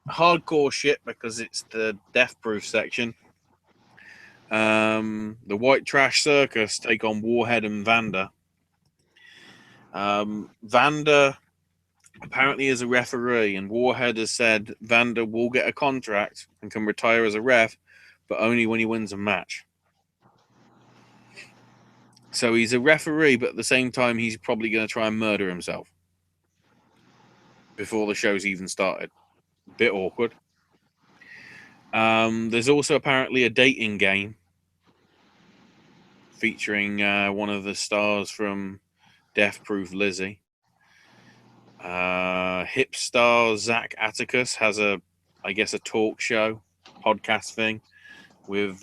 hardcore shit because it's the Death Proof section. The White Trash Circus take on Warhead and Vander. Vander apparently is a referee, and Warhead has said Vander will get a contract and can retire as a ref, but only when he wins a match. So he's a referee, but at the same time, he's probably going to try and murder himself before the show's even started. Bit awkward. There's also apparently a dating game featuring one of the stars from Death Proof, Lizzie. Hip star Zach Atticus has a talk show, podcast thing with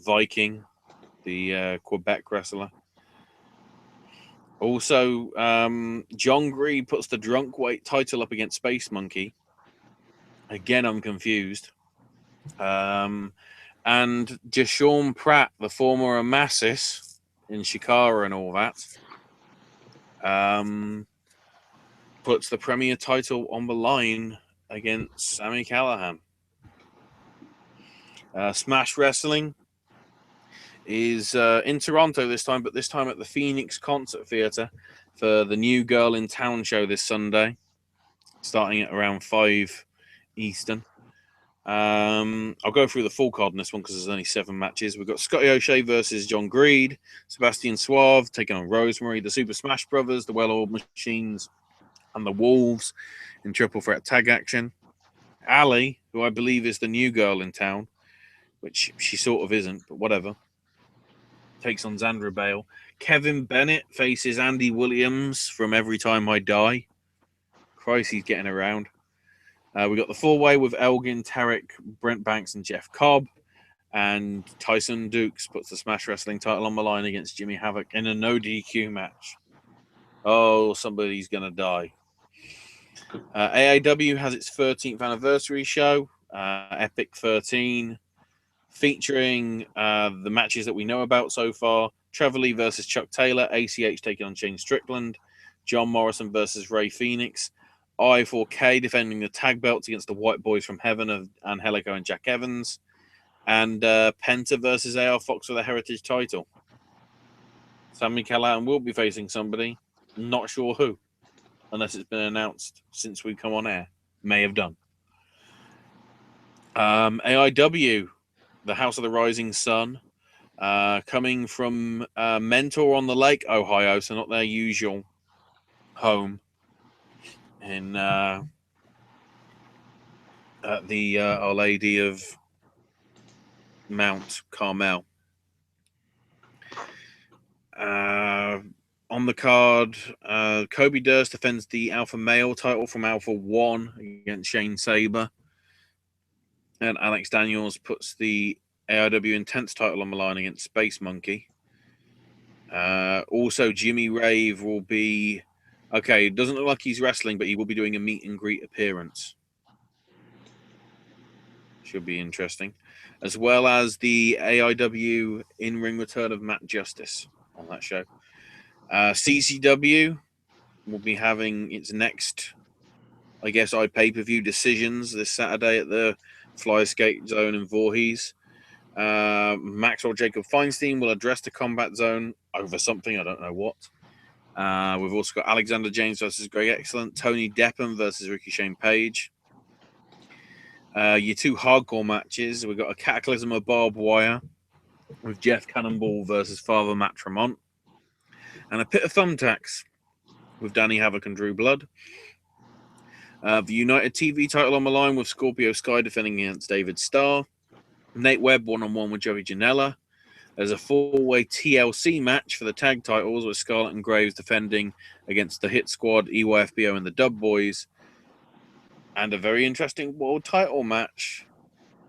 Viking, the Quebec wrestler. Also, John Green puts the Drunk Weight title up against Space Monkey. Again, I'm confused. And Jashawn Pratt, the former Amasis in Shikara and all that, puts the Premier title on the line against Sami Callihan. Smash Wrestling is in Toronto this time, but this time at the Phoenix Concert Theatre for the New Girl in Town show this Sunday, starting at around 5 Eastern. I'll go through the full card in this one because there's only 7 matches. We've got Scotty O'Shea versus John Greed, Sebastian Suave taking on Rosemary, the Super Smash Brothers, the Well-Oiled Machines, and the Wolves in triple threat tag action. Ali, who I believe is the new girl in town, which she sort of isn't, but whatever, takes on Zandra Bale. Kevin Bennett faces Andy Williams from Every Time I Die. Christ, he's getting around. We got the 4-way with Elgin, Tarek, Brent Banks, and Jeff Cobb. And Tyson Dukes puts the Smash Wrestling title on the line against Jimmy Havoc in a no DQ match. Oh, somebody's going to die. AAW has its 13th anniversary show, Epic 13, featuring the matches that we know about so far. Trevor Lee versus Chuck Taylor, ACH taking on Shane Strickland, John Morrison versus Ray Phoenix, I4K defending the tag belts against the White Boys from Heaven of Angelico and Jack Evans, and Penta versus AR Fox for the Heritage title. Sami Callihan will be facing somebody. Not sure who, unless it's been announced since we come on air. May have done. AIW, the House of the Rising Sun, coming from Mentor on the Lake, Ohio, so not their usual home in at the Our Lady of Mount Carmel. On the card, Kobe Durst defends the Alpha Male title from Alpha 1 against Shane Saber. And Alex Daniels puts the AIW Intense title on the line against Space Monkey. Also, Jimmy Rave will be... Okay, it doesn't look like he's wrestling, but he will be doing a meet and greet appearance. Should be interesting. As well as the AIW in-ring return of Matt Justice on that show. CCW will be having its next, I guess, pay-per-view decisions this Saturday at the Fly Skate Zone in Voorhees. Maxwell Jacob Feinstein will address the Combat Zone over something, I don't know what. We've also got Alexander James versus Greg Excellent, Tony Deppen versus Ricky Shane Page. Your two hardcore matches, we've got a Cataclysm of Barbed Wire with Jeff Cannonball versus Father Matt Tremont, and a Pit of Thumbtacks with Danny Havoc and Drew Blood. The United TV title on the line with Scorpio Sky defending against David Starr. Nate Webb one-on-one with Joey Janela. There's a four-way TLC match for the tag titles with Scarlett and Graves defending against the Hit Squad, EYFBO, and the Dub Boys. And a very interesting world title match.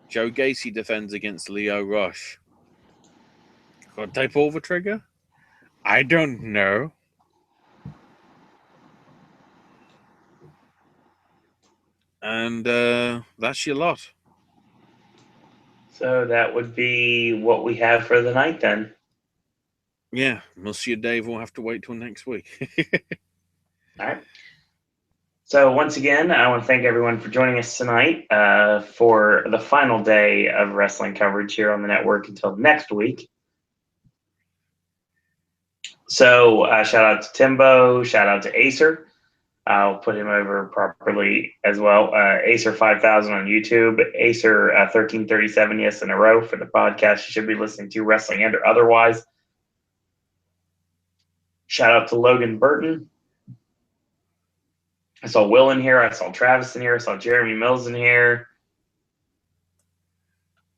Joe Gacy defends against Leo Rush. Could they pull the trigger? I don't know. And that's your lot. So that would be what we have for the night then. Yeah, Monsieur Dave will have to wait till next week. All right. So once again, I want to thank everyone for joining us tonight for the final day of wrestling coverage here on the network until next week. So shout out to Timbo, shout out to Acer. I'll put him over properly as well. Acer 5000 on YouTube, Acer 1337 yes in a row for the podcast you should be listening to, wrestling and or otherwise. Shout out to Logan Burton. I saw Will in here. I saw Travis in here. I saw Jeremy Mills in here.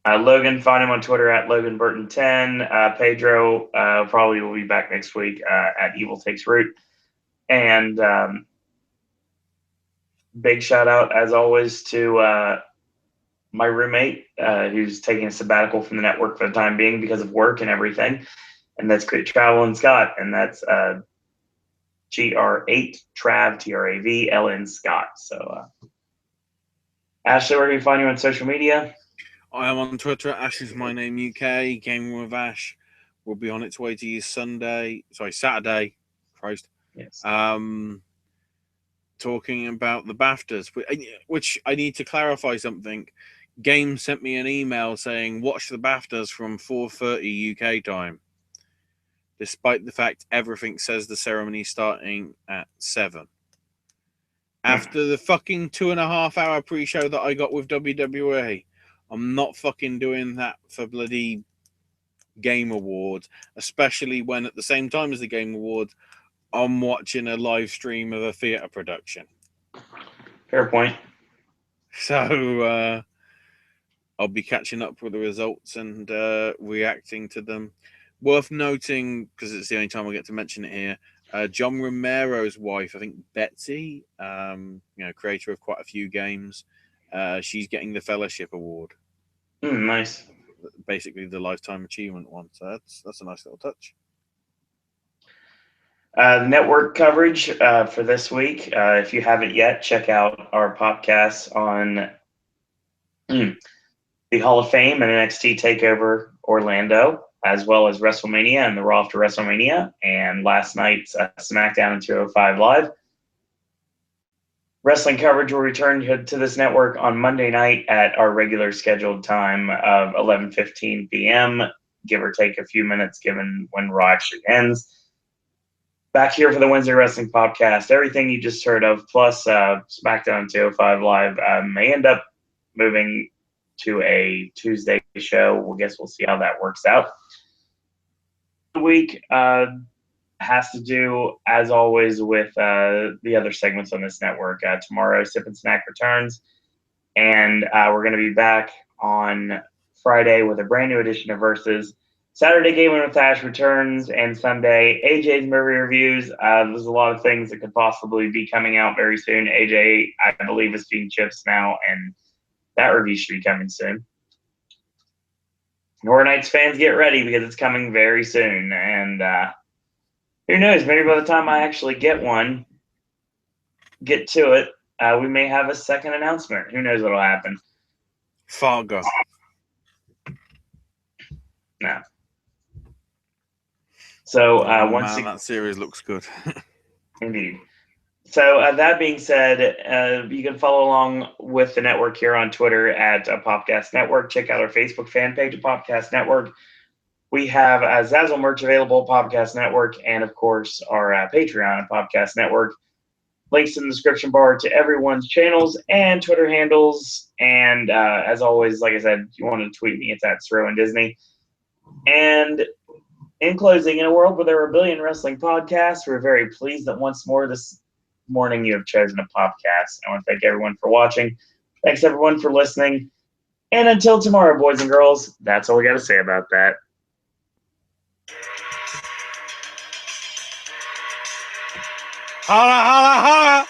Logan, find him on Twitter at Logan Burton 10. Pedro probably will be back next week at Evil Takes Root. And big shout out, as always, to my roommate who's taking a sabbatical from the network for the time being because of work and everything. And that's Great Travel and Scott. And that's GR8 Trav, TRAVLN Scott. So, Ashley, where can we find you on social media? I am on Twitter at Ash is my name UK. Gaming with Ash will be on its way to you Saturday. Christ. Yes. Talking about the BAFTAs, which I need to clarify something. Game sent me an email saying watch the BAFTAs from 4:30 UK time, despite the fact everything says the ceremony starting at 7. After the fucking 2.5 hour pre-show that I got with WWE, I'm not fucking doing that for bloody Game Awards, especially when at the same time as the Game Awards, I'm watching a live stream of a theatre production. Fair point. So I'll be catching up with the results and reacting to them. Worth noting, because it's the only time I get to mention it here, John Romero's wife, I think Betsy, creator of quite a few games, she's getting the Fellowship Award. Nice. Basically the Lifetime Achievement one. So that's a nice little touch. Network coverage for this week. If you haven't yet, check out our podcast on the Hall of Fame and NXT TakeOver Orlando, as well as Wrestlemania and the Raw after Wrestlemania, and last night's SmackDown and 205 Live. Wrestling coverage will return to this network on Monday night at our regular scheduled time of 11:15 p.m. give or take a few minutes, given when Raw actually ends. Back here for the Wednesday Wrestling Podcast. Everything you just heard of, plus SmackDown 205 Live, may end up moving to a Tuesday show. We'll see how that works out. The week has to do, as always, with the other segments on this network. Tomorrow, Sip and Snack returns, and we're going to be back on Friday with a brand new edition of Versus. Saturday, Gaming with Ash returns, and Sunday, AJ's movie reviews. There's a lot of things that could possibly be coming out very soon. AJ, I believe, is feeding chips now, and that review should be coming soon. Horror Nights fans, get ready because it's coming very soon. And who knows, maybe by the time I actually get to it, we may have a second announcement. Who knows what'll happen? Fargo. No. So that series looks good. Indeed. So that being said, you can follow along with the network here on Twitter at Popcast Network. Check out our Facebook fan page at Popcast Network. We have Zazzle merch available at Popcast Network, and of course our Patreon at Popcast Network. Links in the description bar to everyone's channels and Twitter handles. And as always, like I said, if you want to tweet me, it's at Sro and Disney. And in closing, in a world where there are a billion wrestling podcasts, we're very pleased that once more this morning you have chosen a podcast. I want to thank everyone for watching. Thanks everyone for listening. And until tomorrow, boys and girls, that's all we got to say about that. Holla, holla, holla!